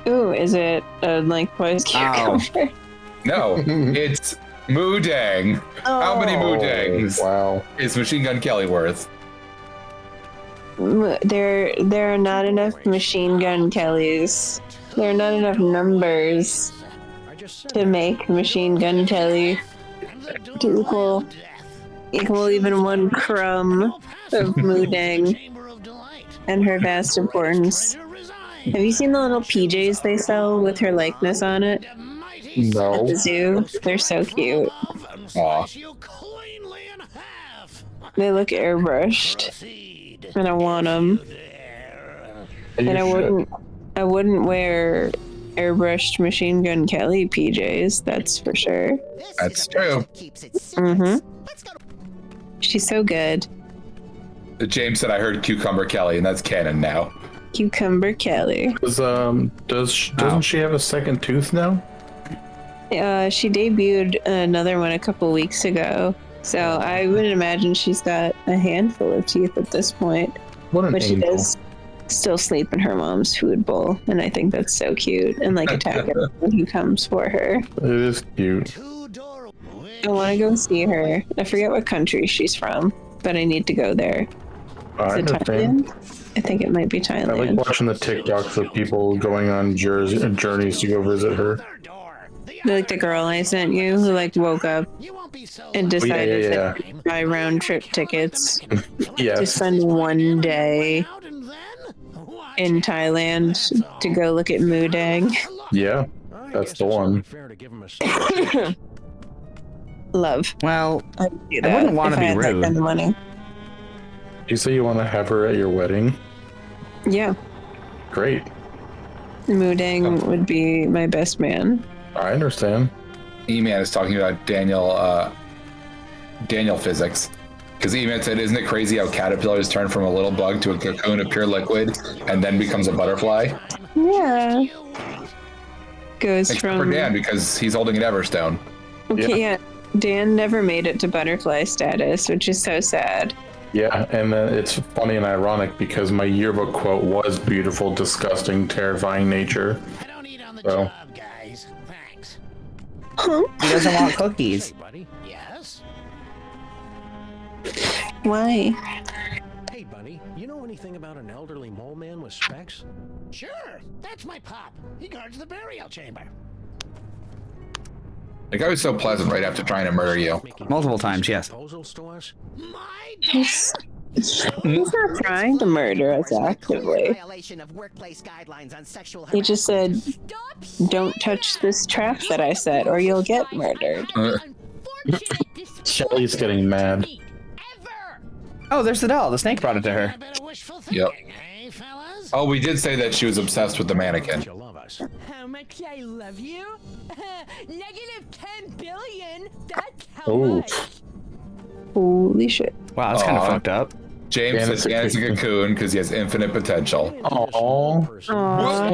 Ooh, is it a lengthwise cucumber? No, it's Moodang. How many Moodangs is Machine Gun Kelly worth? There are not enough Machine Gun Kellys. There are not enough numbers to make Machine Gun Kelly to equal even one crumb of Moodang and her vast importance. Have you seen the little PJs they sell with her likeness on it? No. At the zoo? They're so cute. Aw. They look airbrushed, and I want them. And I wouldn't wear airbrushed Machine Gun Kelly PJs. That's for sure. That's true. Mm-hmm. She's so good. James said I heard Cucumber Kelly, and that's canon now. Cucumber Kelly. Doesn't she have a second tooth now? She debuted another one a couple weeks ago, so I would imagine she's got a handful of teeth at this point. What an but she angel. does still sleep in her mom's food bowl, and I think that's so cute. And like attack everyone who comes for her. It is cute. I want to go see her. I forget what country she's from, but I need to go there. Is it Thailand? I think it might be I Thailand. like watching the TikToks of people going on journeys to go visit her. Like the girl I sent you who like woke up and decided yeah. to buy round trip tickets to Yes. spend one day in Thailand to go look at Moodang. Yeah, that's the one. Love. Well, I would do I that wouldn't want if to I be had that rude. kind of money. You say you want to have her at your wedding? Yeah, Great. Moodang would be my best man. I understand. E-Man is talking about Daniel physics. Because Eman said, isn't it crazy how caterpillars turn from a little bug to a cocoon of pure liquid and then becomes a butterfly? Yeah. Goes Except from for Dan, because he's holding an Everstone. Okay, yeah. Dan never made it to butterfly status, which is so sad. Yeah, and then it's funny and ironic because my yearbook quote was beautiful, disgusting, terrifying nature. I don't eat on the So. job, guys. Thanks. Huh? He doesn't want cookies. Hey, buddy. Yes? Why? Hey, buddy. You know anything about an elderly mole man with specs? Sure. That's my pop. He guards the burial chamber. The guy was so pleasant right after trying to murder you. Multiple times, yes. Proposals to us? My He's not trying to murder us actively. Violation of workplace guidelines on sexual He just said, don't touch this trap that I set or you'll get murdered. Shelly's getting mad. Oh, there's the doll. The snake brought it to her. Yep. Oh, we did say that she was obsessed with the mannequin. You love us. How much I love you? Negative 10 billion? That's how Oh. much. Holy shit. Wow, that's kind of Aw. fucked up. James says Janet's a cocoon because he has infinite potential. Aww. So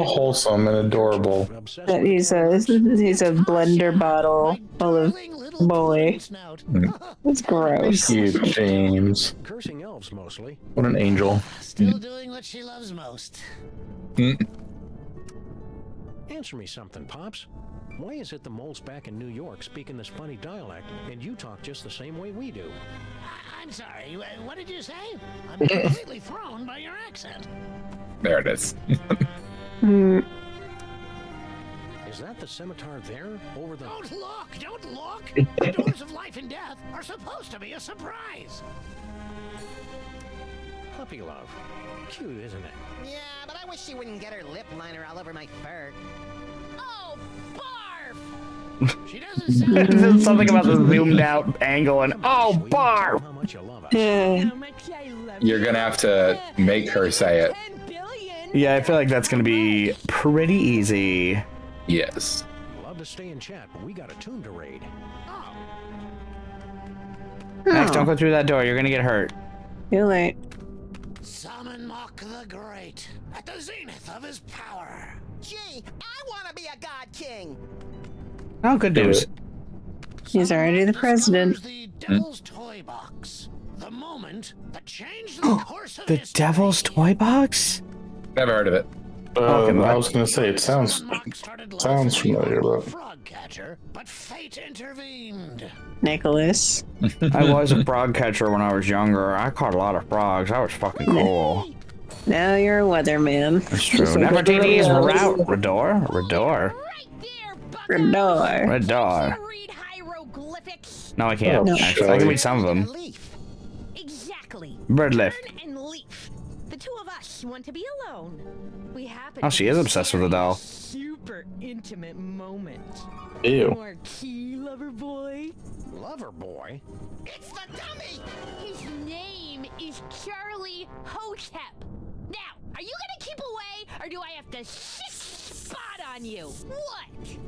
wholesome and adorable. That he's a blender bottle full of boy. That's gross. Cute, James. Cursing elves mostly. What an angel. Still doing what she loves most. Answer me something, Pops. Why is it the moles back in New York speaking this funny dialect and you talk just the same way we do? I'm sorry. What did you say? I'm completely thrown by your accent. There it is. Is that the scimitar there? Over the... Don't look! Don't look! The doors of life and death are supposed to be a surprise. Puppy love. Cute, isn't it? Yeah, but I wish she wouldn't get her lip liner all over my fur. Oh, barf! She doesn't sound... There's something about the zoomed out angle and oh, barf! How much you love us. Yeah. How much I love You're gonna have to make her say it. 10 billion? Yeah, I feel like that's gonna be pretty easy. Yes. Love to stay and chat, but we got a tomb to raid. Oh, Max, don't go through that door. You're gonna get hurt. Too late. Sammun-Mak the Great, at the zenith of his power. Gee, I want to be a god king. Oh, good news. He's already the president. The Devil's Toy Box. The moment that changed the course of The history. Devil's Toy Box? Never heard of it. I was gonna say it sounds familiar, but Frog catcher, but fate intervened. Nicholas. I was a frog catcher when I was younger. I caught a lot of frogs. That was fucking cool. Now you're a weatherman. That's true. Nefertiti's route. Rador? Rador. Radar. Radar. Read hieroglyphics. No, I can't. No. Actually, I can read some of them. Exactly. Birdlift. Turn and leaf. The two of us want to be alone. We happen Oh, to she be is obsessed with the doll. Super intimate moment. ew. Marquee lover boy. Lover boy? It's the dummy. His name is Charlie Hotep. Now, are you gonna keep away, or do I have to spot on you? What?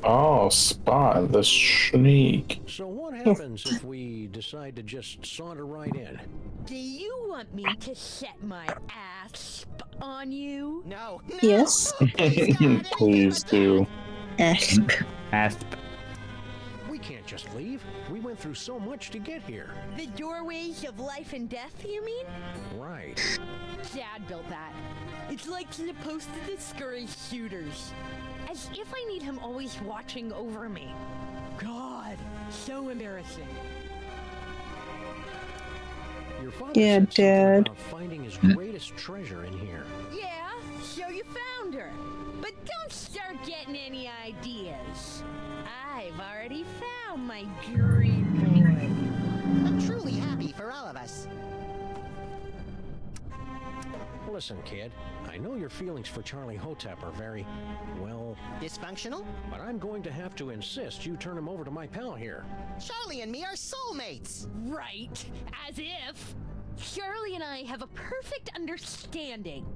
Oh, Spot, the sneak. So what happens if we decide to just saunter right in? Do you want me to set my ass on you? No. Yes. Please do. Asp. Asp. We can't just leave. We went through so much to get here. The doorways of life and death, you mean? Right. Dad built that. It's like supposed to discourage shooters. As if I need him always watching over me. God, so embarrassing. Your father Yeah, said something Dad. about finding his greatest treasure in here. Yeah, so you found her. But don't start getting any ideas. I've already found my dream boy. I'm truly happy for all of us. Listen, kid, I know your feelings for Charlie Hotep are very, well, Dysfunctional? but I'm going to have to insist you turn him over to my pal here. Charlie and me are soulmates. Right. As if. Charlie and I have a perfect understanding.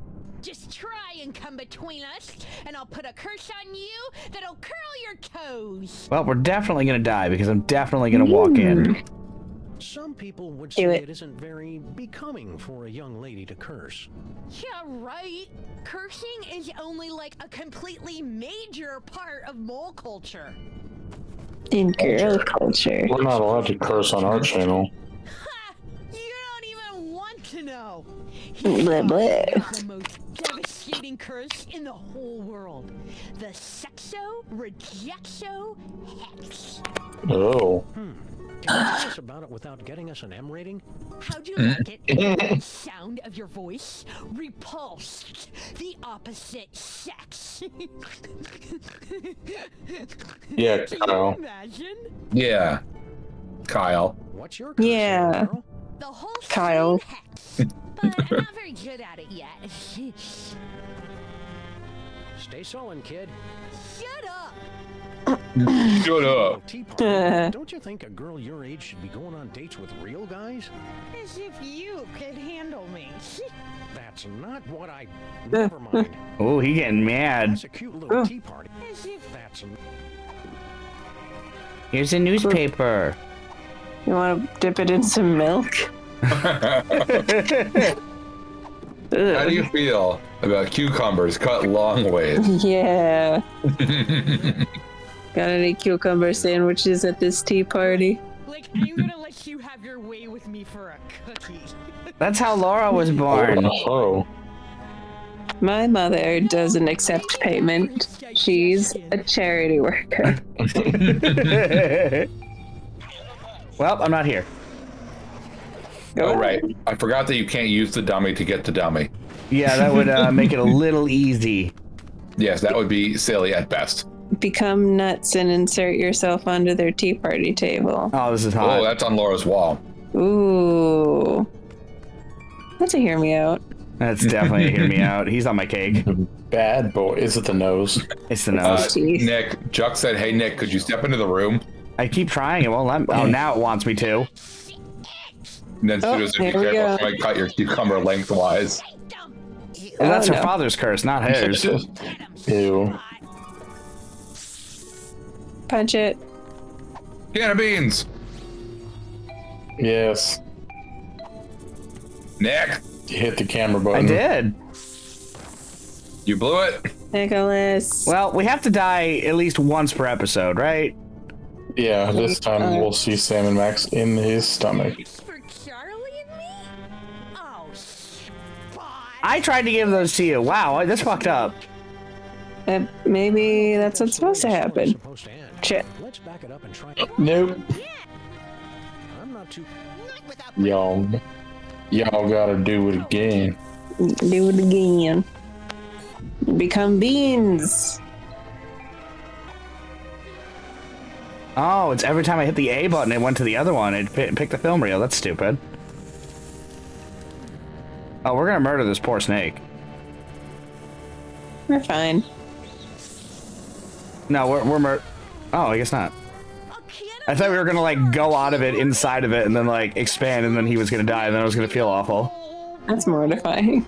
Just try and come between us, and I'll put a curse on you that'll curl your toes. Well, we're definitely gonna die because I'm definitely gonna walk in. Some people would Do say it. it isn't very becoming for a young lady to curse. Yeah, right. Cursing is only like a completely major part of mole culture. In girl culture. We're not allowed to curse on our channel. Ha! You don't even want to know. Blah, blah. The most devastating curse in the whole world. The Sexo Rejecto Hex. Oh. Can you tell us about it without getting us an M rating? How'd you like it? The sound of your voice repulsed the opposite sex. Yeah, Can Kyle. you imagine? Yeah. Kyle. What's your Yeah. girl? The whole Kyle. scene hex. But I'm not very good at it yet. Stay sullen, kid. Shut up! Shut up. Tea party. Don't you think a girl your age should be going on dates with real guys? As if you could handle me. That's not what I. Never mind. Oh, he getting mad. That's a cute little tea party. As if That's. Here's a newspaper. You want to dip it in some milk? How do you feel about cucumbers cut long ways? Yeah. Got any cucumber sandwiches at this tea party? like, I'm gonna let you have your way with me for a cookie. That's how Laura was born. Oh. My mother doesn't accept payment. She's a charity worker. Well, I'm not here. Oh, right. I forgot that you can't use the dummy to get the dummy. Yeah, that would make it a little easy. Yes, that would be silly at best. Become nuts and insert yourself onto their tea party table. Oh, this is hot. Oh, that's on Laura's wall. Ooh. That's a hear me out. That's definitely a hear me out. He's on my cake. Bad boy. Is it the nose? It's the nose. Nick, Juck said, hey, Nick, could you step into the room? I keep trying. It won't let me. Oh, now it wants me to. And then Pseudo said, be here we careful, go. I might cut your cucumber lengthwise. Well, that's her no. father's curse, not hers. Ew. Punch it. Can of beans. Yes. Nick, You hit the camera I button. did. you blew it. Nicholas. Well, we have to die at least once per episode, right? Yeah, this time we'll see Sammun-Mak in his stomach. For Charlie and me? Oh, I tried to give those to you. Wow, that's fucked up. Maybe that's what's supposed to happen. Supposed to end. Shit. Let's back it up and try. Nope. I'm not too. Y'all gotta do it again. Do it again. Become beans. Oh, it's every time I hit the A button, it went to the other one. It picked the film reel. That's stupid. Oh, we're gonna murder this poor snake. We're fine. No, we're Oh, I guess not. I thought we were gonna like go out of it, inside of it, and then like expand, and then he was gonna die, and then I was gonna feel awful. That's mortifying.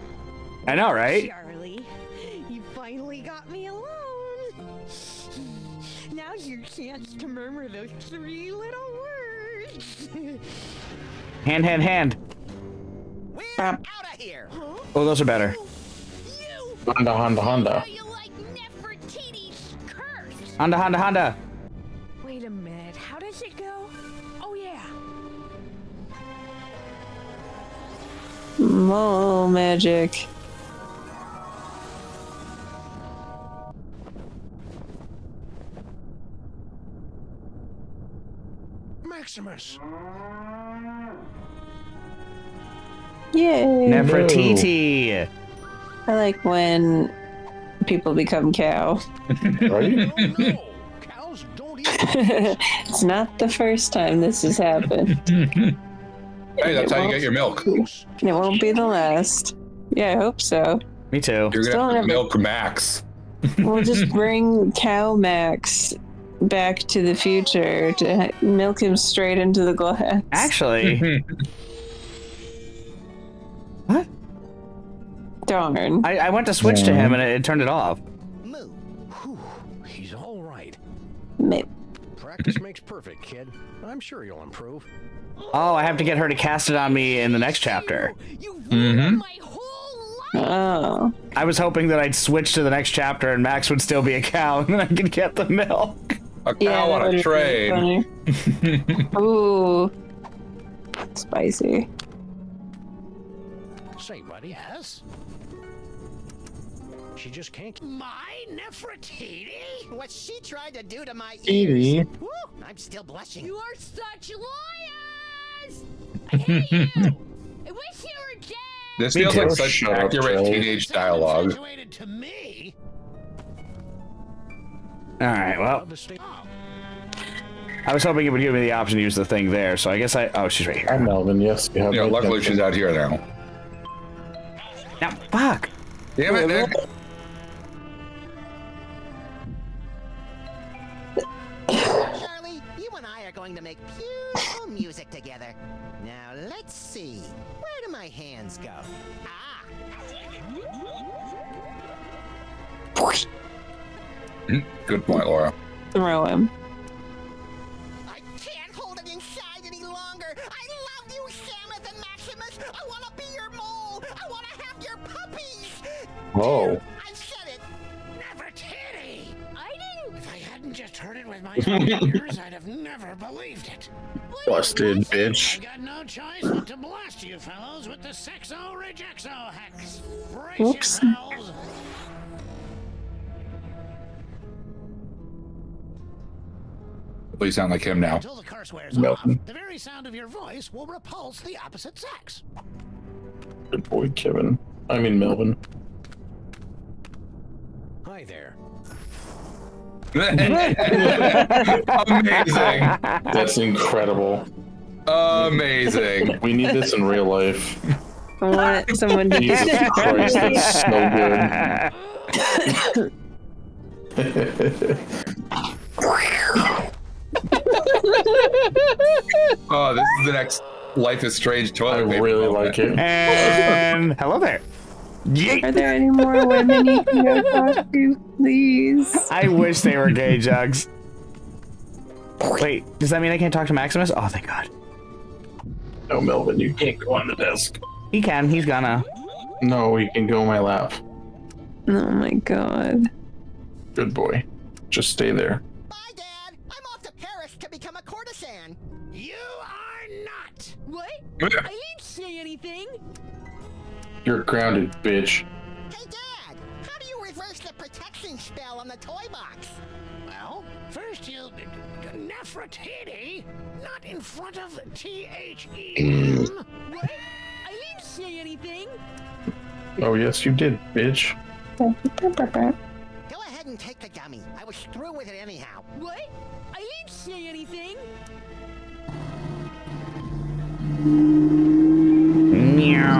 I know, right? Charlie, you finally got me alone. Now's your chance to murmur those 3 little words. Hand, hand, hand. We're out of here. Oh, those are better. Honda, Honda, Honda. You like Nefertiti's curse. Honda, Honda, Honda. Wait a minute, how does it go? Oh yeah. Mole magic. Maximus. Yay. Nefertiti. I like when people become cow. Right? Oh no! Cows don't eat. It's not the first time this has happened. Hey, that's how you get your milk. It won't be the last. Yeah, I hope so. Me too. You're Still gonna have never- to milk Max. We'll just bring Cow Max back to the future to milk him straight into the glass. Actually, what? Darn. I went to switch to him and it turned it off. Whew, he's all right. Maybe. Practice makes perfect, kid. I'm sure you'll improve. Oh, I have to get her to cast it on me in the next chapter. Oh. I was hoping that I'd switch to the next chapter and Max would still be a cow and then I could get the milk. A cow on a train. Ooh. Spicy. Say, buddy. Yes? She just can't. My Nefertiti? What she tried to do to my Edie. ears. Woo, I'm still blushing. You are such liars! I hate you! I wish you were dead! This Me feels too. like such Shut up, accurate Charlie. teenage dialogue. Infatuated to me? Alright, well. I was hoping it would give me the option to use the thing there, so I guess oh, she's right here. I'm Melvin, yes. You have Yeah, my luckily attention. she's out here now. Now, fuck! Damn it, Nick. Charlie, you and I are going to make beautiful music together. Now, let's see. Where do my hands go? Ah! Good point, Laura. Throw him. I can't hold it inside any longer. I love you, Samus and Maximus. I want to be your mole. I want to have your puppies. Whoa. I said it. Nefertiti! I didn't... If I hadn't just heard it with my own ears, I'd have never believed it. Busted, I bitch. got no choice but to blast you fellows with the Sexo Rejexo hex. Brace Oops. yourselves. You sound like him now. Until the curse wears Melvin. off, the very sound of your voice will repulse the opposite sex. Good boy, Kevin. I mean, Melvin. Hi there. Amazing. That's incredible. Amazing. We need this in real life. I want someone to Jesus Christ, that's so good. Oh, this is the next Life is Strange I toilet paper really moment. like it. And hello there. Yeet. Are there any more women you can go talk to, please? I wish they were gay, Jugs. Wait, does that mean I can't talk to Maximus? Oh, thank God. No, Melvin, you can't go on the desk. He can. He's gonna. No, you can go on my lap. Oh my god. Good boy. Just stay there. Bye, Dad. I'm off to Paris to become a courtesan. You are not. What? I didn't say anything. You're grounded, bitch. Hey, Dad. How do you reverse the protection spell on the toy box? Well, first you... Nefertiti? Not in front of T-H-E-M. What? I didn't say anything. Oh, yes, you did, bitch. Go ahead and take the gummy. I was through with it anyhow. What? I didn't say anything.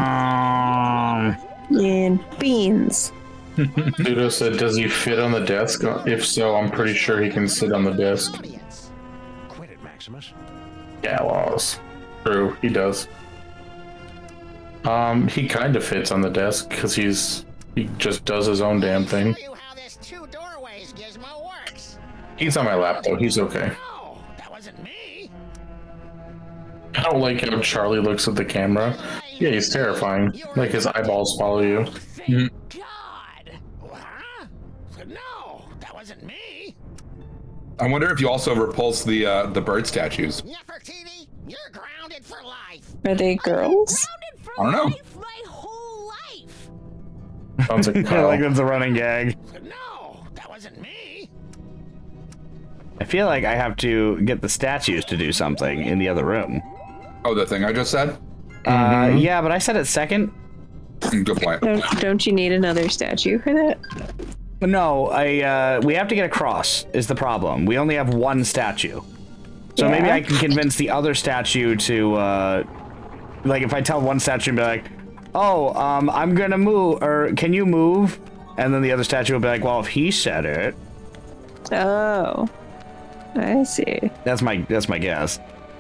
Meow. And beans. Dudo said, does he fit on the desk? If so, I'm pretty sure he can sit on the desk. Audience. Quit it, Maximus. Yeah, laws. True, he does. He kind of fits on the desk because he just does his own damn thing. Show you how this two doorways gizmo works. He's on my lap though. He's okay. No, that wasn't me. I don't like how Charlie looks at the camera. Yeah, he's terrifying. Like his eyeballs follow you. Thank God. Huh? No, that wasn't me. I wonder if you also repulse the bird statues. Nefertiti, you're grounded for life. Are they girls? Grounded for I don't know. life my whole life. Sounds like I Kyle. like that's a running gag. No, that wasn't me. I feel like I have to get the statues to do something in the other room. Oh, the thing I just said? Yeah, but I said it second. Good point. Don't you need another statue for that? No, we have to get across is the problem. We only have one statue. So maybe Yeah. I can convince the other statue to, like if I tell one statue and be like, oh, I'm gonna move, or can you move? And then the other statue will be like, well, if he said it. Oh. I see. That's my guess.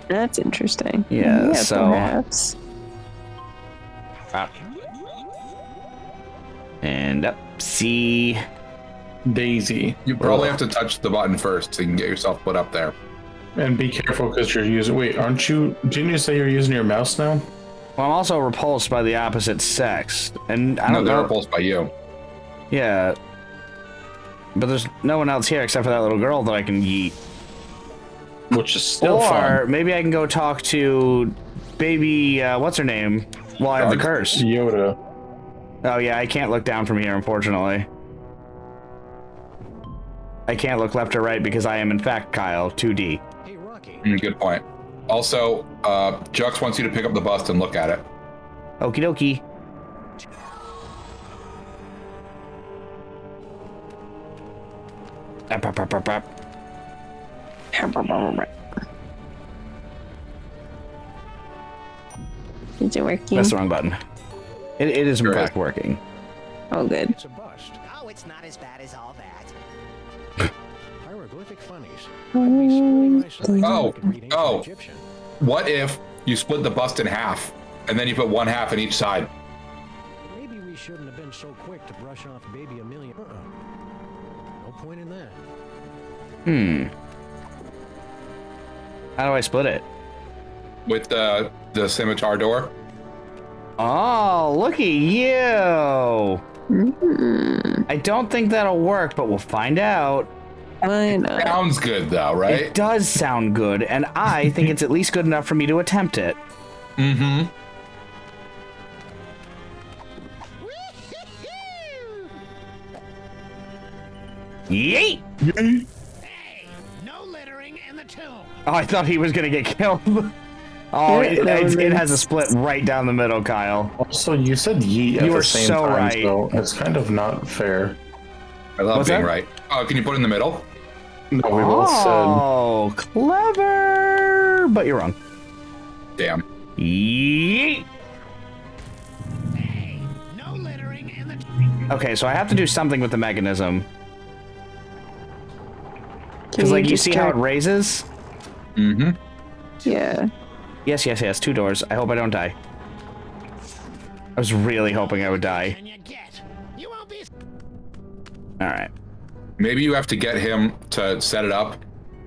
That's interesting. Yeah, so- perhaps. Up. And up. C. Daisy. You probably have to touch the button first so you can get yourself put up there. And be careful because you're using. Wait, aren't you? Didn't you say you're using your mouse now? Well, I'm also repulsed by the opposite sex, and I No, don't they're know. repulsed by you. Yeah, but there's no one else here except for that little girl that I can yeet. Which is still or fun. Maybe I can go talk to baby. What's her name? While I have the curse. Yoda. Oh yeah, I can't look down from here, unfortunately. I can't look left or right because I am in fact Kyle 2D. Good point. Also, Jux wants you to pick up the bust and look at it. Okie dokie. Is it working? That's the wrong button. It is in fact working. Oh, good. It's a bust. Oh, it's not as bad as all that. Hieroglyphic funnies. Oh. What if you split the bust in half, and then you put one half in each side? Maybe we shouldn't have been so quick to brush off baby Amelia. No point in that. How do I split it? With the scimitar door? Oh, looky you! I don't think that'll work, but we'll find out. Why not? Sounds good though, right? It does sound good, and I think it's at least good enough for me to attempt it. Mm-hmm. Yeet! Hey, no littering in the tomb. Oh, I thought he was gonna get killed. Oh, it has a split right down the middle, Kyle. Also, you said yeet at You the were same so time, right. so it's kind of not fair. I love What's being that? right. Oh, can you put it in the middle? No, we both said. Oh, clever! But you're wrong. Damn. Yeet! Hey, no littering in the Okay, so I have to do something with the mechanism. Can Because, like, you see how it try- raises? Mm-hmm. Yeah. Yes, yes, yes. 2 doors. I hope I don't die. I was really hoping I would die. and you get. You won't be. Alright. Maybe you have to get him to set it up,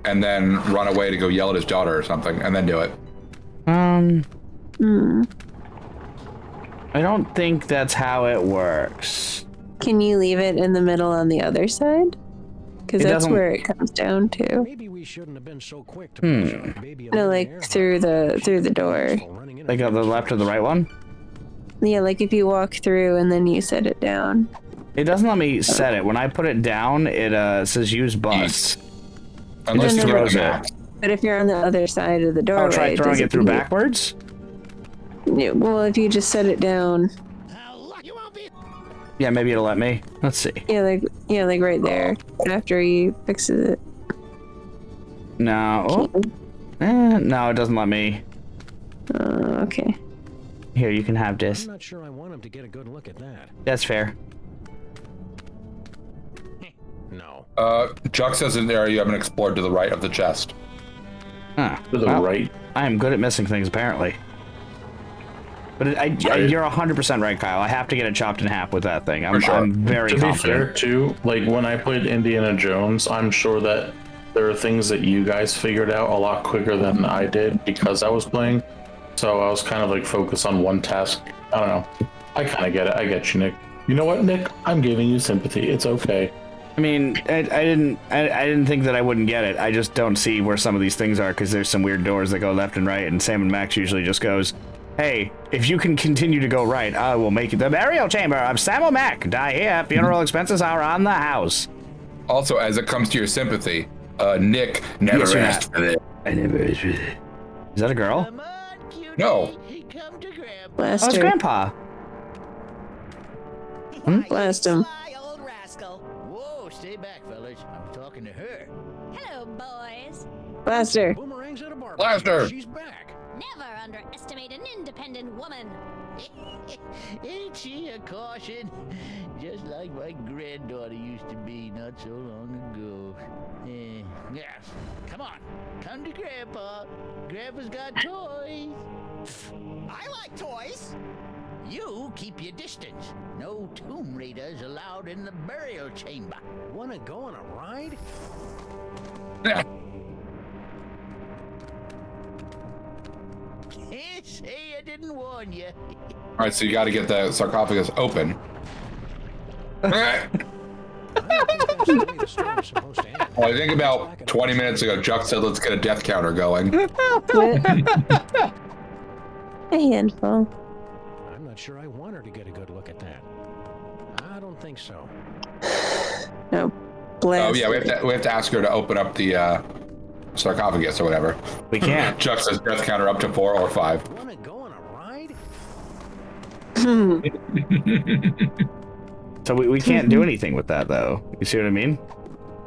and then run away to go yell at his daughter or something, and then do it. I don't think that's how it works. Can you leave it in the middle on the other side? Because It that's doesn't- where it comes down to. Maybe we shouldn't have been so quick to brush off baby No, Amelia. like through the door. Like the left or the right one? Yeah, like if you walk through and then you set it down. It doesn't let me set it. When I put it down, it says use bust. Unless just you throws give it it. a map. But if you're on the other side of the doorway, Oh, try throwing does it through do- backwards? Yeah, well, if you just set it down, You won't be. Yeah, maybe it'll let me. Let's see. yeah, like right there. After he fixes it. No. Oh. No, it doesn't let me. Okay. Here, you can have this. I'm not sure I want him to get a good look at that. That's fair. No. Jux says in there you haven't explored to the right of the chest. Huh. To the Well, right. I am good at missing things, apparently. But you're 100% right, Kyle. I have to get it chopped in half with that thing. I'm very To be confident. fair, too, like when I played Indiana Jones, I'm sure that there are things that you guys figured out a lot quicker than I did because I was playing. So I was kind of like focused on one task. I don't know. I kind of get it. I get you, Nick. You know what, Nick? I'm giving you sympathy. It's okay. I mean, I didn't think that I wouldn't get it. I just don't see where some of these things are because there's some weird doors that go left and right, and Sammun-Mak usually just goes, "Hey, if you can continue to go right, I will make it the burial chamber of Sammun-Mak. Die here. Funeral expenses are on the house." Also, as it comes to your sympathy, Nick never Yes, you're asked for it. I never asked for it. Is that a girl? No. Blast Oh, it's her. Grandpa. Blast him. Sly old rascal. Whoa, stay back, fellas. I'm talking to her. Hello, boys. Blast her. Boomerang's at a bar. Blast her. She's back. Never underestimate an independent woman. Ain't she a caution? Just like my granddaughter used to be not so long ago. Yeah, come on. Come to Grandpa. Grandpa's got toys. I like toys. You keep your distance. No tomb raiders allowed in the burial chamber. Wanna go on a ride? Say I didn't warn you. All right, so you got to get the sarcophagus open. Well, I think about 20 minutes ago, Chuck said, let's get a death counter going. A handful. I'm not sure I want her to get a good look at that. I don't think so. No. Blast. Oh, yeah, we have to ask her to open up the sarcophagus or whatever. We can't. Chuck says death counter up to 4 or 5. Wanna go on a ride? So we can't do anything with that, though. You see what I mean?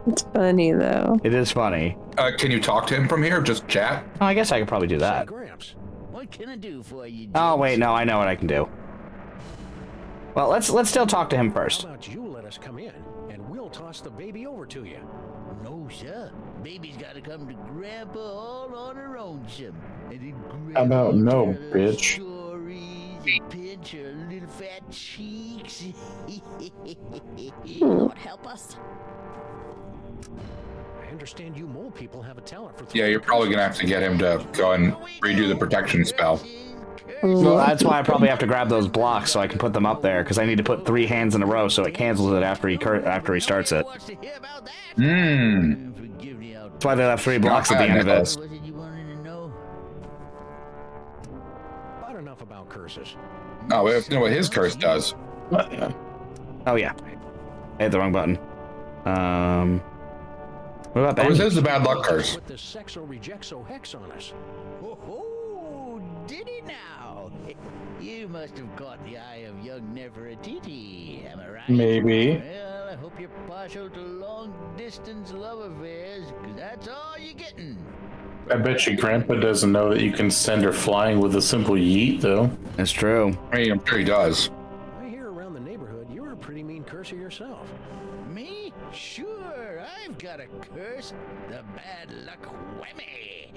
It's funny, though. It is funny. Can you talk to him from here? Just chat? Oh, I guess I could probably do that. Gramps, what can I do for you? Oh, wait, no, I know what I can do. Well, let's still talk to him first. how about you let us come in, and we'll toss the baby over to you. No, sir. Baby's got to come to Grandpa all on her own, some. And then How about no, Grandpa tell her bitch? stories and pinch her little fat cheeks. Lord help us. I understand you mole people have a talent for. Yeah, you're probably going to have to get him to go and redo the protection spell. Well, that's why I probably have to grab those blocks so I can put them up there, because I need to put 3 hands in a row so it cancels it after he starts it. That's why they left 3 blocks at the end of it. About enough about curses. Oh, we have to know what his curse does. Oh, yeah. I hit the wrong button. What about Oh, Ben? this is the bad luck curse. Put the sexo rejecso hex on us. Oh, did he now? You must have caught the eye of young Nefertiti, am I right? Maybe. Well, I hope you're partial to long-distance love affairs, because that's all you're getting. I bet you Grandpa doesn't know that you can send her flying with a simple yeet, though. That's true. I mean, I'm sure he does. I hear around the neighborhood you're a pretty mean curser yourself. Me? Sure, I've got a curse. The bad luck whammy.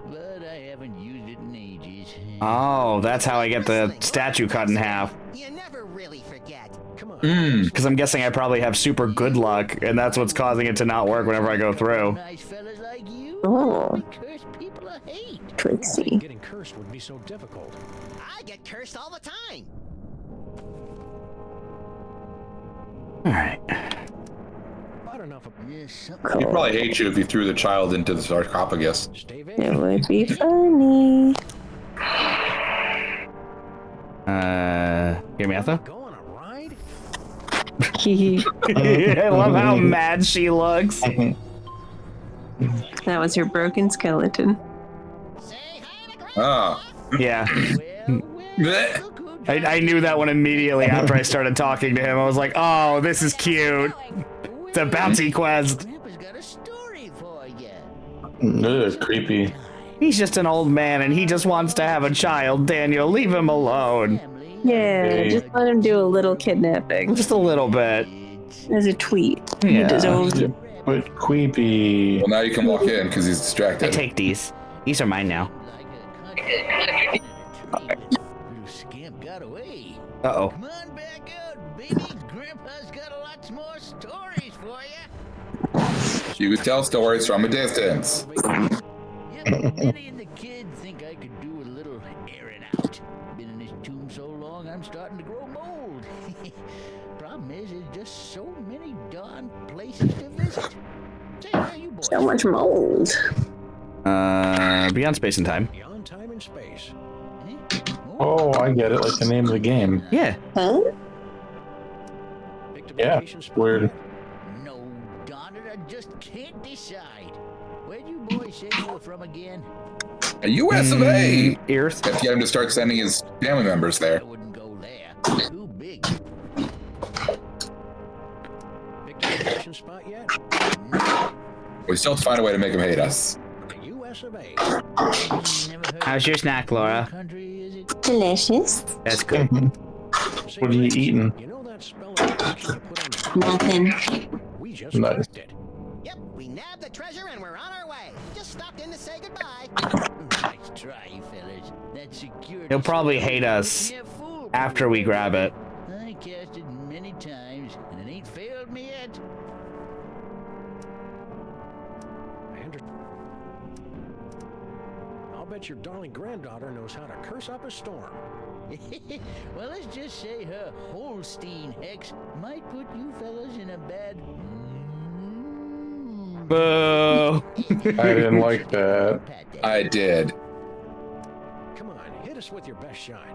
But I haven't used it in ages. Oh, that's how I get the statue cut in half. You never really forget. Come on. Because I'm guessing I probably have super good luck, and that's what's causing it to not work whenever I go through. Nice fellas like you. Oh. Curse people I hate. Trixie. Getting cursed would be so difficult. I get cursed all the time. Alright. About enough of He'd probably hate you if you threw the child into the sarcophagus. stay It vague. would be funny. Hear me out though? Go on a ride? I love how mad she looks. That was her broken skeleton. Ah. Yeah. Blech. I knew that one immediately after I started talking to him. I was like, oh, this is cute. It's a bouncy quest. Grandpa's got a story for you. Ugh, creepy. He's just an old man and he just wants to have a child, Daniel. Leave him alone. Yeah, just let him do a little kidnapping. Just a little bit. As a tweet. Yeah. He deserves it. But creepy. Well, now you can walk in because he's I distracted. take these. These are mine now. Little scamp got away. Uh-oh. Come on back out, baby. Grandpa's got lots more stories for you. You could tell stories from a distance. Yep, Minnie and the kid think I could do a little airing out. Been in this tomb so long, I'm starting to grow mold. Problem is, there's just so many darn places to visit. Say, how you boys? So much mold. Beyond Space and Time. Beyond time and space. Oh, I get it. Like the name of the game. Yeah. Huh? Yeah. Weird. No, darn it, I just can't decide. Where'd you boys say you were from again? A US of A. Earth. Have to get him to start sending his family members there. I wouldn't go there. Too big. Picked a vacation spot yet? We still have to find a way to make him hate us. The U.S. of A. Never heard How's your snack, Laura? country, is it? Delicious. That's good. Say, What are you eating? You know that spell of protection you put on the Nothing. We just Nice. cracked it. Yep, we nabbed the treasure and we're on our way. Just stopped in to say goodbye. Nice try, fellas. That security. He'll probably hate us Yeah, fool. after we grab it. I cast it many times and it ain't failed me yet. I under- I'll bet your darling granddaughter knows how to curse up a storm. Well, let's just say her Holstein hex might put you fellas in a bad. Boo! I didn't like that. I did. Come on, hit us with your best shot.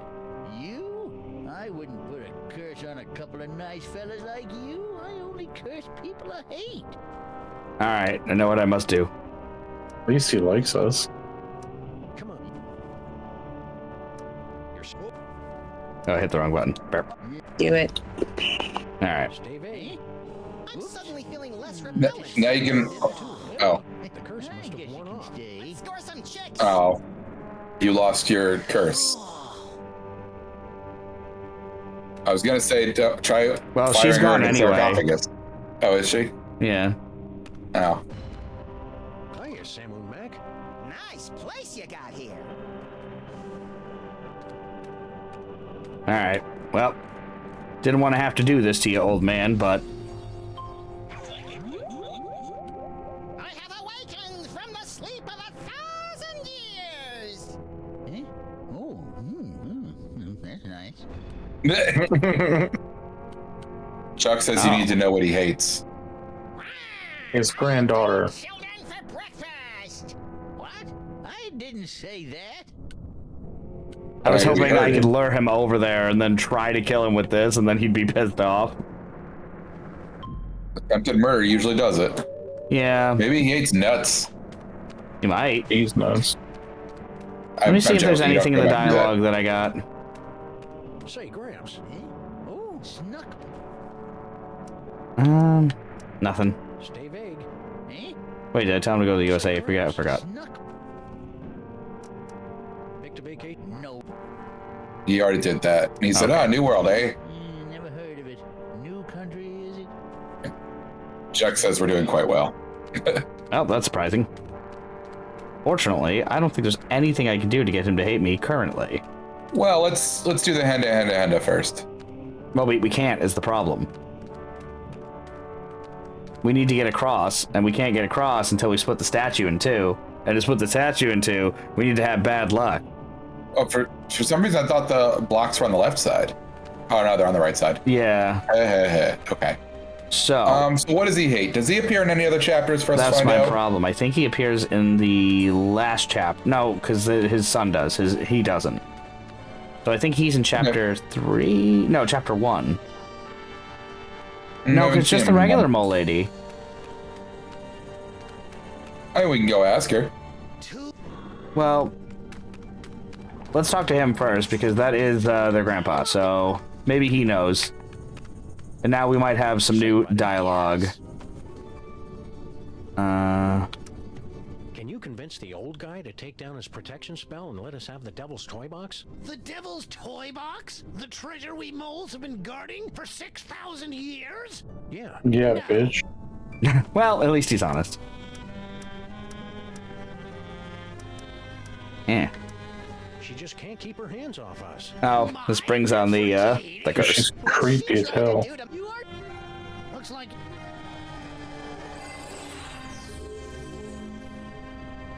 You? I wouldn't put a curse on a couple of nice fellas like you. I only curse people I hate. All right, I know what I must do. At least he likes us. Come on. Oh, I hit the wrong button. Burp. Do it. All right. Stay vague. I'm suddenly feeling less Now rebellious. you can. Oh. The curse must have worn off. Score some chicks. Oh. You lost your curse. I was gonna say try. Well, she's firing her gone in the anyway. sarcophagus. Oh, is she? Yeah. Oh. Hiya, Sammun-Mak. Nice place you got here. All right. Well, didn't want to have to do this to you, old man, but I have awakened from the sleep of 1,000 years. Eh? Oh, that's nice. Chuck says you need to know what he hates. His granddaughter. Children for breakfast. What? I didn't say that. I was Alright, we hoping I heard could it. lure him over there and then try to kill him with this, and then he'd be pissed off. Attempted murder usually does it. Yeah, Maybe he hates nuts. you might. He's nuts. Let me see if there's joking, anything in the don't do that. dialogue that I got. Say, Gramps. Oh, snuck. Nothing. Stay vague. Eh? Wait, did I tell him to go to the USA? I forgot. Snuck. Big to vacate. No. He already did that. He said, "Ah, New World, eh?" Never heard of it. New country, is it? Chuck says we're doing quite well. Oh, that's surprising. Fortunately, I don't think there's anything I can do to get him to hate me currently. Well, let's do the hand first. Well, we can't is the problem. We need to get across, and we can't get across until we split the statue in two. And to split the statue in two, we need to have bad luck. Oh, for some reason I thought the blocks were on the left side. Oh no, they're on the right side. Yeah. Okay. So. So what does he hate? Does he appear in any other chapters for us to That's find my out? problem. I think he appears in the last chapter. No, because his son does. He doesn't. So I think he's in chapter 3. No, chapter 1. No, it's just the regular mole lady. I think we can go ask her. Well, let's talk to him first, because that is their grandpa, so maybe he knows. And now we might have some new dialogue. Can you convince the old guy to take down his protection spell and let us have the Devil's Toy Box? The Devil's Toy Box? The treasure we moles have been guarding for 6,000 years? Yeah. Yeah, bitch. Well, at least he's honest. Yeah. She just can't keep her hands off us. Oh, this brings on the curse. She's creepy as hell. Looks like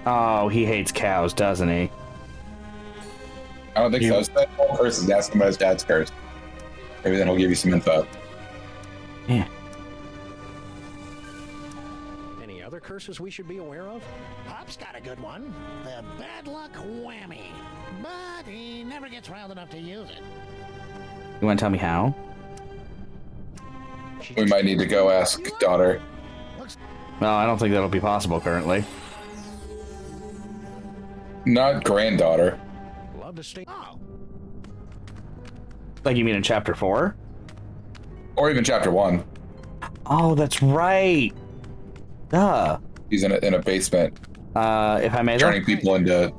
Oh, he hates cows, doesn't he? I don't think so. That whole curse is asking about his dad's curse. Maybe then he'll give you some info. Yeah. Any other curses we should be aware of? Pop's got a good one. The bad luck whammy. But he never gets wild enough to use it. You want to tell me how? We might need to go ask daughter. Well, I don't think that'll be possible currently. Not granddaughter. Love to stay. Oh, Like you mean in chapter 4? Or even chapter 1. Oh, that's right. Duh. He's in a basement. If I may, turning people into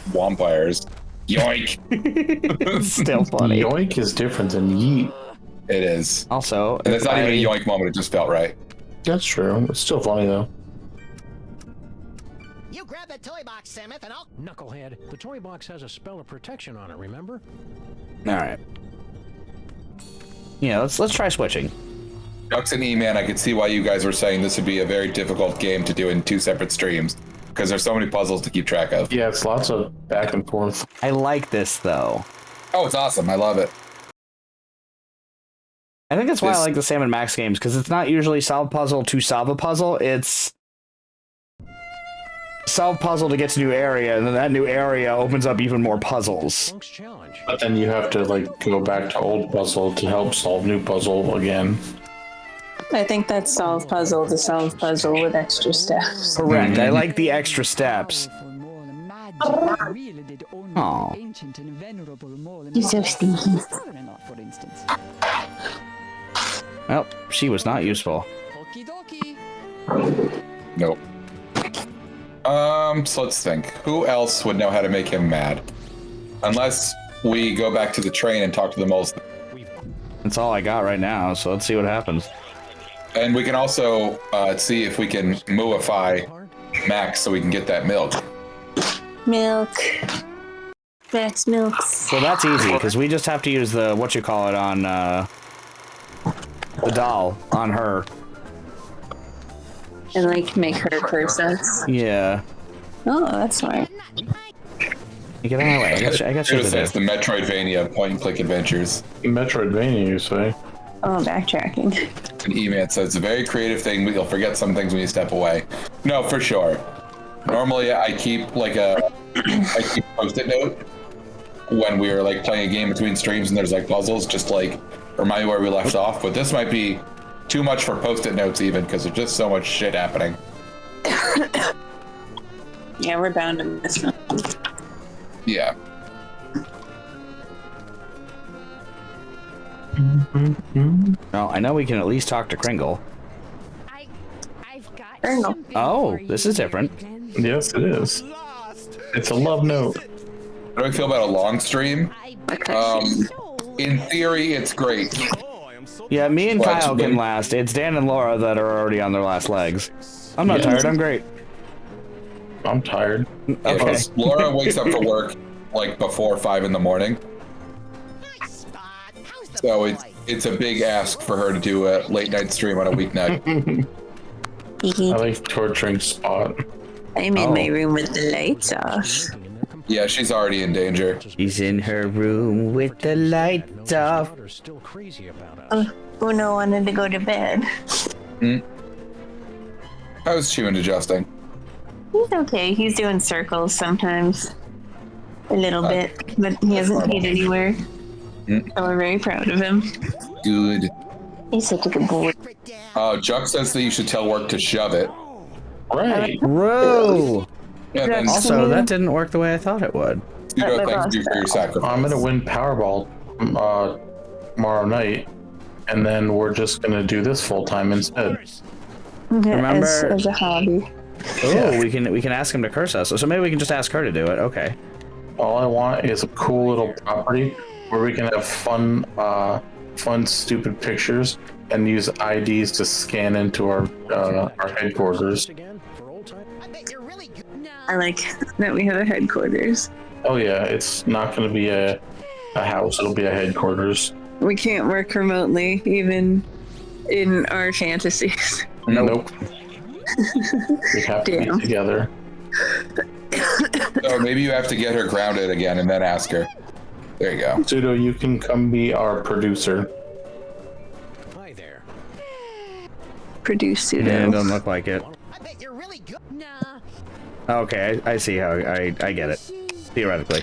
vampires. Yoink. Still funny. Yoink is different than yeet. It is. Also, and it's not even a yoink moment. It just felt right. That's true. It's still funny though. you grab the toy box, Samuth, and I'll. Knucklehead, the toy box has a spell of protection on it, remember? Alright. Yeah, let's try switching. Ducks and E-Man, I could see why you guys were saying this would be a very difficult game to do in 2 separate streams. because there's so many puzzles to keep track of. Yeah, it's lots of back and forth. I like this though. Oh, it's awesome. I love it. I think that's why I like the Sammun-Mak games, because it's not usually solve puzzle to solve a puzzle. It's solve puzzle to get to new area, and then that new area opens up even more puzzles. But then you have to like go back to old puzzle to help solve new puzzle again. I think that's solve puzzle to solve puzzle with extra steps. Correct. I like the extra steps. Oh. You're so stinky. Well, she was not useful. Nope. So let's think. Who else would know how to make him mad? Unless we go back to the train and talk to the moles. That's all I got right now, so let's see what happens. And we can also see if we can mooify Max so we can get that milk. Milk. Max milks. So that's easy, because we just have to use the, whatchamacallit on, the doll on her. And like make her curse us. Yeah. Oh, that's smart. You get out of my way. I got you. It's the Metroidvania point-and-click adventures. Metroidvania, you say? Oh, backtracking. And E-Man says it's a very creative thing, but you'll forget some things when you step away. No, for sure. Normally, I keep like a post-it note when we were like playing a game between streams and there's like puzzles, just like remind me where we left off. But this might be too much for post-it notes even, because there's just so much shit happening. Yeah, we're bound to miss them. Yeah. Well, I know we can at least talk to Kringle. I've got Kringle. Oh, this is different. Yes, it is. It's a love note. How do I feel about a long stream? In theory, it's great. Yeah, me and Well, Kyle can last. It's Dan and Laura that are already on their last legs. I'm not tired. I'm great. I'm tired. Okay. Laura wakes up for work like before 5 in the morning. So it's a big ask for her to do a late night stream on a weeknight. I like torturing Spot. I'm in my room with the lights off. Yeah, she's already in danger. She's in her room with the lights off. Uno wanted to go to bed. How's Chewin adjusting? He's okay. He's doing circles sometimes. A little bit, but he hasn't hit anywhere. So we're very proud of him. Good. He's such a good boy. Juck says that you should tell work to shove it. Right. Bro! Yeah, then Also, that didn't work the way I thought it would. Pseudo thanks you for your sacrifice. I'm gonna win Powerball tomorrow night, and then we're just gonna do this full time instead. Remember? As a hobby. Yeah. Oh, we can ask him to curse us. So maybe we can just ask her to do it. Okay. All I want is a cool little property where we can have fun, stupid pictures and use IDs to scan into our headquarters. I like that we have a headquarters. Oh yeah, it's not going to be a house; it'll be a headquarters. We can't work remotely, even in our fantasies. Nope. We have to be together. So maybe you have to get her grounded again and then ask her. There you go. Pseudo, you can come be our producer. Hi there. Produce Pseudo. Yeah, it doesn't look like it. I bet you're really good. Nah. Okay, I see how I get it. Theoretically.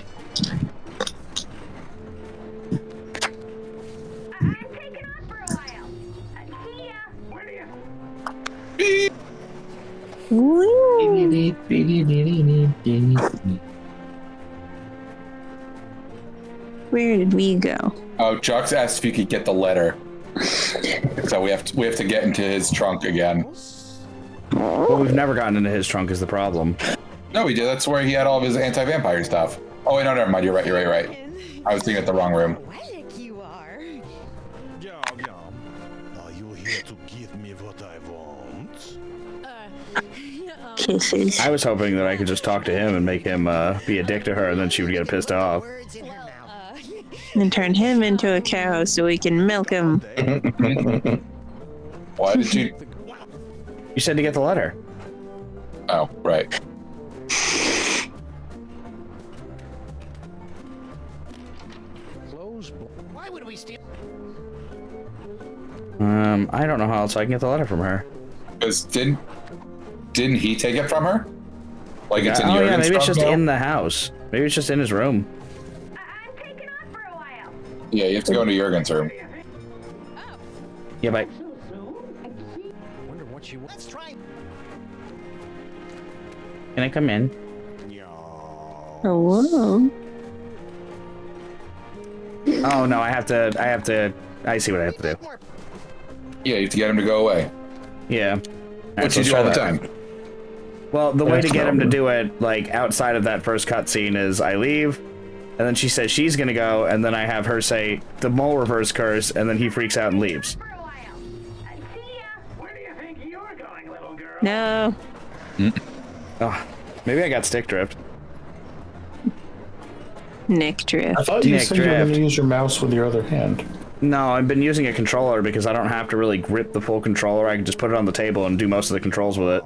I'm taking off for a while. See ya. Where do you? Where did we go? Oh, Juck's asked if you could get the letter. So we have to get into his trunk again. Well, we've never gotten into his trunk is the problem. No, we did. That's where he had all of his anti-vampire stuff. Oh wait, no, never mind. You're right. I was thinking at the wrong room. You are. Are you here to give me what I want? Kisses. I was hoping that I could just talk to him and make him be a dick to her, and then she would get pissed off. And turn him into a cow so we can milk him. Why did you? You said to get the letter. Oh, right. Why would we steal? I don't know how else I can get the letter from her. Because didn't he take it from her? Like it's in oh Jurgen's yeah, maybe it's just now? in the house. Maybe it's just in his room. I'm taking off for a while. Yeah, you have to go into Jurgen's room. Yeah, bye. Wonder what she Let's try. Can I come in? Oh, whoa. Oh no, I see what I have to do. Yeah, you have to get him to go away. Yeah. What you do all the time. Well, the way to That's get him to normal. do it, like, outside of that first cutscene is I leave, and then she says she's gonna go, and then I have her say the mole reverse curse, and then he freaks out and leaves. For a while. See ya. Where do you think you're going, little girl? No. Oh, maybe I got stick drift. Nick drift. I thought you Nick said you were going drift. to use your mouse with your other hand. No, I've been using a controller because I don't have to really grip the full controller. I can just put it on the table and do most of the controls with it.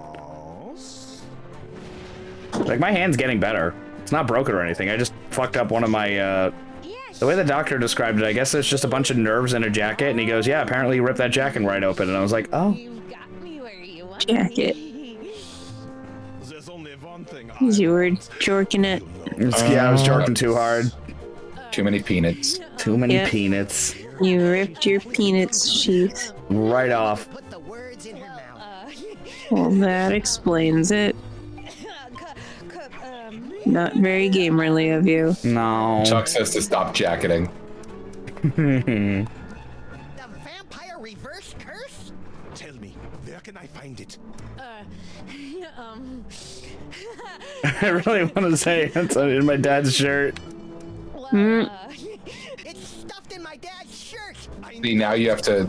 Like, my hand's getting better. It's not broken or anything. I just fucked up one of my, the way the doctor described it, I guess there's just a bunch of nerves in a jacket, and he goes, yeah, apparently you ripped that jacket right open, and I was like, oh. Jacket. There's only one thing You were jorking it. Yeah, I was jorking too hard. Too many peanuts. Too many Yep. peanuts. You ripped your peanuts sheath. Right off. Put the words in her mouth. Well, that explains it. Not very gamerly of you. No. Chuck says to stop jacketing. The vampire reverse curse? Tell me, where can I find it? I really want to say it's in my dad's shirt. It's stuffed in my dad's shirt. See, now you have to...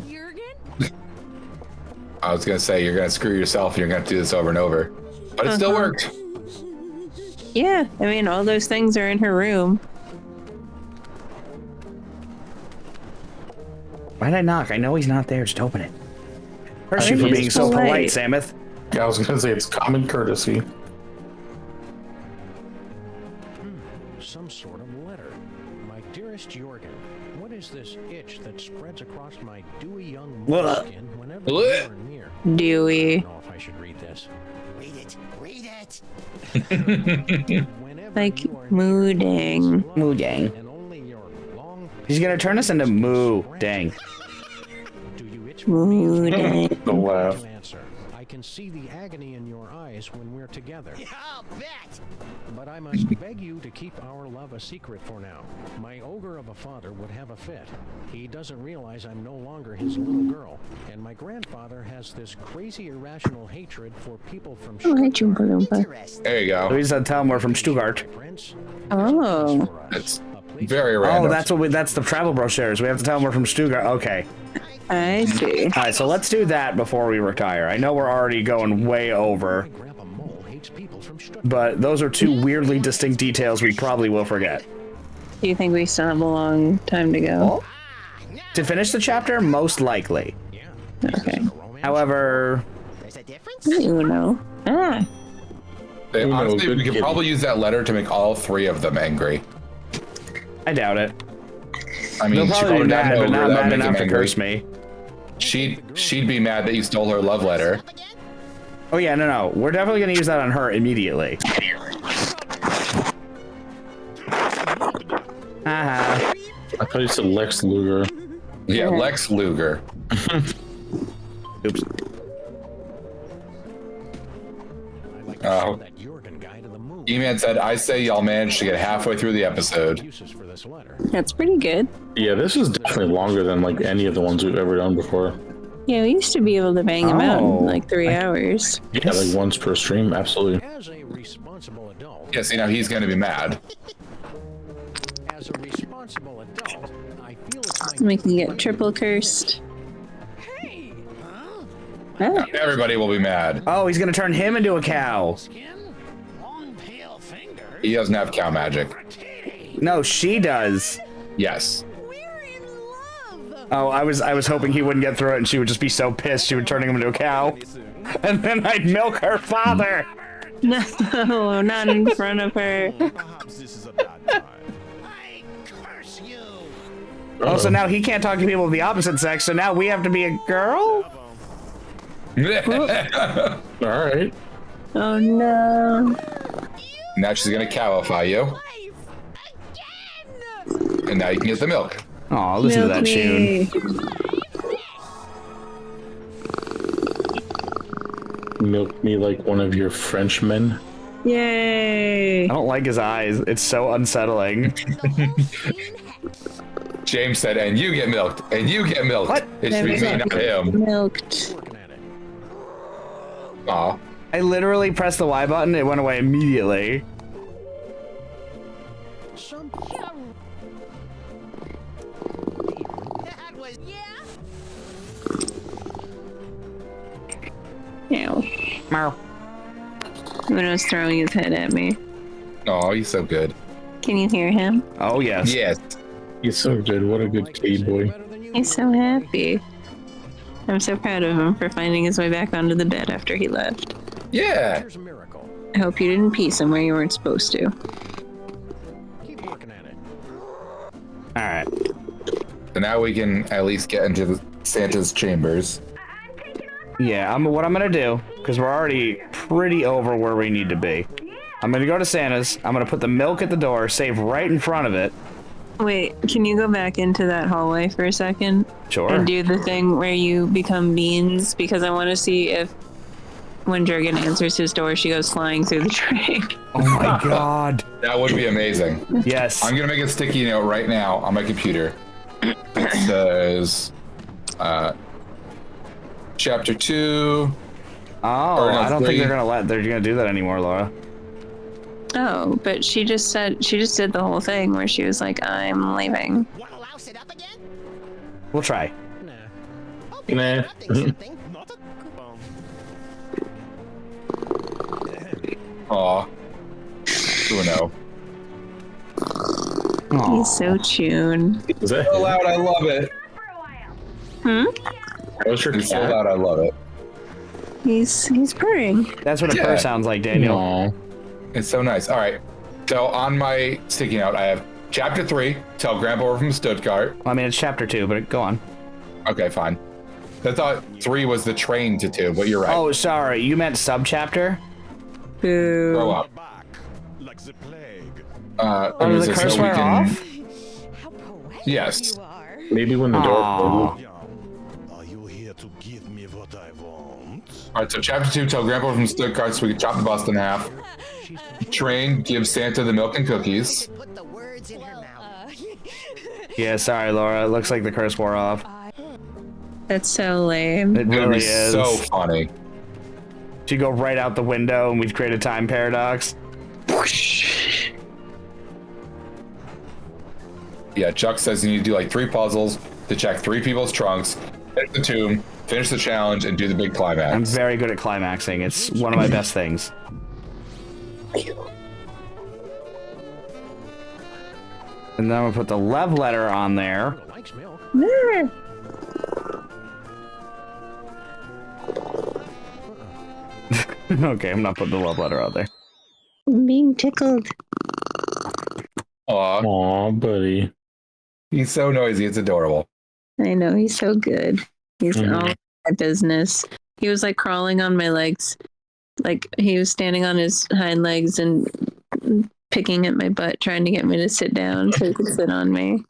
I was gonna say, you're gonna screw yourself and you're gonna have to do this over and over. But it still worked. Yeah, I mean, all those things are in her room. Why'd I knock? I know he's not there. Just open it. Curse I you for think being he's so polite, polite. Samuth. Yeah, I was going to say it's common courtesy. Some sort of letter. My dearest Jurgen, what is this itch that spreads across my dewy young Blah. skin whenever you are near? I Dewy. don't know if I should read this. Read it. Read it. Whenever Like you are near, mooding. Moo dang. and only your long He's gonna turn us into moo dang. do you itch for me? Mooding. The laugh. To answer. I can see the agony in your eyes when we're together. I'll bet. But I must beg you to keep our love a secret for now. My ogre of a father would have a fit. He doesn't realize I'm no longer his little girl. And my grandfather has this crazy irrational hatred for people from Oh, hi, Oompa Stuttgart. Loompa. Interesting. There you So go. he's a tell him we're from Stuttgart. Prince, Oh. It's very random. Oh, that's the travel brochures. We have to tell him we're from Stuttgart. Okay. I see. All right, so let's do that before we retire. I know we're already going way over, my grandpa Mole hates people from Stuttgart. but those are two weirdly distinct details we probably will forget. Do you think we still have a long time to go? To finish the chapter, most likely. Okay. However, There's a difference? Uno. Ah. Honestly, good we could kid. probably use that letter to make all three of them angry. I doubt it. I mean, They'll she probably be mad, doesn't but know not that would mad make enough them to angry. curse me. She'd be mad that you stole her love letter. Oh yeah, no. We're definitely gonna use that on her immediately. Haha. I thought you said Lex Luger. Yeah, Lex Luger. Oops. Oh. That Jurgen guy to the moon. E-Man said, I say y'all managed to get halfway through the episode. Uses for this letter. That's pretty good. Yeah, this is definitely longer than like any of the ones we've ever done before. Yeah, we used to be able to bang them out Oh. in like 3 hours. Yeah, like once per stream, absolutely. As a responsible adult, Yeah, see, now he's going to be mad. as a responsible adult, I feel it's my We can get triple cursed. Hey! Ah. Everybody will be mad. Oh, he's gonna turn him into a cow. Skin, long pale fingers. He doesn't have cow magic. No, she does. Yes. We're in love! Oh, I was hoping he wouldn't get through it, and she would just be so pissed she would turn him into a cow, and then I'd milk her father. No, not in front of her. Perhaps this is a bad time. I curse you. Oh, so now he can't talk to people of the opposite sex, so now we have to be a girl? All right. Oh no. Now she's gonna cowify you. And now you can get the milk. Oh, listen to that tune. Milk me like one of your Frenchmen. Yay. I don't like his eyes. It's so unsettling. James said, and you get milked, and you get milked. What? It should be me, not him. Milked. Aw. I literally pressed the Y button, it went away immediately. Ew. Meow. Uno's throwing his head at me. Oh, he's so good. Can you hear him? Oh, yes. Yes. He's so good. What a good kitty boy. He's so happy. I'm so proud of him for finding his way back onto the bed after he left. Yeah. Here's a miracle. I hope you didn't pee somewhere you weren't supposed to. Keep working at it. Alright. So now we can at least get into Santa's chambers. Yeah, what I'm gonna do, because we're already pretty over where we need to be. I'm gonna go to Santa's, I'm gonna put the milk at the door, save right in front of it. Wait, can you go back into that hallway for a second? Sure. And do the thing where you become beans? Because I want to see if when Jurgen answers his door, she goes flying through the tray. Oh my god. That would be amazing. Yes. I'm gonna make a sticky note right now on my computer. It says, Chapter 2. Oh, no, I don't 3. think they're gonna do that anymore, Laura. Oh, but she just did the whole thing where she was like, I'm leaving. Wanna louse it up again? We'll try. Nah. Aw. Uno. He's so tuned. Is that So loud, I love it. How's your It's so cat? loud, I love it. He's purring. That's what a purr sounds like, Daniel. Aw. It's so nice. All right. So on my sticky note, I have Chapter 3, Tell Grandpa we're from Stuttgart. Well, I mean, it's chapter 2, but go on. Okay, fine. I thought 3 was the train to 2, but you're right. Oh, sorry. You meant subchapter? Boo. Grow up. Like the plague. Oh, did the curse wear off? Yes. Maybe when the door Aw. Are you here to give me what I want? All right, so Chapter 2, Tell Grandpa we're from Stuttgart so we can chop the bust in half. Train gives Santa the milk and cookies. Put the words in her mouth. Yeah, sorry, Laura. It looks like the curse wore off. That's so lame. It It would really be is. so funny. She'd go right out the window and we'd create a time paradox. Yeah, Chuck says you need to do like 3 puzzles to check 3 people's trunks, finish the tomb, finish the challenge, and do the big climax. I'm very good at climaxing. It's one of my best things. And then I'm gonna put the love letter on there. Likes milk. Okay, I'm not putting the love letter out there. I'm being tickled. Aw, Aw, buddy. he's so noisy, it's adorable. I know, he's so good. He's Mhm. all my business. He was like crawling on my legs. Like he was standing on his hind legs and picking at my butt, trying to get me to sit down so he could sit on me.